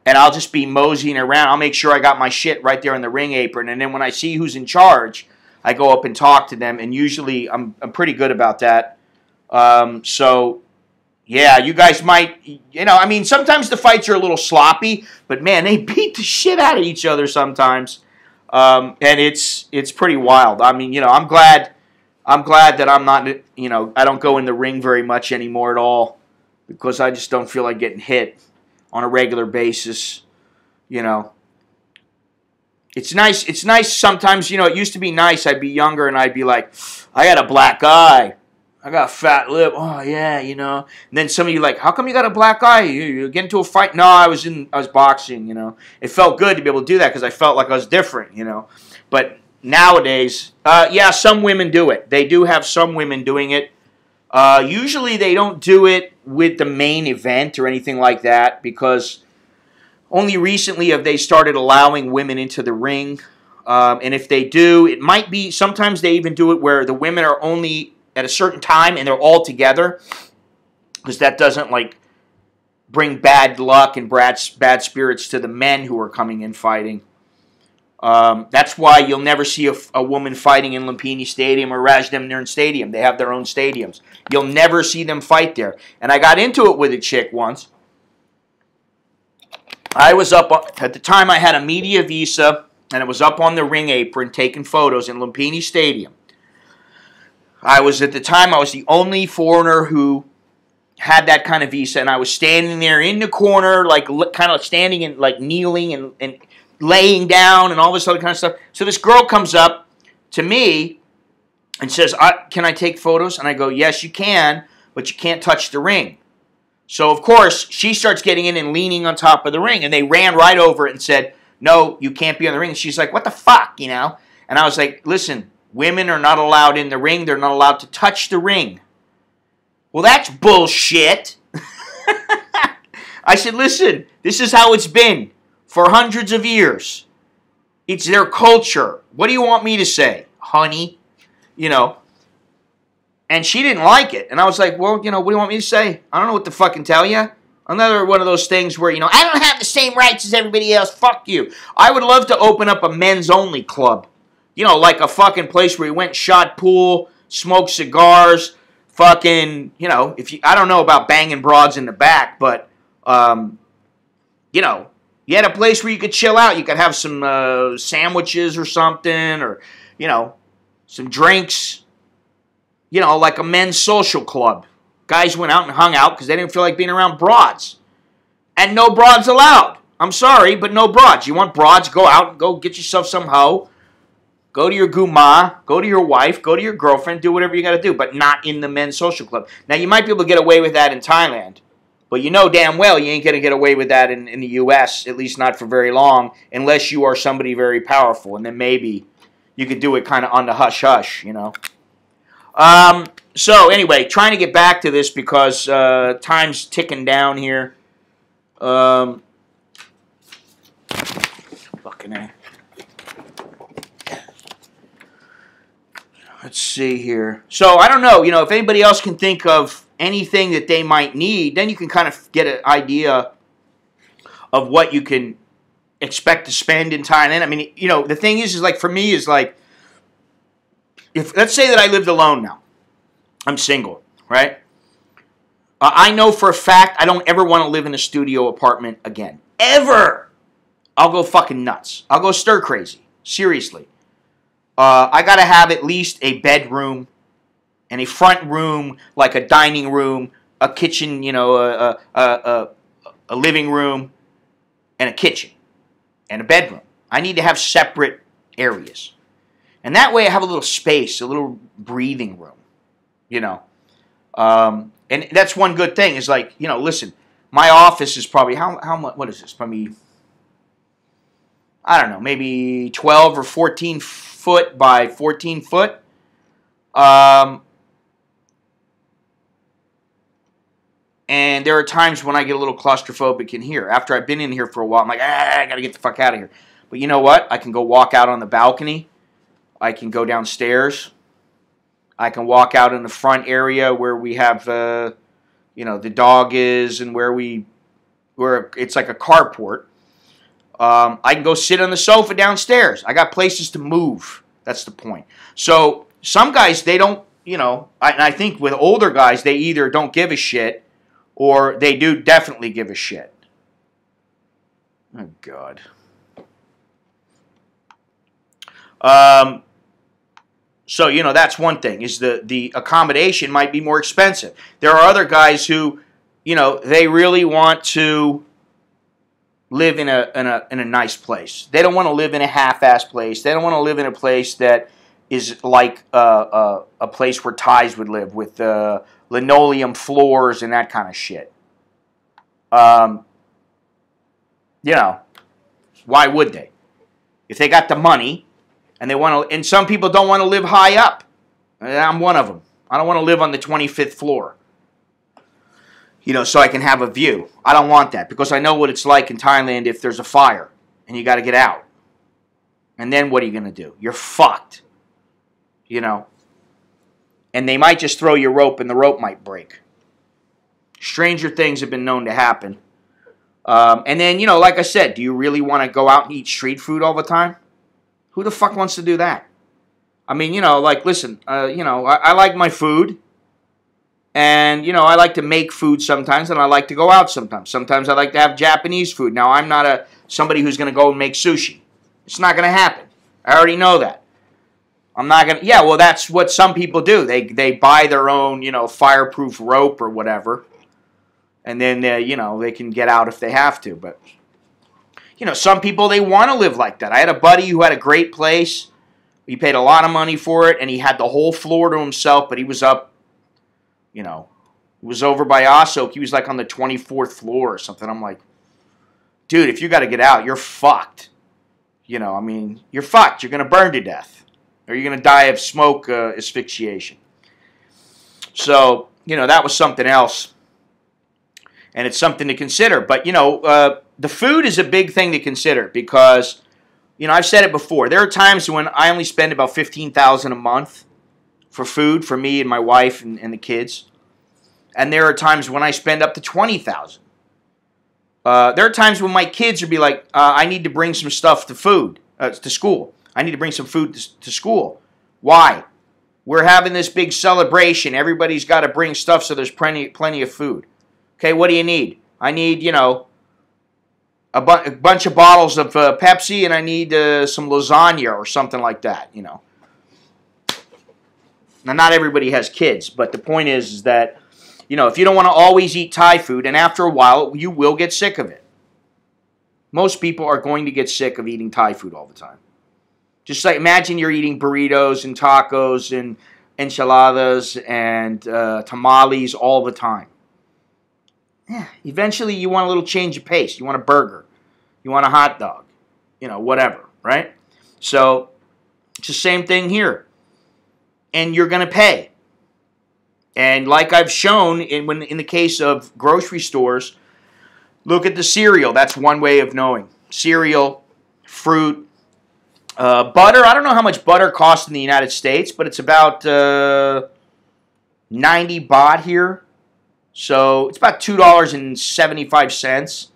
A: And I'll just be moseying around. I'll make sure I got my shit right there in the ring apron. And then when I see who's in charge, I go up and talk to them. And usually I'm pretty good about that. So, yeah, you guys might, sometimes the fights are a little sloppy. But, man, they beat the shit out of each other sometimes. And it's pretty wild. I'm glad that I'm not, I don't go in the ring very much anymore at all. Because I just don't feel like getting hit on a regular basis. It's nice sometimes. It used to be nice. I'd be younger and I'd be like, I got a black eye, I got a fat lip, oh yeah, and then some of you like, how come you got a black eye? You get into a fight? No, I was boxing. It felt good to be able to do that because I felt like I was different. But nowadays, some women do it. They do have some women doing it. Usually they don't do it with the main event or anything like that, because only recently have they started allowing women into the ring. And if they do, it might be, sometimes they even do it where the women are only at a certain time and they're all together, because that doesn't bring bad luck and bad spirits to the men who are coming in fighting. That's why you'll never see a woman fighting in Lumpini Stadium or Rajdamnern Stadium. They have their own stadiums. You'll never see them fight there. And I got into it with a chick once. I was up, at the time I had a media visa, and it was up on the ring apron taking photos in Lumpini Stadium. At the time, I was the only foreigner who had that kind of visa, and I was standing there in the corner, like kind of standing and like kneeling and laying down and all this other kind of stuff. So this girl comes up to me and says, can I take photos? And I go, yes, you can, but you can't touch the ring. So, of course, she starts getting in and leaning on top of the ring, and they ran right over it and said, no, you can't be on the ring. And she's like, what the fuck, you know? And I was like, listen, women are not allowed in the ring. They're not allowed to touch the ring. Well, that's bullshit. I said, listen, this is how it's been for hundreds of years. It's their culture. What do you want me to say, honey? You know. And she didn't like it. And I was like, well, you know, what do you want me to say? I don't know what to fucking tell you. Another one of those things where, you know, I don't have the same rights as everybody else. Fuck you. I would love to open up a men's-only club. You know, like a fucking place where you went and shot pool, smoked cigars, fucking, you know, I don't know about banging broads in the back, but, you know, you had a place where you could chill out. You could have some sandwiches or something, or, you know, some drinks. You know, like a men's social club. Guys went out and hung out because they didn't feel like being around broads. And no broads allowed. I'm sorry, but no broads. You want broads, go out and go get yourself some hoe. Go to your guma, go to your wife, go to your girlfriend, do whatever you got to do, but not in the men's social club. Now, you might be able to get away with that in Thailand, but you know damn well you ain't going to get away with that in the U.S., at least not for very long, unless you are somebody very powerful, and then maybe you could do it kind of on the hush-hush, you know. So anyway, trying to get back to this because time's ticking down here. Fucking A. Let's see here. So I don't know, you know, if anybody else can think of anything that they might need, then you can kind of get an idea of what you can expect to spend in Thailand. I mean, you know, the thing is like, for me, is like, let's say that I lived alone now. I'm single, right? I know for a fact I don't ever want to live in a studio apartment again. Ever! I'll go fucking nuts. I'll go stir crazy. Seriously. I got to have at least a bedroom and a front room, like a dining room, a kitchen, you know, a living room, and a kitchen, and a bedroom. I need to have separate areas. And that way I have a little space, a little breathing room, you know. And that's one good thing is like, you know, listen, my office is probably, how much, what is this? Probably, I don't know, maybe 12 or 14 foot by 14 foot. And there are times when I get a little claustrophobic in here. After I've been in here for a while, I'm like, I got to get the fuck out of here. But you know what? I can go walk out on the balcony. I can go downstairs. I can walk out in the front area where we have, you know, the dog is and where it's like a carport. I can go sit on the sofa downstairs. I got places to move. That's the point. So some guys, they don't, you know, I think with older guys, they either don't give a shit or they do definitely give a shit. Oh, God. So, you know, that's one thing, is the accommodation might be more expensive. There are other guys who, you know, they really want to live in a nice place. They don't want to live in a half-ass place. They don't want to live in a place that is like a place where Thais would live with linoleum floors and that kind of shit. You know, why would they? If they got the money and they want to, and some people don't want to live high up. I'm one of them. I don't want to live on the 25th floor. You know, so I can have a view. I don't want that because I know what it's like in Thailand if there's a fire and you got to get out. And then what are you going to do? You're fucked. You know. And they might just throw your rope and the rope might break. Stranger things have been known to happen. And then, like I said, do you really want to go out and eat street food all the time? Who the fuck wants to do that? I mean, listen, I like my food. And, I like to make food sometimes, and I like to go out sometimes. Sometimes I like to have Japanese food. Now, I'm not somebody who's going to go and make sushi. It's not going to happen. I already know that. I'm not going to... Yeah, well, that's what some people do. They buy their own, fireproof rope or whatever. And then, they can get out if they have to. But, some people, they want to live like that. I had a buddy who had a great place. He paid a lot of money for it, and he had the whole floor to himself, but he was up, it was over by Ossoak. He was like on the 24th floor or something. I'm like, dude, if you got to get out, you're fucked. You're fucked. You're going to burn to death. Or you're going to die of smoke asphyxiation. So, that was something else. And it's something to consider. But, the food is a big thing to consider because, I've said it before. There are times when I only spend about $15,000 a month for food for me and my wife and the kids. And there are times when I spend up to $20,000. There are times when my kids would be like, I need to bring some stuff to school. I need to bring some food to school. Why? We're having this big celebration. Everybody's got to bring stuff so there's plenty of food. Okay, what do you need? I need, a bunch of bottles of Pepsi, and I need some lasagna or something like that, Now, not everybody has kids, but the point is that, if you don't want to always eat Thai food, and after a while, you will get sick of it. Most people are going to get sick of eating Thai food all the time. Just like, imagine you're eating burritos and tacos and enchiladas and tamales all the time. Yeah, eventually you want a little change of pace. You want a burger. You want a hot dog. Whatever, right? So, it's the same thing here. And you're going to pay. And like I've shown in the case of grocery stores, look at the cereal. That's one way of knowing. Cereal, fruit, butter. I don't know how much butter costs in the United States, but it's about 90 baht here. So it's about $2.75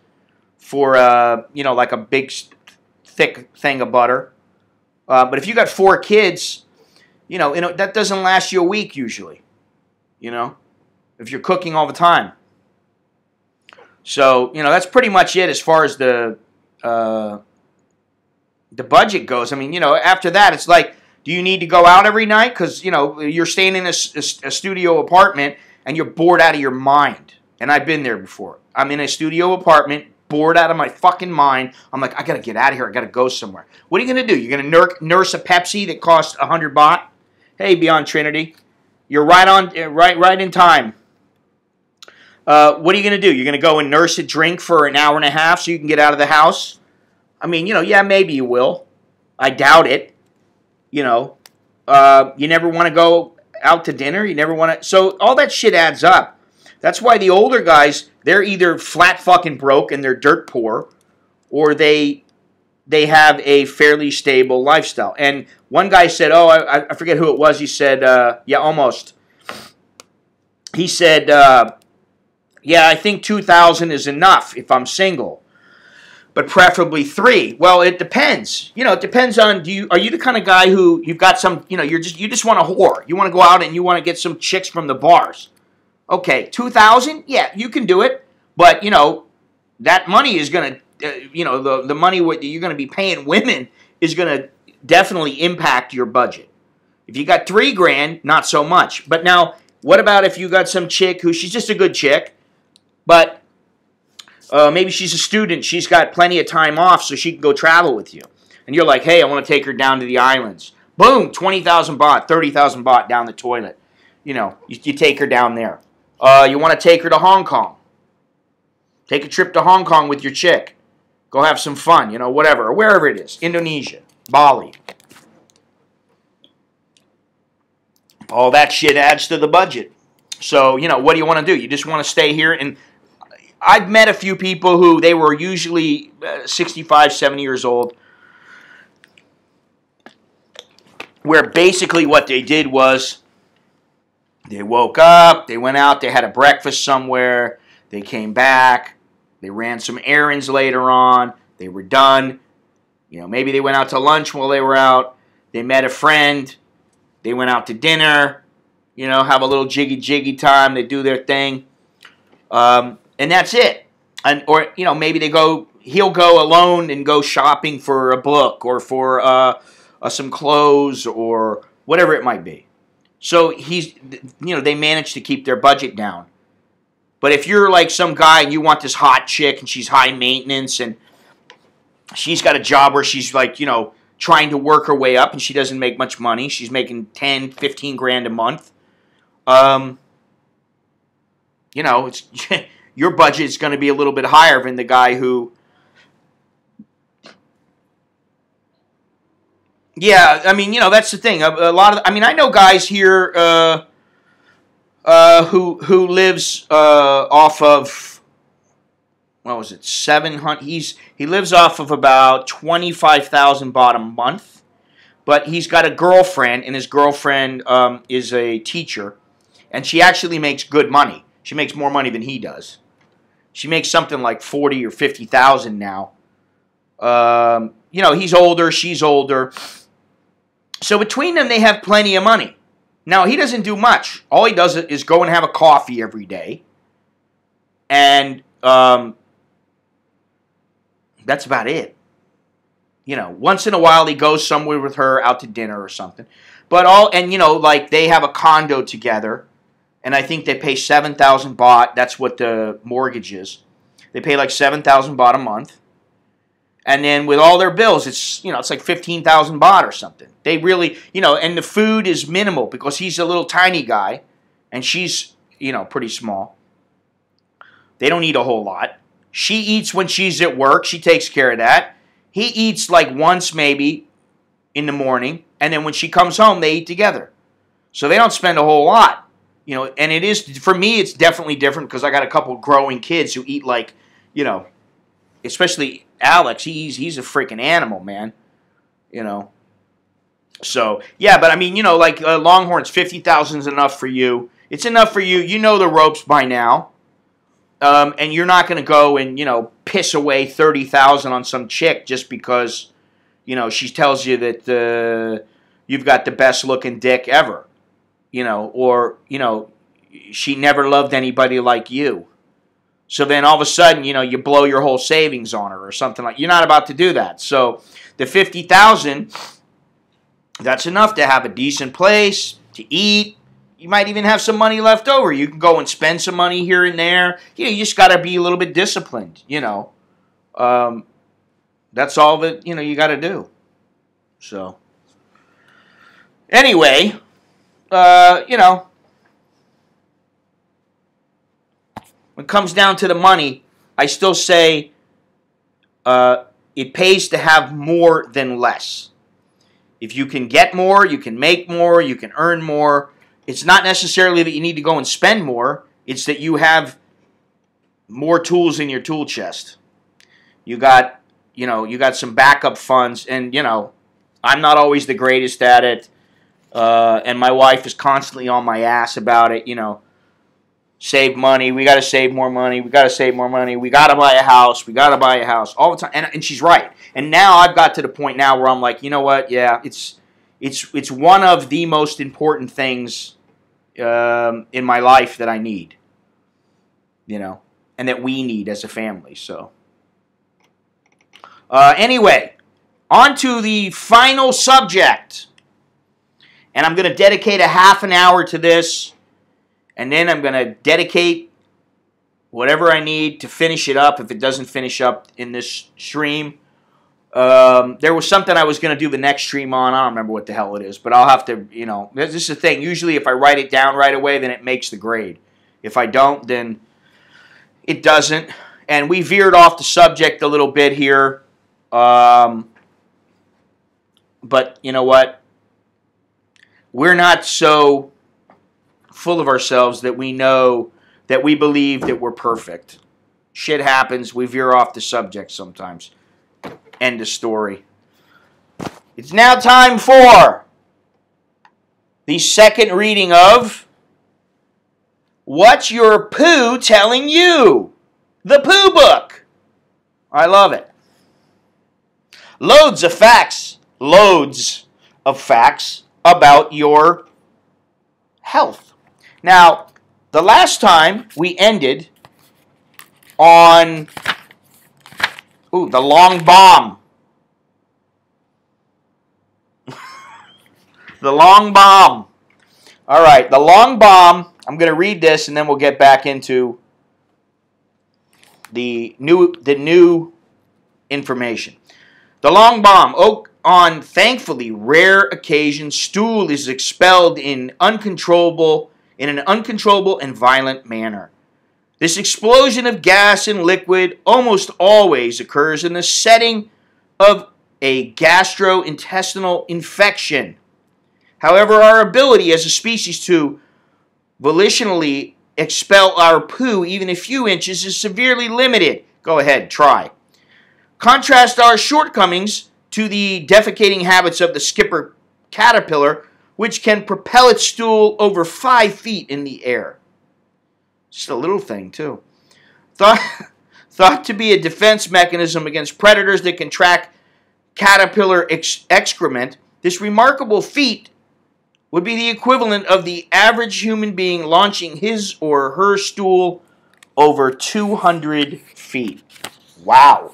A: for, like a big, thick thing of butter. But if you got 4 kids, that doesn't last you a week usually. If you're cooking all the time. So, that's pretty much it as far as the budget goes. After that, it's like, do you need to go out every night? Because, you're staying in a studio apartment and you're bored out of your mind. And I've been there before. I'm in a studio apartment, bored out of my fucking mind. I'm like, I got to get out of here. I got to go somewhere. What are you going to do? You're going to nurse a Pepsi that costs 100 baht? Hey, Beyond Trinity. You're right in time. What are you going to do? You're going to go and nurse a drink for an hour and a half so you can get out of the house? Yeah, maybe you will. I doubt it. You never want to go out to dinner. You never want to. So all that shit adds up. That's why the older guys, they're either flat fucking broke and they're dirt poor, or they have a fairly stable lifestyle. And one guy said, I forget who it was. He said, yeah, almost. He said, yeah, I think 2,000 is enough if I'm single, but preferably 3. Well, it depends. It depends on, are you the kind of guy who you've got some, you just want to whore. You want to go out and you want to get some chicks from the bars. Okay, 2,000? Yeah, you can do it. But, that money is going to, the money you're going to be paying women is going to definitely impact your budget. If you got $3,000, not so much. But now, what about if you got some chick who, she's just a good chick, but maybe she's a student, she's got plenty of time off so she can go travel with you. And you're like, hey, I want to take her down to the islands. Boom, 20,000 baht, 30,000 baht down the toilet. You take her down there. You want to take her to Hong Kong. Take a trip to Hong Kong with your chick. Go have some fun, whatever, or wherever it is. Indonesia, Bali. All that shit adds to the budget. So, what do you want to do? You just want to stay here. And I've met a few people who, they were usually 65, 70 years old, where basically what they did was They woke up, they went out, they had a breakfast somewhere, they came back, they ran some errands later on, they were done. Maybe they went out to lunch while they were out, they met a friend, they went out to dinner, have a little jiggy time, they do their thing, and that's it. Or maybe he'll go alone and go shopping for a book or for some clothes or whatever it might be. So they manage to keep their budget down. But if you're like some guy and you want this hot chick and she's high maintenance and she's got a job where she's like, trying to work her way up and she doesn't make much money. She's making 10, 15 grand a month. It's your budget is going to be a little bit higher than the guy who... Yeah, I mean, that's the thing. A lot of... I know guys here who lives off of... What was it? 700... He lives off of about 25,000 baht a month. But he's got a girlfriend, and his girlfriend is a teacher. And she actually makes good money. She makes more money than he does. She makes something like 40 or 50,000 now. He's older, she's older. So between them, they have plenty of money. Now, he doesn't do much. All he does is go and have a coffee every day. And that's about it. Once in a while, he goes somewhere with her out to dinner or something. But they have a condo together. And I think they pay 7,000 baht. That's what the mortgage is. They pay like 7,000 baht a month. And then with all their bills, it's like 15,000 baht or something. They really, and the food is minimal because he's a little tiny guy and she's, pretty small. They don't eat a whole lot. She eats when she's at work. She takes care of that. He eats like once maybe in the morning. And then when she comes home, they eat together. So they don't spend a whole lot. And it is, for me, it's definitely different because I got a couple growing kids who eat like, especially Alex, he's a freaking animal, man. So, yeah, but I mean, Longhorns, 50,000 is enough for you. It's enough for you. You know the ropes by now. And you're not going to go and, piss away 30,000 on some chick just because, she tells you that you've got the best looking dick ever. She never loved anybody like you. So then all of a sudden, you blow your whole savings on her or something like. You're not about to do that. So the 50,000, that's enough to have a decent place to eat. You might even have some money left over. You can go and spend some money here and there. You just got to be a little bit disciplined. That's all that you got to do. So anyway. When it comes down to the money, I still say it pays to have more than less. If you can get more, you can make more, you can earn more. It's not necessarily that you need to go and spend more. It's that you have more tools in your tool chest. You got some backup funds, and I'm not always the greatest at it. And my wife is constantly on my ass about it, save money, we got to save more money, we got to save more money, we got to buy a house, all the time, and she's right. And now I've got to the point now where I'm like, you know what, yeah, it's one of the most important things in my life that I need, and that we need as a family, so. Anyway, on to the final subject. And I'm going to dedicate a half an hour to this. And then I'm going to dedicate whatever I need to finish it up if it doesn't finish up in this stream. There was something I was going to do the next stream on. I don't remember what the hell it is. But I'll have to, this is the thing. Usually if I write it down right away, then it makes the grade. If I don't, then it doesn't. And we veered off the subject a little bit here. But you know what? We're not so full of ourselves that we know, that we believe that we're perfect. Shit happens. We veer off the subject sometimes. End of story. It's now time for the second reading of What's your poo telling you? The Poo Book. I love it. Loads of facts about your health. Now, the last time we ended on the long bomb. The long bomb. All right, the long bomb. I'm going to read this and then we'll get back into the new information. The long bomb. On thankfully rare occasions, stool is expelled in an uncontrollable and violent manner. This explosion of gas and liquid almost always occurs in the setting of a gastrointestinal infection. However, our ability as a species to volitionally expel our poo even a few inches is severely limited. Go ahead, try. Contrast our shortcomings to the defecating habits of the skipper caterpillar, which can propel its stool over 5 feet in the air. Just a little thing, too. Thought to be a defense mechanism against predators that can track caterpillar excrement, this remarkable feat would be the equivalent of the average human being launching his or her stool over 200 feet. Wow.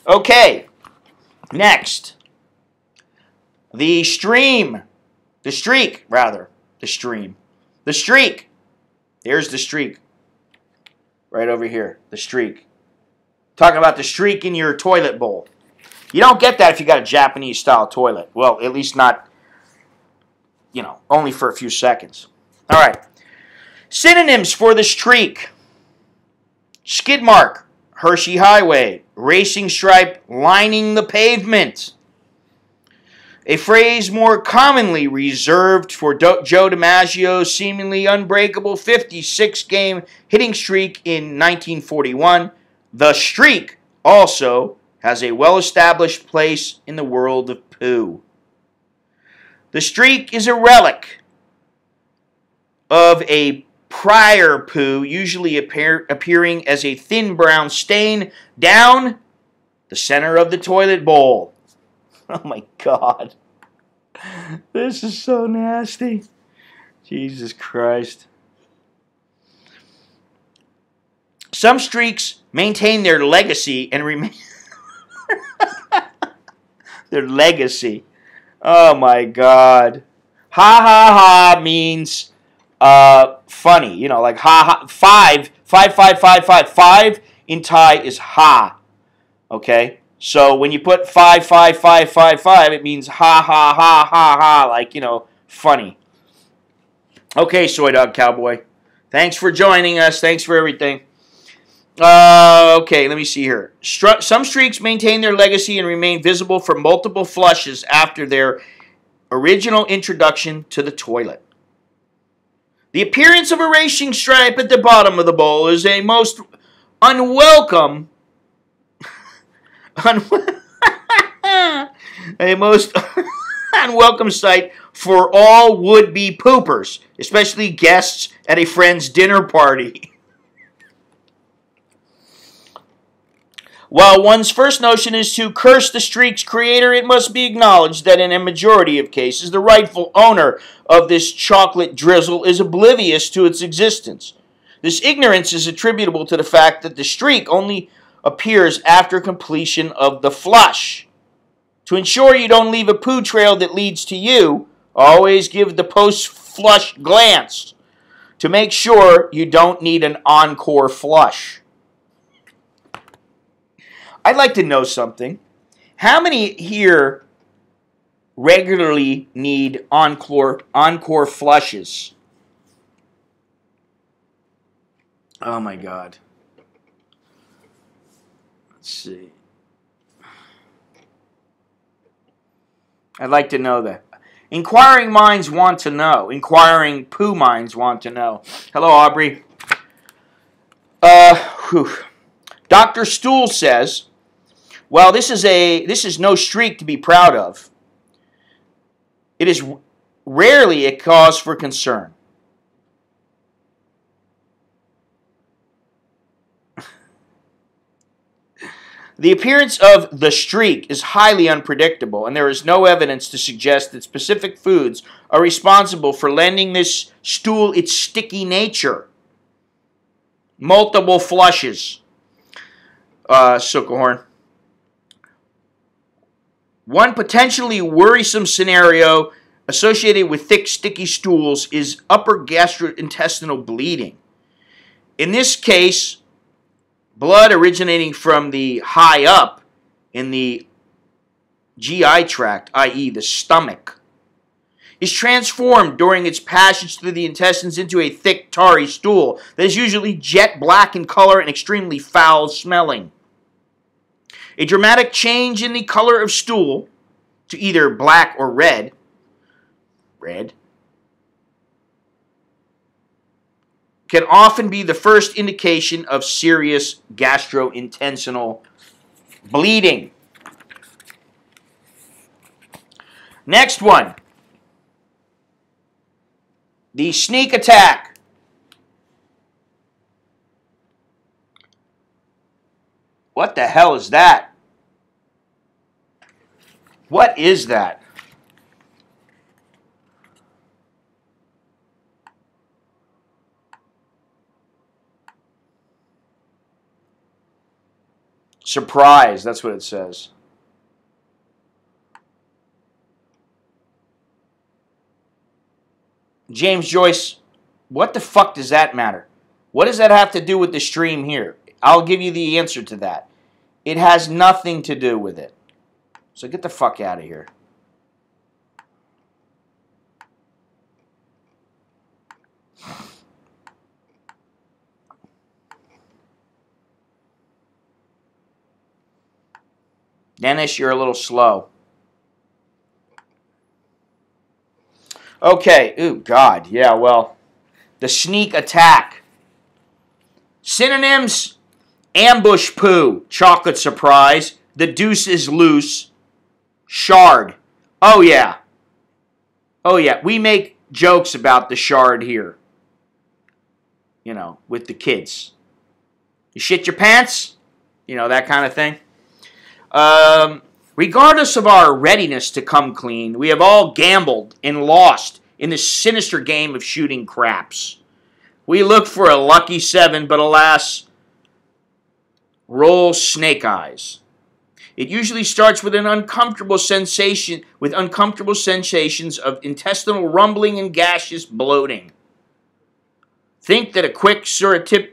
A: Okay. Next, the streak. There's the streak. Right over here, the streak. Talking about the streak in your toilet bowl. You don't get that if you got a Japanese-style toilet. Well, at least not, only for a few seconds. All right. Synonyms for the streak. Skid mark. Hershey Highway, racing stripe lining the pavement. A phrase more commonly reserved for Joe DiMaggio's seemingly unbreakable 56-game hitting streak in 1941, the streak also has a well-established place in the world of poo. The streak is a relic of a prior poo, usually appearing as a thin brown stain down the center of the toilet bowl. Oh my God. This is so nasty. Jesus Christ. Some streaks maintain their legacy and remain... their legacy. Oh my God. Ha ha ha means... funny, like ha ha, five in Thai is ha, okay? So when you put 5, it means ha ha ha ha ha, like, funny. Okay, Soy Dog Cowboy. Thanks for joining us. Thanks for everything. Okay, let me see here. Some streaks maintain their legacy and remain visible for multiple flushes after their original introduction to the toilet. The appearance of a racing stripe at the bottom of the bowl is a most unwelcome sight for all would-be poopers, especially guests at a friend's dinner party. While one's first notion is to curse the streak's creator, it must be acknowledged that in a majority of cases, the rightful owner of this chocolate drizzle is oblivious to its existence. This ignorance is attributable to the fact that the streak only appears after completion of the flush. To ensure you don't leave a poo trail that leads to you, always give the post-flush glance to make sure you don't need an encore flush. I'd like to know something. How many here regularly need encore flushes? Oh my God. Let's see. I'd like to know that. Inquiring minds want to know. Inquiring poo minds want to know. Hello, Aubrey. Dr. Stool says, well, this is no streak to be proud of. It is rarely a cause for concern. The appearance of the streak is highly unpredictable, and there is no evidence to suggest that specific foods are responsible for lending this stool its sticky nature. Multiple flushes. Suckerhorn. One potentially worrisome scenario associated with thick, sticky stools is upper gastrointestinal bleeding. In this case, blood originating from the high up in the GI tract, i.e. the stomach, is transformed during its passage through the intestines into a thick, tarry stool that is usually jet black in color and extremely foul smelling. A dramatic change in the color of stool to either black or red, can often be the first indication of serious gastrointestinal bleeding. Next one. The sneak attack. What the hell is that? What is that? Surprise, that's what it says. James Joyce, what the fuck does that matter? What does that have to do with the stream here? I'll give you the answer to that. It has nothing to do with it. So get the fuck out of here. Dennis, you're a little slow. Okay, ooh, God, yeah, well, the sneak attack. Synonyms: ambush poo, chocolate surprise, the deuce is loose, shard. Oh, yeah. Oh, yeah, we make jokes about the shard here. You know, with the kids. You shit your pants? You know, that kind of thing. Regardless of our readiness to come clean, we have all gambled and lost in this sinister game of shooting craps. We look for a lucky 7, but alas, roll snake eyes. It usually starts with an uncomfortable sensation, with uncomfortable sensations of intestinal rumbling and gaseous bloating. Think that a quick surreptitious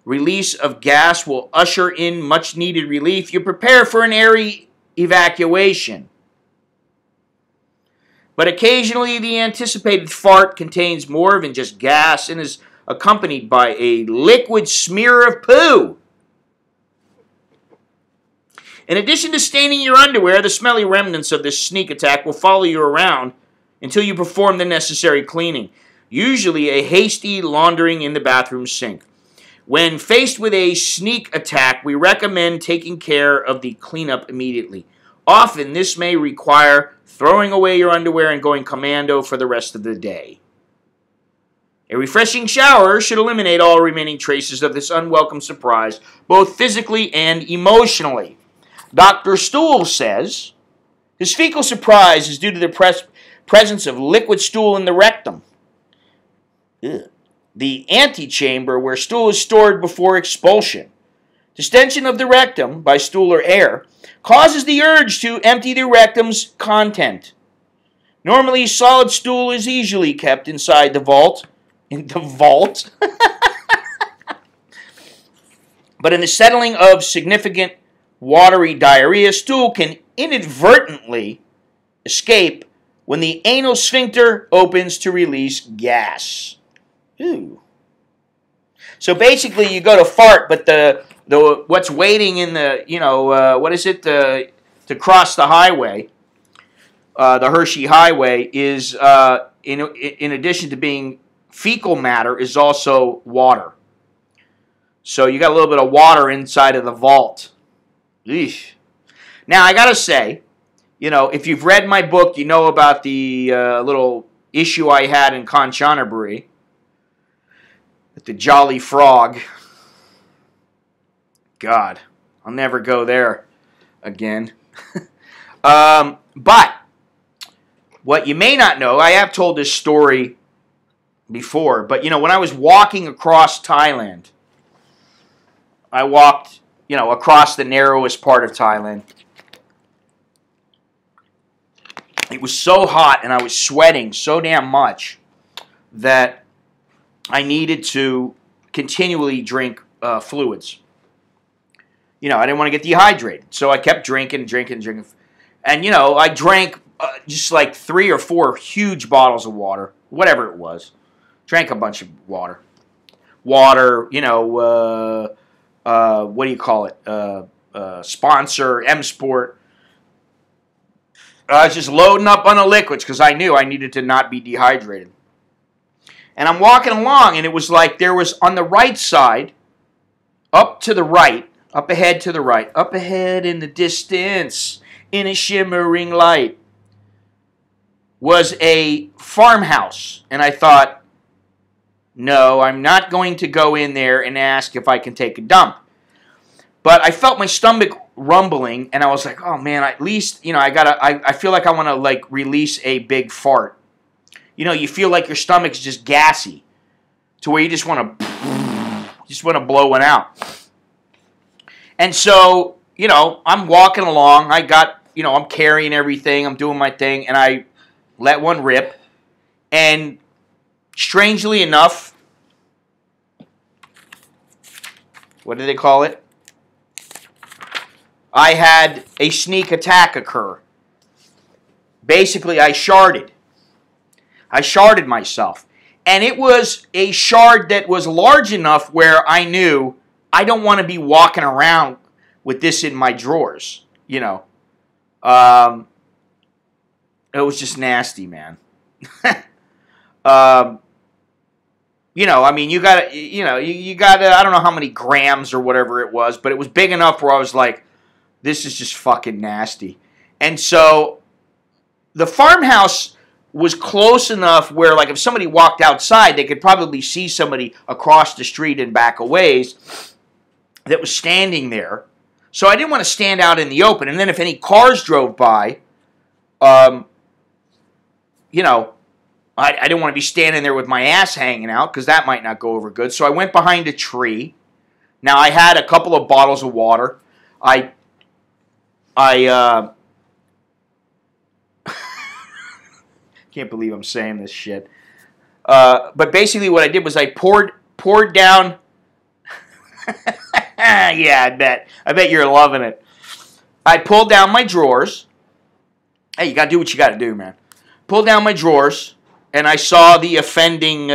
A: release of gas will usher in much needed relief. You prepare for an airy evacuation. But occasionally the anticipated fart contains more than just gas and is accompanied by a liquid smear of poo. In addition to staining your underwear, the smelly remnants of this sneak attack will follow you around until you perform the necessary cleaning, usually a hasty laundering in the bathroom sink. When faced with a sneak attack, we recommend taking care of the cleanup immediately. Often, this may require throwing away your underwear and going commando for the rest of the day. A refreshing shower should eliminate all remaining traces of this unwelcome surprise, both physically and emotionally. Dr. Stool says his fecal surprise is due to the presence of liquid stool in the rectum. Ugh. The antechamber where stool is stored before expulsion. Distension of the rectum by stool or air causes the urge to empty the rectum's content. Normally, solid stool is easily kept inside the vault. In the vault? But in the settling of significant watery diarrhea, stool can inadvertently escape when the anal sphincter opens to release gas. Ooh. So basically, you go to fart, but the what's waiting in the, what is it, to cross the highway, the Hershey Highway, is, in addition to being fecal matter, is also water. So you got a little bit of water inside of the vault. Eesh. Now, I got to say, if you've read my book, you know about the little issue I had in Kanchanaburi with the Jolly Frog. God, I'll never go there again. But what you may not know, I have told this story before, but when I was walking across Thailand, I walked, across the narrowest part of Thailand. It was so hot and I was sweating so damn much that I needed to continually drink fluids. I didn't want to get dehydrated, so I kept drinking. And, I drank just like 3 or 4 huge bottles of water, whatever it was. Drank a bunch of water. What do you call it? Sponsor, M-Sport. I was just loading up on the liquids because I knew I needed to not be dehydrated. And I'm walking along, and it was like there was on the right side, up ahead to the right, up ahead in the distance, in a shimmering light, was a farmhouse. And I thought, no, I'm not going to go in there and ask if I can take a dump. But I felt my stomach rumbling, and I was like, oh man, at least, I feel like I want to like release a big fart. You feel like your stomach's just gassy to where you just want to blow one out. And so, I'm walking along. I got, I'm carrying everything. I'm doing my thing. And I let one rip. And strangely enough, what do they call it? I had a sneak attack occur. Basically, I sharded. I sharded myself. And it was a shard that was large enough where I knew I don't want to be walking around with this in my drawers. It was just nasty, man. I mean, you got I don't know how many grams or whatever it was, but it was big enough where I was like, this is just fucking nasty. And so the farmhouse was close enough where, like, if somebody walked outside, they could probably see somebody across the street and back a ways that was standing there. So I didn't want to stand out in the open. And then if any cars drove by, I didn't want to be standing there with my ass hanging out because that might not go over good. So I went behind a tree. Now, I had a couple of bottles of water. I can't believe I'm saying this shit. But basically what I did was I poured down. Yeah, I bet you're loving it. I pulled down my drawers. Hey, you got to do what you got to do, man. Pulled down my drawers, and I saw the offending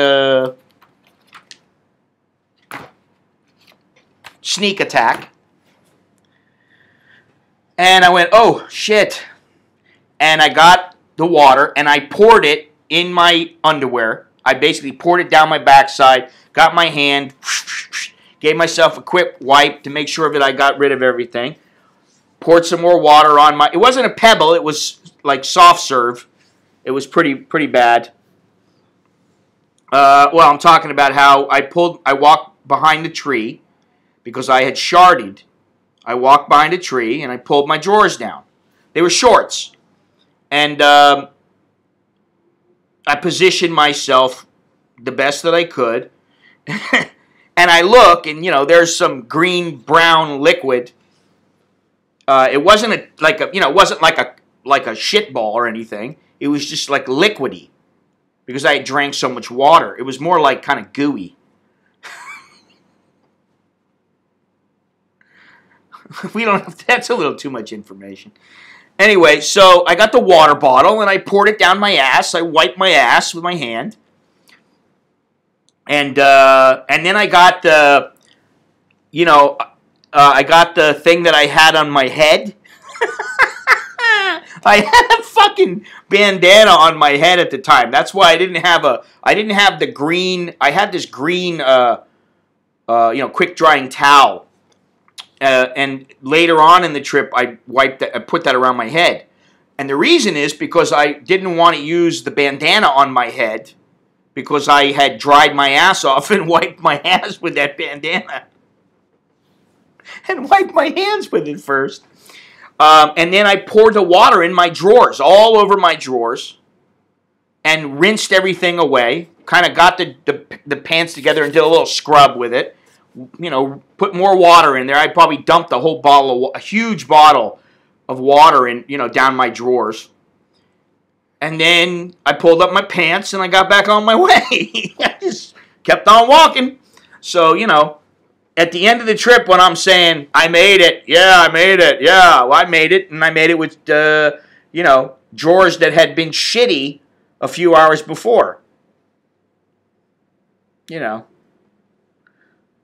A: sneak attack. And I went, oh, shit. And I got the water, and I poured it in my underwear. I basically poured it down my backside, got my hand, gave myself a quick wipe to make sure that I got rid of everything. Poured some more water on my... It wasn't a pebble. It was like soft serve. It was pretty bad. Well, I'm talking about how I walked behind the tree because I had sharded. I walked behind a tree, and I pulled my drawers down. They were shorts. And I positioned myself the best that I could. And I look, and, there's some green-brown liquid. It wasn't like a shit ball or anything. It was just like liquidy because I had drank so much water. It was more like kind of gooey. That's a little too much information. Anyway, so I got the water bottle and I poured it down my ass. I wiped my ass with my hand. And then I got the, I got the thing that I had on my head. I had a fucking bandana on my head at the time. That's why I didn't have the green, I had this green, quick drying towel. And later on in the trip, I put that around my head. And the reason is because I didn't want to use the bandana on my head because I had dried my ass off and wiped my ass with that bandana. and wipe my hands with it first. And then I poured the water in my drawers, all over my drawers, and rinsed everything away. Kind of got the pants together and did a little scrub with it. You know, put more water in there. I probably dumped a whole bottle, a huge bottle of water in, you know, down my drawers. And then I pulled up my pants and I got back on my way. I just kept on walking. So, you know, at the end of the trip when I'm saying, I made it, yeah, I made it, yeah, well, I made it, and I made it with, you know, drawers that had been shitty a few hours before. You know,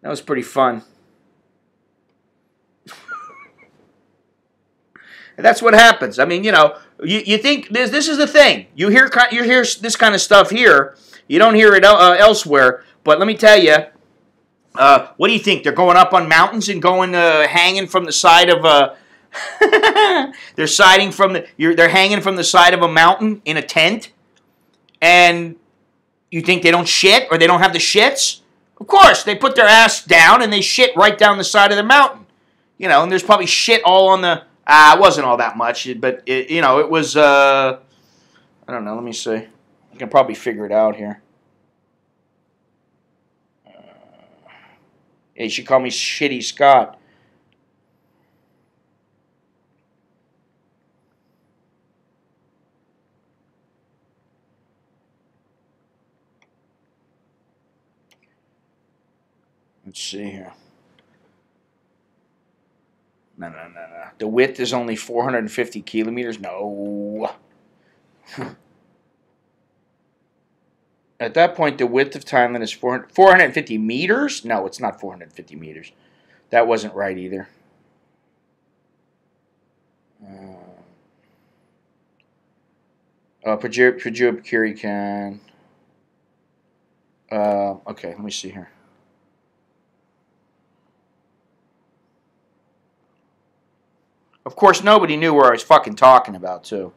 A: that was pretty fun. And that's what happens. I mean, you know, you think this is the thing. You hear this kind of stuff here. You don't hear it elsewhere. But let me tell you, what do you think? They're going up on mountains and going hanging from the side of a. They're hanging from the side of a mountain in a tent, and you think they don't shit or they don't have the shits? Of course, they put their ass down and they shit right down the side of the mountain. You know, and there's probably shit all on the. It wasn't all that much, but you know, it was. I don't know. Let me see. I can probably figure it out here. You should call me Shitty Scott. Let's see here. No. The width is only 450 kilometers. No. At that point, the width of Thailand is 450 meters? No, it's not 450 meters. That wasn't right either. Prajub Kirikan. Okay, let me see here. Of course, nobody knew where I was fucking talking about, too.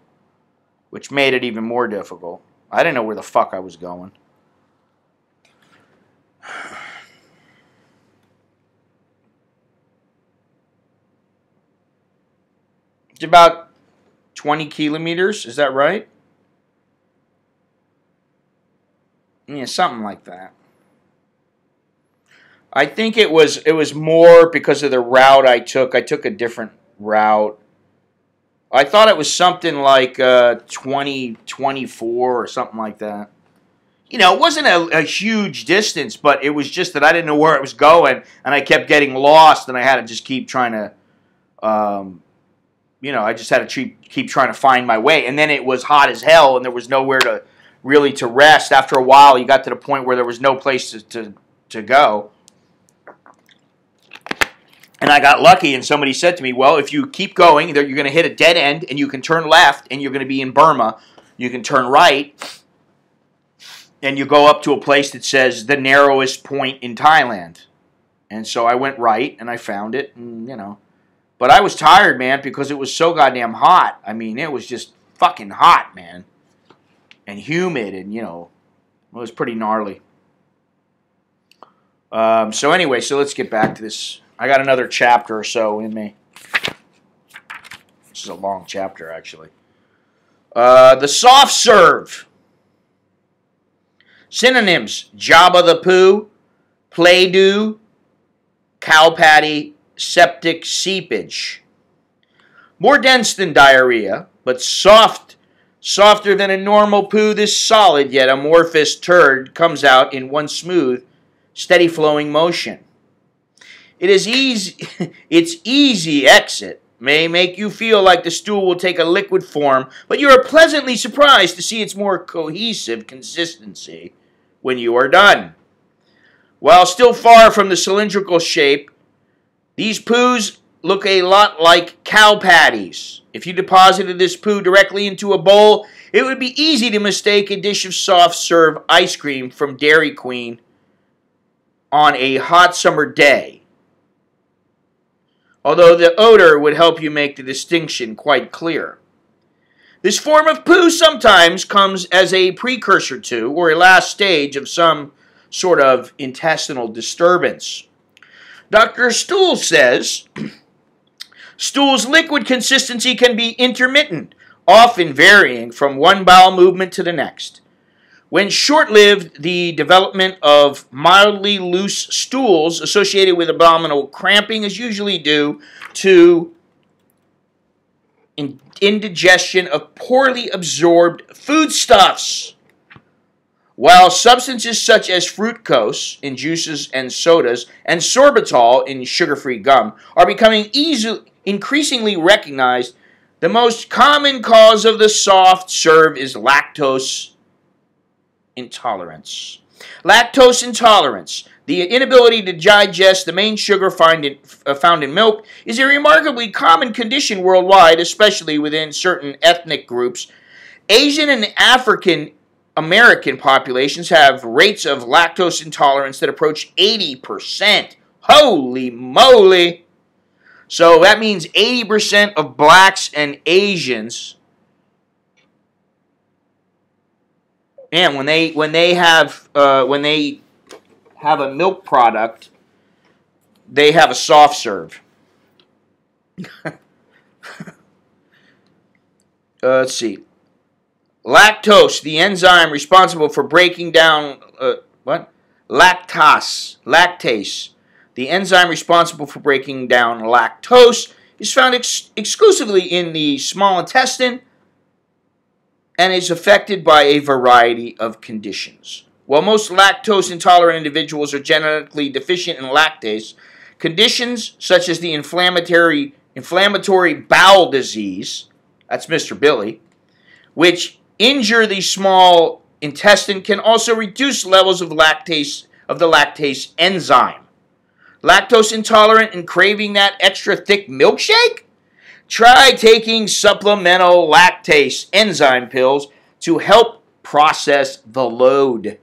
A: Which made it even more difficult. I didn't know where the fuck I was going. It's about 20 kilometers, is that right? Yeah, something like that. I think it was more because of the route I took. I took a different route. I thought it was something like 2024 or something like that. You know, it wasn't a huge distance, but it was just that I didn't know where it was going, and I kept getting lost, and I had to just keep trying to, you know, I just had to keep trying to find my way. And then it was hot as hell, and there was nowhere to rest. After a while, you got to the point where there was no place to go. And I got lucky, and somebody said to me, well, if you keep going, you're going to hit a dead end, and you can turn left, and you're going to be in Burma. You can turn right, and you go up to a place that says the narrowest point in Thailand. And so I went right, and I found it, and, you know. But I was tired, man, because it was so goddamn hot. I mean, it was just fucking hot, man. And humid, and, you know, it was pretty gnarly. So anyway, so let's get back to this. I got another chapter or so in me. This is a long chapter, actually. The soft serve. Synonyms: Jabba the Poo, Play-Doh, cow patty, septic seepage. More dense than diarrhea, but softer than a normal poo, this solid yet amorphous turd comes out in one smooth, steady flowing motion. Its easy exit may make you feel like the stool will take a liquid form, but you are pleasantly surprised to see its more cohesive consistency when you are done. While still far from the cylindrical shape, these poos look a lot like cow patties. If you deposited this poo directly into a bowl, it would be easy to mistake a dish of soft serve ice cream from Dairy Queen on a hot summer day. Although the odor would help you make the distinction quite clear. This form of poo sometimes comes as a precursor to, or a last stage of some sort of intestinal disturbance. Dr. Stool says, stool's liquid consistency can be intermittent, often varying from one bowel movement to the next. When short-lived, the development of mildly loose stools associated with abdominal cramping is usually due to indigestion of poorly absorbed foodstuffs. While substances such as fructose in juices and sodas and sorbitol in sugar-free gum are becoming increasingly recognized, the most common cause of the soft serve is lactose intolerance. Lactose intolerance, the inability to digest the main sugar found in milk, is a remarkably common condition worldwide, especially within certain ethnic groups. Asian and African American populations have rates of lactose intolerance that approach 80%. Holy moly! So that means 80% of blacks and Asians, and when they have a milk product, they have a soft serve. Let's see. Lactose, the enzyme responsible for breaking down lactase, the enzyme responsible for breaking down lactose, is found exclusively in the small intestine and is affected by a variety of conditions. While most lactose-intolerant individuals are genetically deficient in lactase, conditions such as the inflammatory bowel disease, that's Mr. Billy, which injure the small intestine, can also reduce levels of the lactase enzyme. Lactose intolerant and craving that extra thick milkshake? Try taking supplemental lactase enzyme pills to help process the load.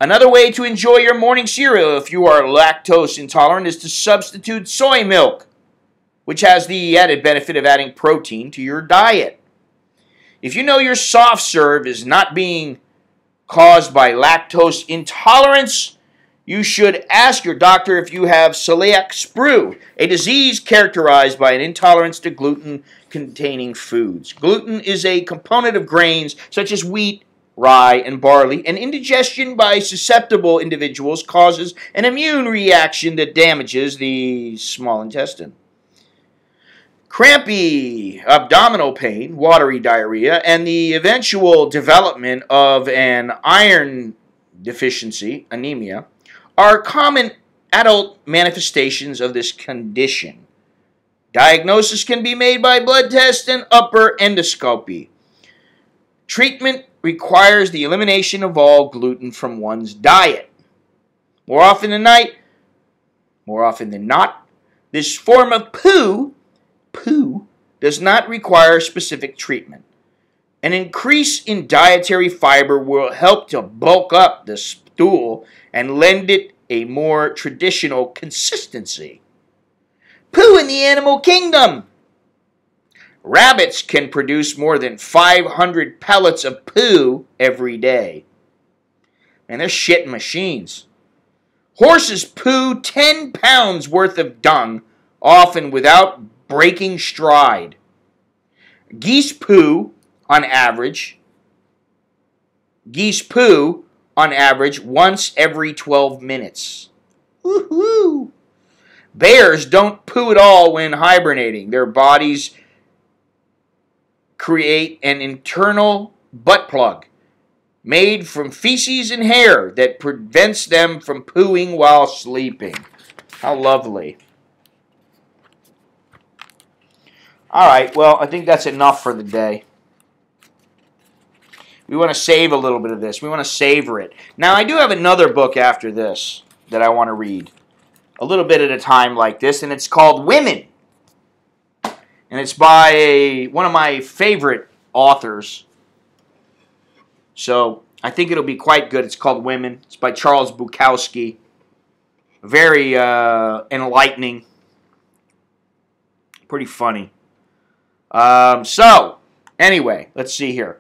A: Another way to enjoy your morning cereal if you are lactose intolerant is to substitute soy milk, which has the added benefit of adding protein to your diet. If you know your soft serve is not being caused by lactose intolerance, you should ask your doctor if you have celiac sprue, a disease characterized by an intolerance to gluten-containing foods. Gluten is a component of grains such as wheat, rye, and barley, and indigestion by susceptible individuals causes an immune reaction that damages the small intestine. Crampy abdominal pain, watery diarrhea, and the eventual development of an iron deficiency, anemia, are common adult manifestations of this condition. Diagnosis can be made by blood test and upper endoscopy. Treatment requires the elimination of all gluten from one's diet. More often than not, this form of poo does not require specific treatment. An increase in dietary fiber will help to bulk up the stool and lend it a more traditional consistency. Poo in the animal kingdom. Rabbits can produce more than 500 pellets of poo every day. And they're shitting machines. Horses poo 10 pounds worth of dung, often without breaking stride. Geese poo, on average, once every 12 minutes. Woohoo! Bears don't poo at all when hibernating. Their bodies create an internal butt plug made from feces and hair that prevents them from pooing while sleeping. How lovely. All right, well, I think that's enough for the day. We want to save a little bit of this. We want to savor it. Now, I do have another book after this that I want to read. A little bit at a time like this, and it's called Women. And it's by one of my favorite authors. So, I think it'll be quite good. It's called Women. It's by Charles Bukowski. Very enlightening. Pretty funny. So, anyway, let's see here.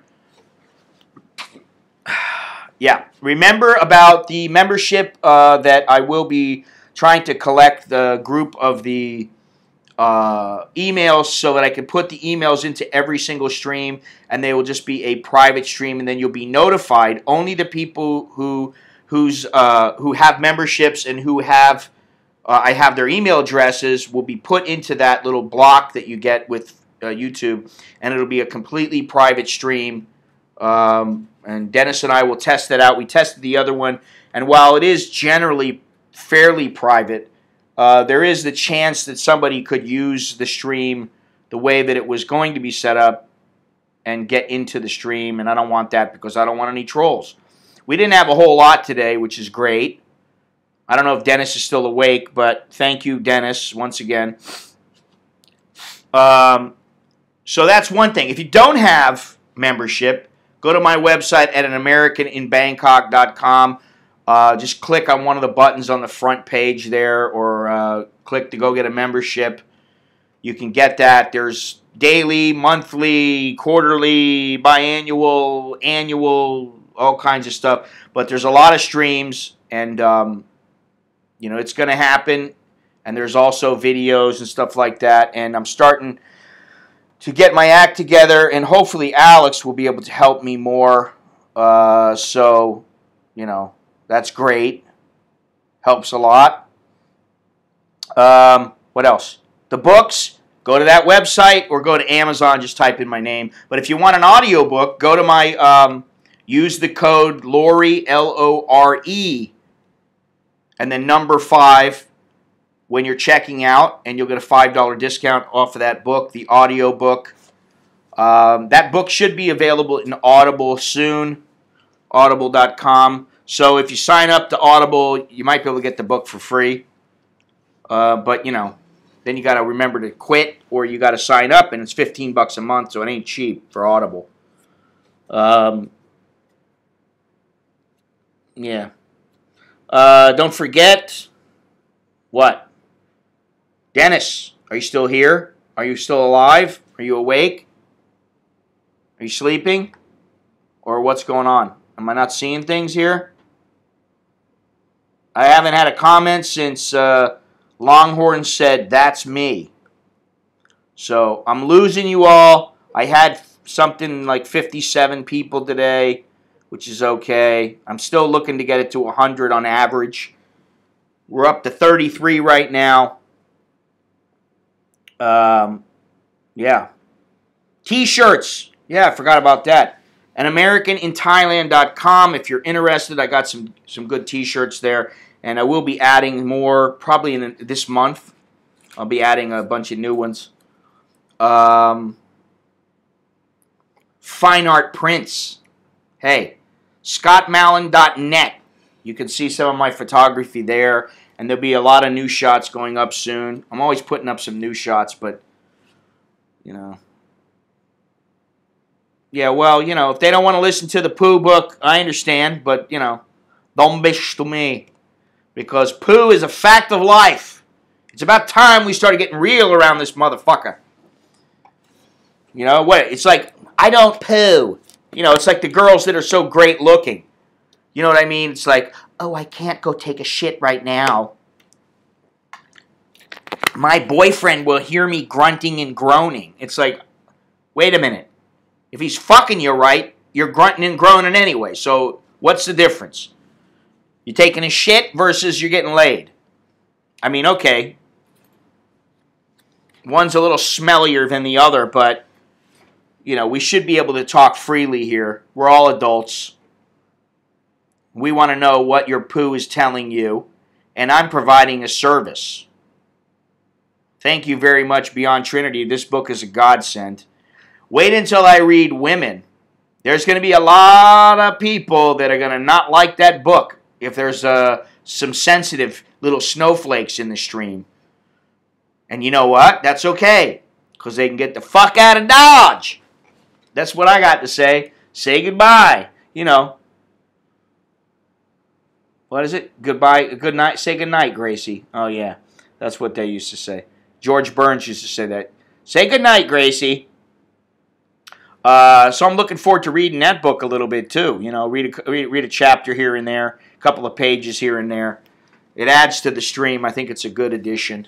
A: Yeah, remember about the membership that I will be trying to collect the group of the emails so that I can put the emails into every single stream, and they will just be a private stream, and then you'll be notified. Only the people who have memberships and who have I have their email addresses will be put into that little block that you get with YouTube, and it'll be a completely private stream. And Dennis and I will test that out. We tested the other one, and while it is generally fairly private, there is the chance that somebody could use the stream the way that it was going to be set up and get into the stream, and I don't want that because I don't want any trolls. We didn't have a whole lot today, which is great. I don't know if Dennis is still awake, but thank you, Dennis, once again. So that's one thing. If you don't have membership, go to my website at anamericaninbangkok.com. Just click on one of the buttons on the front page there, or click to go get a membership. You can get that. There's daily, monthly, quarterly, biannual, annual, all kinds of stuff. But there's a lot of streams, and you know, it's going to happen. And there's also videos and stuff like that. And I'm starting to get my act together, and hopefully Alex will be able to help me more. So, you know, that's great. Helps a lot. What else? The books, go to that website or go to Amazon, just type in my name. But if you want an audiobook, go to my, use the code Lore, L-O-R-E, and then number 5 when you're checking out, and you'll get a $5 discount off of that book, the audio book. That book should be available in Audible soon, audible.com. So if you sign up to Audible, you might be able to get the book for free. But, you know, then you got to remember to quit, or you got to sign up, and it's $15 a month, so it ain't cheap for Audible. Yeah. Don't forget, what? Dennis, are you still here? Are you still alive? Are you awake? Are you sleeping? Or what's going on? Am I not seeing things here? I haven't had a comment since Longhorn said, "That's me." So I'm losing you all. I had something like 57 people today, which is okay. I'm still looking to get it to 100 on average. We're up to 33 right now. Yeah. T-shirts. Yeah, I forgot about that. AnAmericanInThailand.com. If you're interested, I got some good T-shirts there. And I will be adding more probably in this month. I'll be adding a bunch of new ones. Fine art prints. Hey, ScottMallon.net. You can see some of my photography there. And there'll be a lot of new shots going up soon. I'm always putting up some new shots, but, you know. Yeah, well, you know, if they don't want to listen to the poo book, I understand. But, you know, don't bitch to me. Because poo is a fact of life. It's about time we started getting real around this motherfucker. You know, what? It's like, I don't poo. You know, it's like the girls that are so great looking. You know what I mean? It's like, oh, I can't go take a shit right now. My boyfriend will hear me grunting and groaning. It's like, wait a minute. If he's fucking you right, you're grunting and groaning anyway. So what's the difference? You're taking a shit versus you're getting laid. I mean, okay. One's a little smellier than the other, but, you know, we should be able to talk freely here. We're all adults. We want to know what your poo is telling you, and I'm providing a service. Thank you very much, Beyond Trinity. This book is a godsend. Wait until I read Women. There's going to be a lot of people that are going to not like that book if there's some sensitive little snowflakes in the stream. And you know what? That's okay, because they can get the fuck out of Dodge. That's what I got to say. Say goodbye. You know. What is it? Goodbye, good night. Say good night, Gracie. Oh, yeah. That's what they used to say. George Burns used to say that. Say good night, Gracie. So I'm looking forward to reading that book a little bit, too. You know, read a chapter here and there, a couple of pages here and there. It adds to the stream. I think it's a good addition.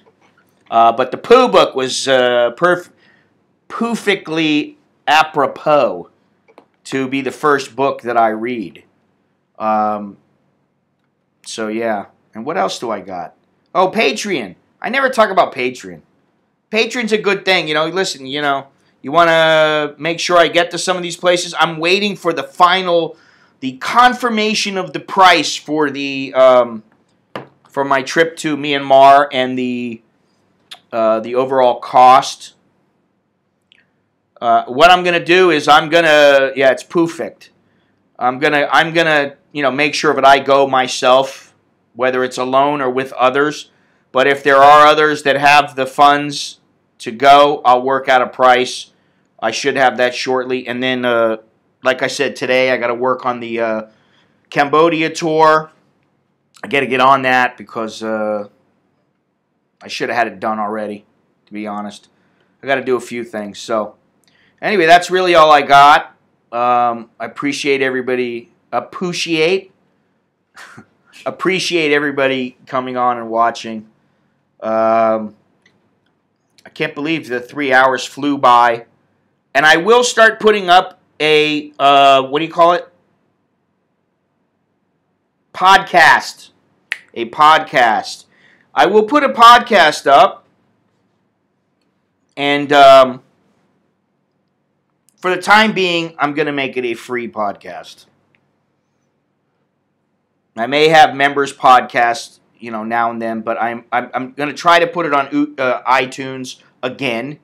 A: But the Pooh book was perfectly apropos to be the first book that I read. So yeah. And what else do I got? Oh, Patreon. I never talk about Patreon. Patreon's a good thing. Listen, you want to make sure I get to some of these places. I'm waiting for the confirmation of the price for for my trip to Myanmar and the overall cost. What I'm gonna do is it's perfect. I'm gonna make sure that I go myself, whether it's alone or with others. But if there are others that have the funds to go, I'll work out a price. I should have that shortly. And then, like I said today, I got to work on the Cambodia tour. I got to get on that because I should have had it done already, to be honest. I got to do a few things. So, anyway, that's really all I got. I appreciate everybody. Appreciate everybody coming on and watching. I can't believe the 3 hours flew by. And I will start putting up a, what do you call it? Podcast. A podcast. I will put a podcast up. And for the time being, I'm going to make it a free podcast. I may have members podcasts, now and then, but I'm going to try to put it on iTunes again,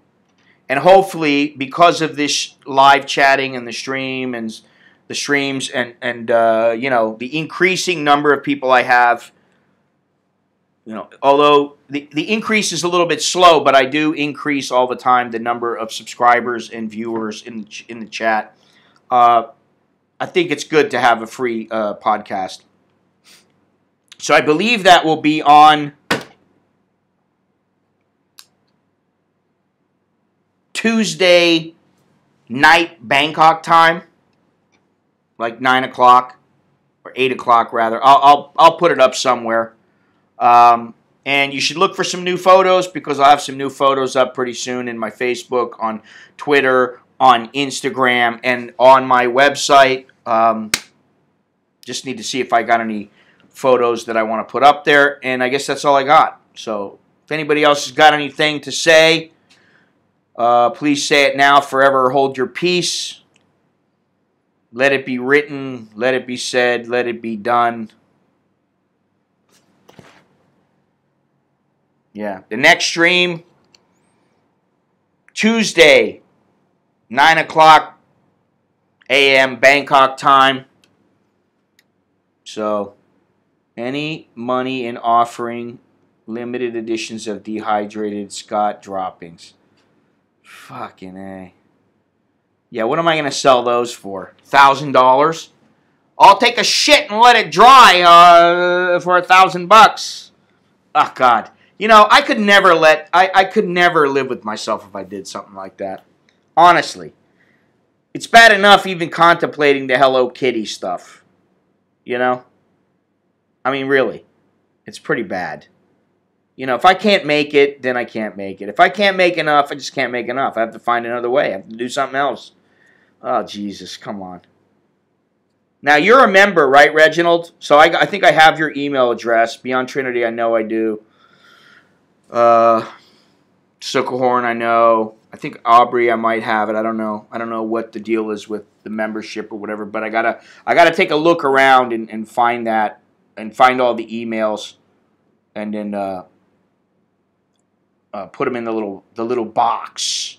A: and hopefully, because of this live chatting and the stream and the streams and the increasing number of people I have, although the increase is a little bit slow, but I do increase all the time the number of subscribers and viewers in the chat. I think it's good to have a free podcast. So I believe that will be on Tuesday night Bangkok time, like 9 o'clock or 8 o'clock rather. I'll put it up somewhere, and you should look for some new photos because I'll have some new photos up pretty soon in my Facebook, on Twitter, on Instagram, and on my website. Just need to see if I got any photos that I want to put up there, and I guess that's all I got. So if anybody else has got anything to say, please say it now. Forever hold your peace. Let it be written, let it be said, let it be done. Yeah, the next stream, Tuesday, 9 o'clock a.m. Bangkok time. So, any money in offering limited editions of dehydrated Scott droppings. Fucking A. Yeah, what am I going to sell those for? $1,000? I'll take a shit and let it dry for $1,000. Oh, God. I could never I could never live with myself if I did something like that. Honestly. It's bad enough even contemplating the Hello Kitty stuff. I mean, really. It's pretty bad. If I can't make it, then I can't make it. If I can't make enough, I just can't make enough. I have to find another way. I have to do something else. Oh, Jesus, come on. Now, you're a member, right, Reginald? So I think I have your email address. Beyond Trinity, I know I do. Sucklehorn, I know. I think Aubrey, I might have it. I don't know. I don't know what the deal is with the membership or whatever. But I gotta take a look around and find that, and find all the emails, and then put them in the little box.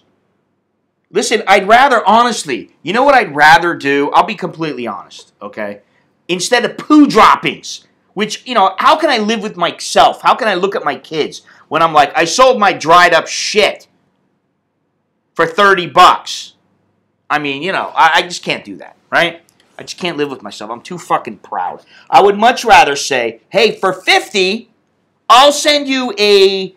A: Listen, I'd rather, honestly, you know what I'd rather do? I'll be completely honest, okay? Instead of poo droppings, which, how can I live with myself? How can I look at my kids when I'm like, I sold my dried up shit for $30? I mean, I just can't do that, right? I just can't live with myself. I'm too fucking proud. I would much rather say, hey, for $50, I'll send you a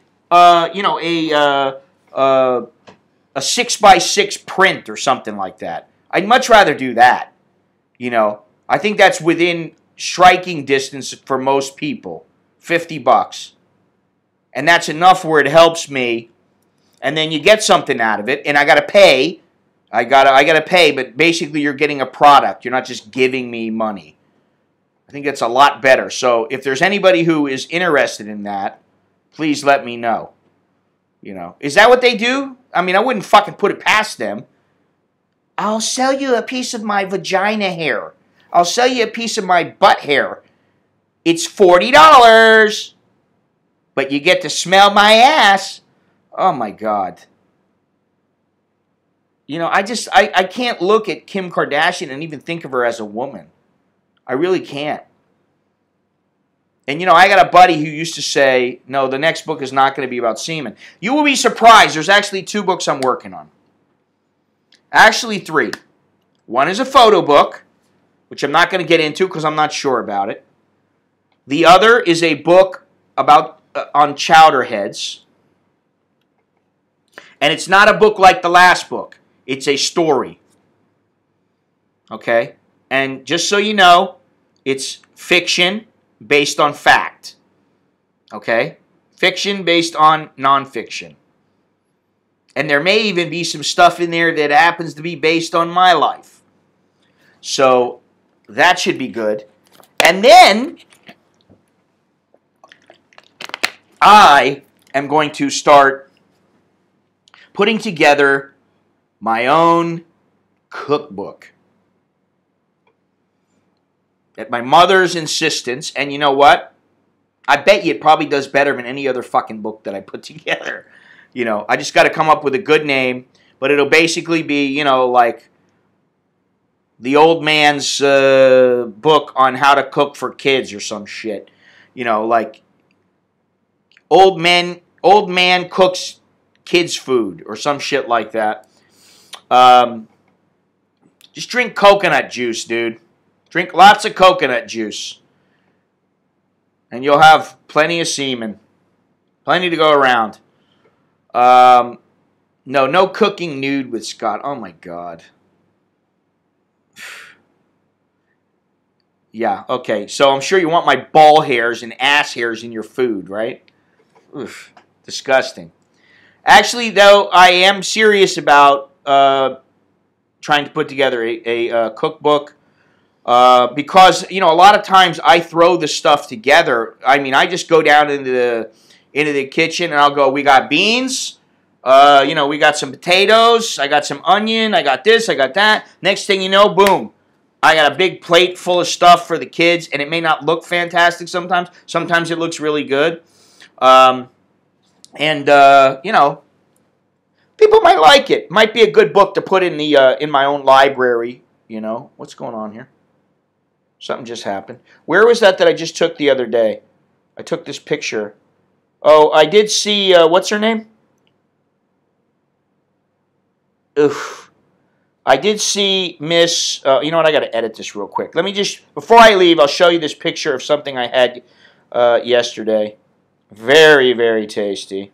A: 6x6 print or something like that. I'd much rather do that. I think that's within striking distance for most people. $50 bucks. And that's enough where it helps me. And then you get something out of it, and I got to pay. I gotta pay, but basically you're getting a product. You're not just giving me money. I think that's a lot better. So if there's anybody who is interested in that, please let me know. You know, is that what they do? I mean, I wouldn't fucking put it past them. I'll sell you a piece of my vagina hair. I'll sell you a piece of my butt hair. It's $40, but you get to smell my ass. Oh my God. You know, I can't look at Kim Kardashian and even think of her as a woman. I really can't. And, you know, I got a buddy who used to say, no, the next book is not going to be about semen. You will be surprised. There's actually 2 books I'm working on. Actually 3. One is a photo book, which I'm not going to get into because I'm not sure about it. The other is a book about on chowder heads. And it's not a book like the last book. It's a story. Okay? And just so you know, it's fiction based on fact. Okay? Fiction based on nonfiction. And there may even be some stuff in there that happens to be based on my life. So, that should be good. And then, I am going to start putting together my own cookbook. At my mother's insistence, and you know what? I bet you it probably does better than any other fucking book that I put together. You know, I just got to come up with a good name, but it'll basically be, you know, like the old man's book on how to cook for kids or some shit. You know, like old man cooks kids food or some shit like that. Just drink coconut juice, dude. Drink lots of coconut juice. And you'll have plenty of semen. Plenty to go around. No cooking nude with Scott. Oh my God. Yeah, okay. So I'm sure you want my ball hairs and ass hairs in your food, right? Oof, disgusting. Actually, though, I am serious about trying to put together a cookbook. Because, you know, a lot of times I throw the stuff together. I mean, I just go down into the kitchen and I'll go, we got beans, you know, we got some potatoes, I got some onion, I got this, I got that. Next thing you know, boom, I got a big plate full of stuff for the kids, and it may not look fantastic sometimes. Sometimes it looks really good. You know, people might like it. Might be a good book to put in my own library, you know. What's going on here? Something just happened. Where was that I just took the other day? I took this picture. Oh, I did see, what's her name? Oof. I did see Miss, you know what, I got to edit this real quick. Let me just, before I leave, I'll show you this picture of something I had yesterday. Very, very tasty.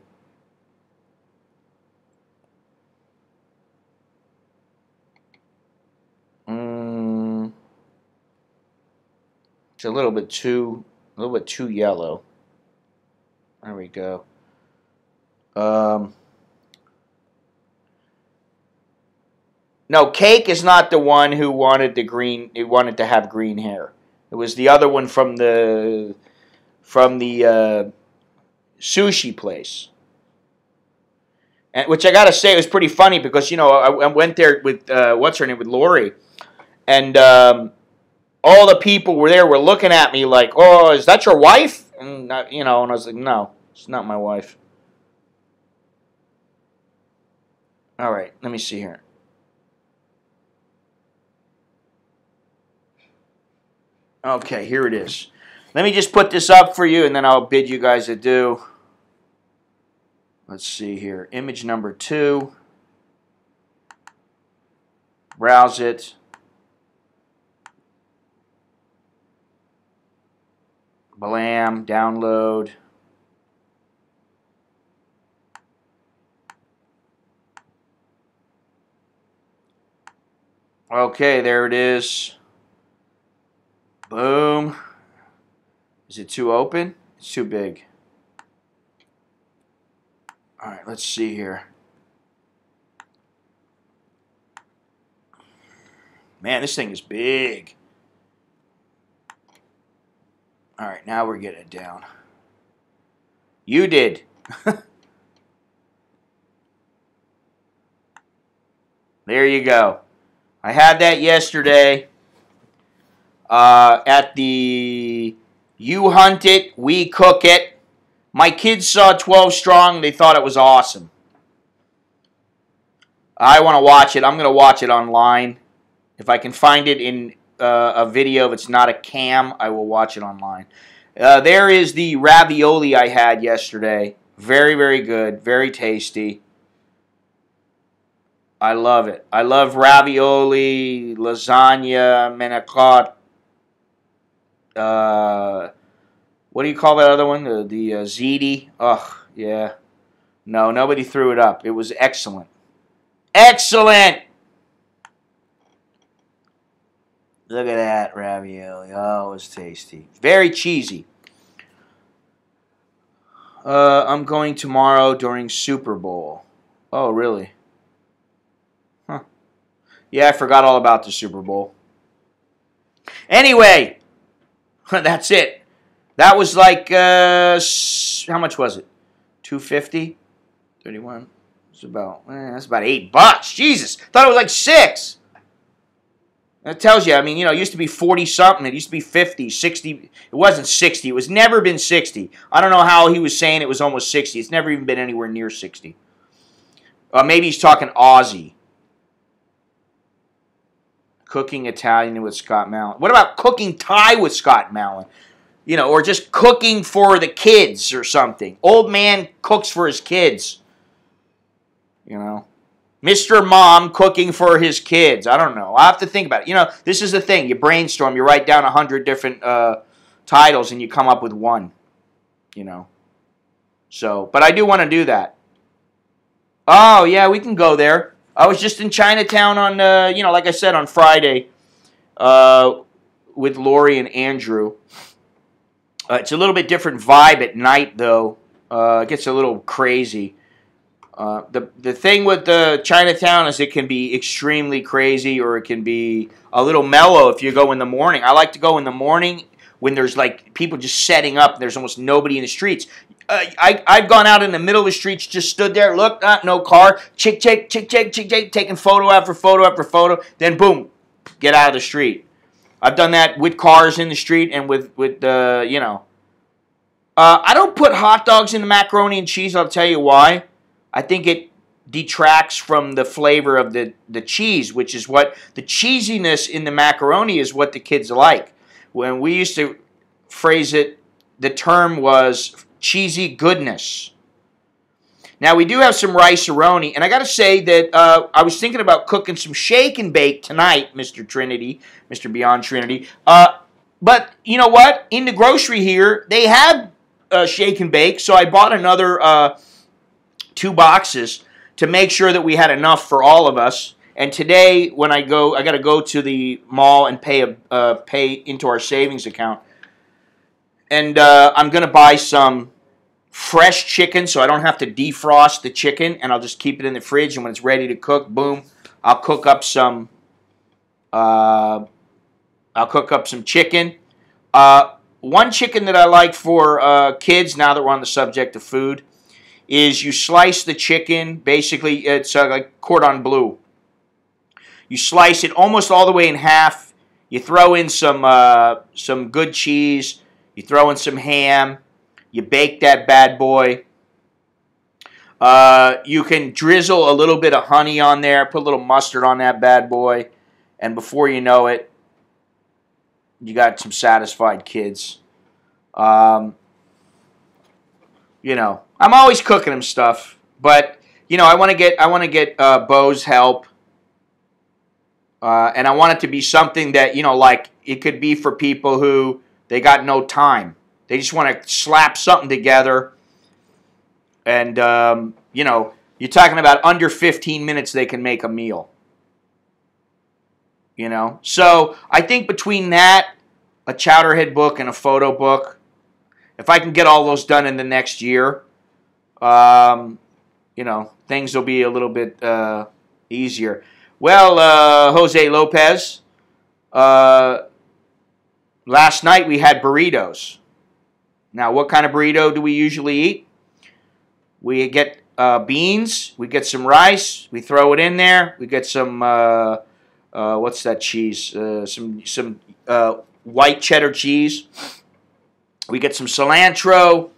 A: It's a little bit too yellow. There we go. No, Cake is not the one who wanted wanted to have green hair. It was the other one from the sushi place. And which I gotta say was pretty funny because, you know, I went there with what's her name, with Lori, and all the people were looking at me like, "Oh, is that your wife?" And you know, and I was like, "No, it's not my wife." All right, let me see here. Okay, here it is. Let me just put this up for you, and then I'll bid you guys adieu. Let's see here. Image number 2. Browse it. Blam. Download. Okay, there it is. Boom. Is it too open? It's too big. All right, let's see here. Man, this thing is big. All right, now we're getting it down. You did. There you go. I had that yesterday at the You Hunt It, We Cook It. My kids saw 12 Strong. They thought it was awesome. I want to watch it. I'm going to watch it online. If I can find it in a video, if it's not a cam, I will watch it online. There is the ravioli I had yesterday. Very, very good. Very tasty. I love it. I love ravioli, lasagna, manicotti. What do you call that other one? The ziti. Ugh, yeah. No, nobody threw it up. It was excellent. Excellent! Look at that ravioli. Oh, it was tasty. Very cheesy. I'm going tomorrow during Super Bowl. Oh, really? Huh. Yeah, I forgot all about the Super Bowl. Anyway, that's it. That was like, how much was it? $2.50? 31? It's about, that's about $8. Jesus, thought it was like $6. That tells you, I mean, it used to be 40-something. It used to be 50, 60. It wasn't 60. It was never been 60. I don't know how he was saying it was almost 60. It's never even been anywhere near 60. Maybe he's talking Aussie. Cooking Italian with Scott Mallon. What about cooking Thai with Scott Mallon? Or just cooking for the kids or something. Old man cooks for his kids. Mr. Mom cooking for his kids. I don't know. I'll have to think about it. This is the thing. You brainstorm. You write down 100 different titles and you come up with one. So, but I do want to do that. Oh, yeah, we can go there. I was just in Chinatown on, like I said, on Friday with Lori and Andrew. It's a little bit different vibe at night, though. It gets a little crazy. The thing with the Chinatown is it can be extremely crazy or it can be a little mellow if you go in the morning. I like to go in the morning when there's like people just setting up and there's almost nobody in the streets. I've gone out in the middle of the streets, just stood there, looked, no car, chick, taking photo after photo after photo, then boom, get out of the street. I've done that with cars in the street and with I don't put hot dogs in the macaroni and cheese, I'll tell you why. I think it detracts from the flavor of the cheese, which is what the cheesiness in the macaroni is what the kids like. When we used to phrase it, the term was cheesy goodness. Now, we do have some rice-a-roni, and I got to say that I was thinking about cooking some shake and bake tonight, Mr. Trinity, Mr. Beyond Trinity. But you know what? In the grocery here, they have shake and bake, so I bought another 2 boxes to make sure that we had enough for all of us. And today, when I got to go to the mall and pay into our savings account. And I'm going to buy some fresh chicken so I don't have to defrost the chicken, and I'll just keep it in the fridge. And when it's ready to cook, boom, I'll cook up some. I'll cook up some chicken. One chicken that I like for kids, now that we're on the subject of food, is you slice the chicken. Basically, it's like cordon bleu. You slice it almost all the way in half. You throw in some good cheese. You throw in some ham. You bake that bad boy. You can drizzle a little bit of honey on there. Put a little mustard on that bad boy. And before you know it, you got some satisfied kids. I'm always cooking them stuff. But, I want to get Bo's help. And I want it to be something that, like it could be for people who they got no time. They just want to slap something together. And, you're talking about under 15 minutes they can make a meal. So I think between that, a chowderhead book, and a photo book, if I can get all those done in the next year, you know, things will be a little bit easier. Well, Jose Lopez, last night we had burritos. Now, what kind of burrito do we usually eat? We get beans, we get some rice, we throw it in there, we get some, what's that cheese? Some white cheddar cheese. We get some cilantro,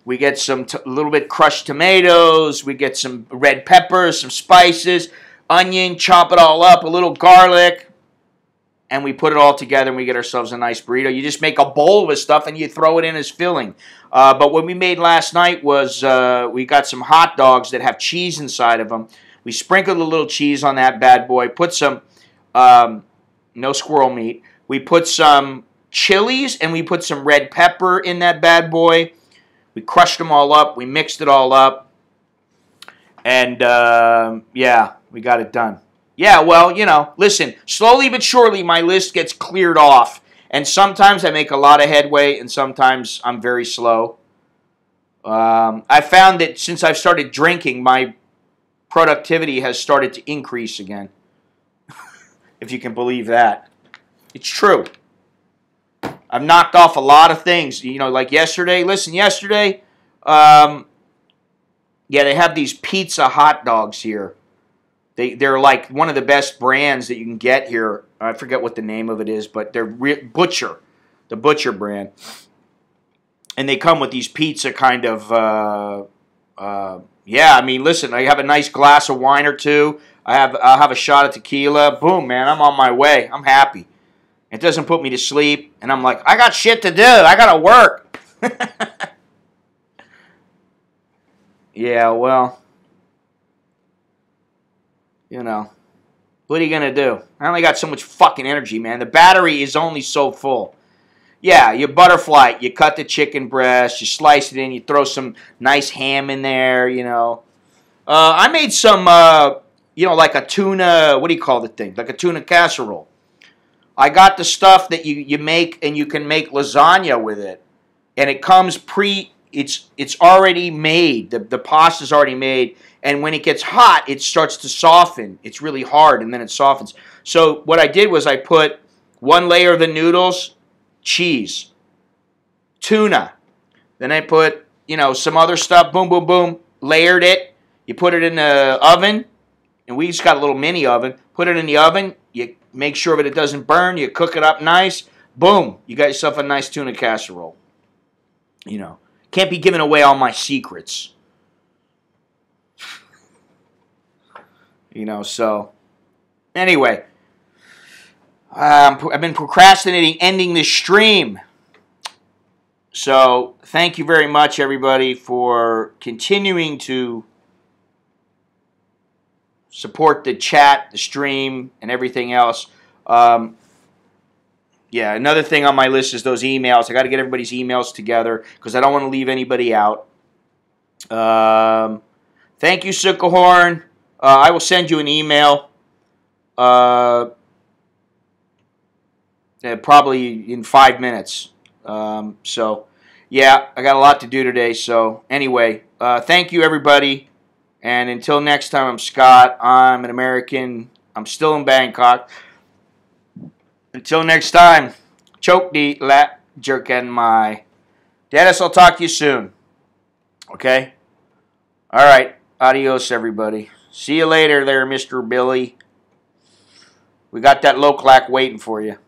A: we get some a little bit crushed tomatoes, we get some red peppers, some spices, onion, chop it all up, a little garlic, and we put it all together and we get ourselves a nice burrito. You just make a bowl of this stuff and you throw it in as filling. But what we made last night was we got some hot dogs that have cheese inside of them. We sprinkled a little cheese on that bad boy, put some, no squirrel meat, we put some chilies and we put some red pepper in that bad boy. We crushed them all up, we mixed it all up, and yeah, we got it done. Yeah, well, you know, listen, slowly but surely my list gets cleared off. And sometimes I make a lot of headway, and sometimes I'm very slow. I found that since I've started drinking, my productivity has started to increase again. If you can believe that. It's true. I've knocked off a lot of things. You know, like yesterday. Listen, yesterday, yeah, they have these pizza hot dogs here. They're like one of the best brands that you can get here. I forget what the name of it is, but they're Butcher, the Butcher brand. And they come with these pizza kind of, yeah, I mean, listen, I have a nice glass of wine or two. I'll have a shot of tequila. Boom, man, I'm on my way. I'm happy. It doesn't put me to sleep. And I'm like, I got shit to do. I got to work. Yeah, well, you know, what are you going to do? I only got so much fucking energy, man. The battery is only so full. Yeah, you butterfly it. You cut the chicken breast. You slice it in. You throw some nice ham in there, you know. I made some, you know, like a tuna, what do you call the thing? Like a tuna casserole. I got the stuff that you make, and you can make lasagna with it. And it comes it's already made. The pasta's already made. And when it gets hot, it starts to soften. It's really hard, and then it softens. So what I did was I put one layer of the noodles, cheese, tuna. Then I put, you know, some other stuff, boom, boom, boom, layered it. You put it in the oven, and we just got a little mini oven. Put it in the oven. You make sure that it doesn't burn. You cook it up nice. Boom. You got yourself a nice tuna casserole. You know, can't be giving away all my secrets. You know, so, anyway, I've been procrastinating ending this stream. So, thank you very much, everybody, for continuing to support the chat, the stream, and everything else. Yeah, another thing on my list is those emails. I got to get everybody's emails together because I don't want to leave anybody out. Thank you, Sukahorn. I will send you an email probably in 5 minutes. So, yeah, I got a lot to do today. So, anyway, thank you, everybody. And until next time, I'm Scott. I'm an American. I'm still in Bangkok. Until next time, choke the lat jerken my. Dennis, I'll talk to you soon. Okay? All right. Adios, everybody. See you later there, Mr. Billy. We got that low clack waiting for you.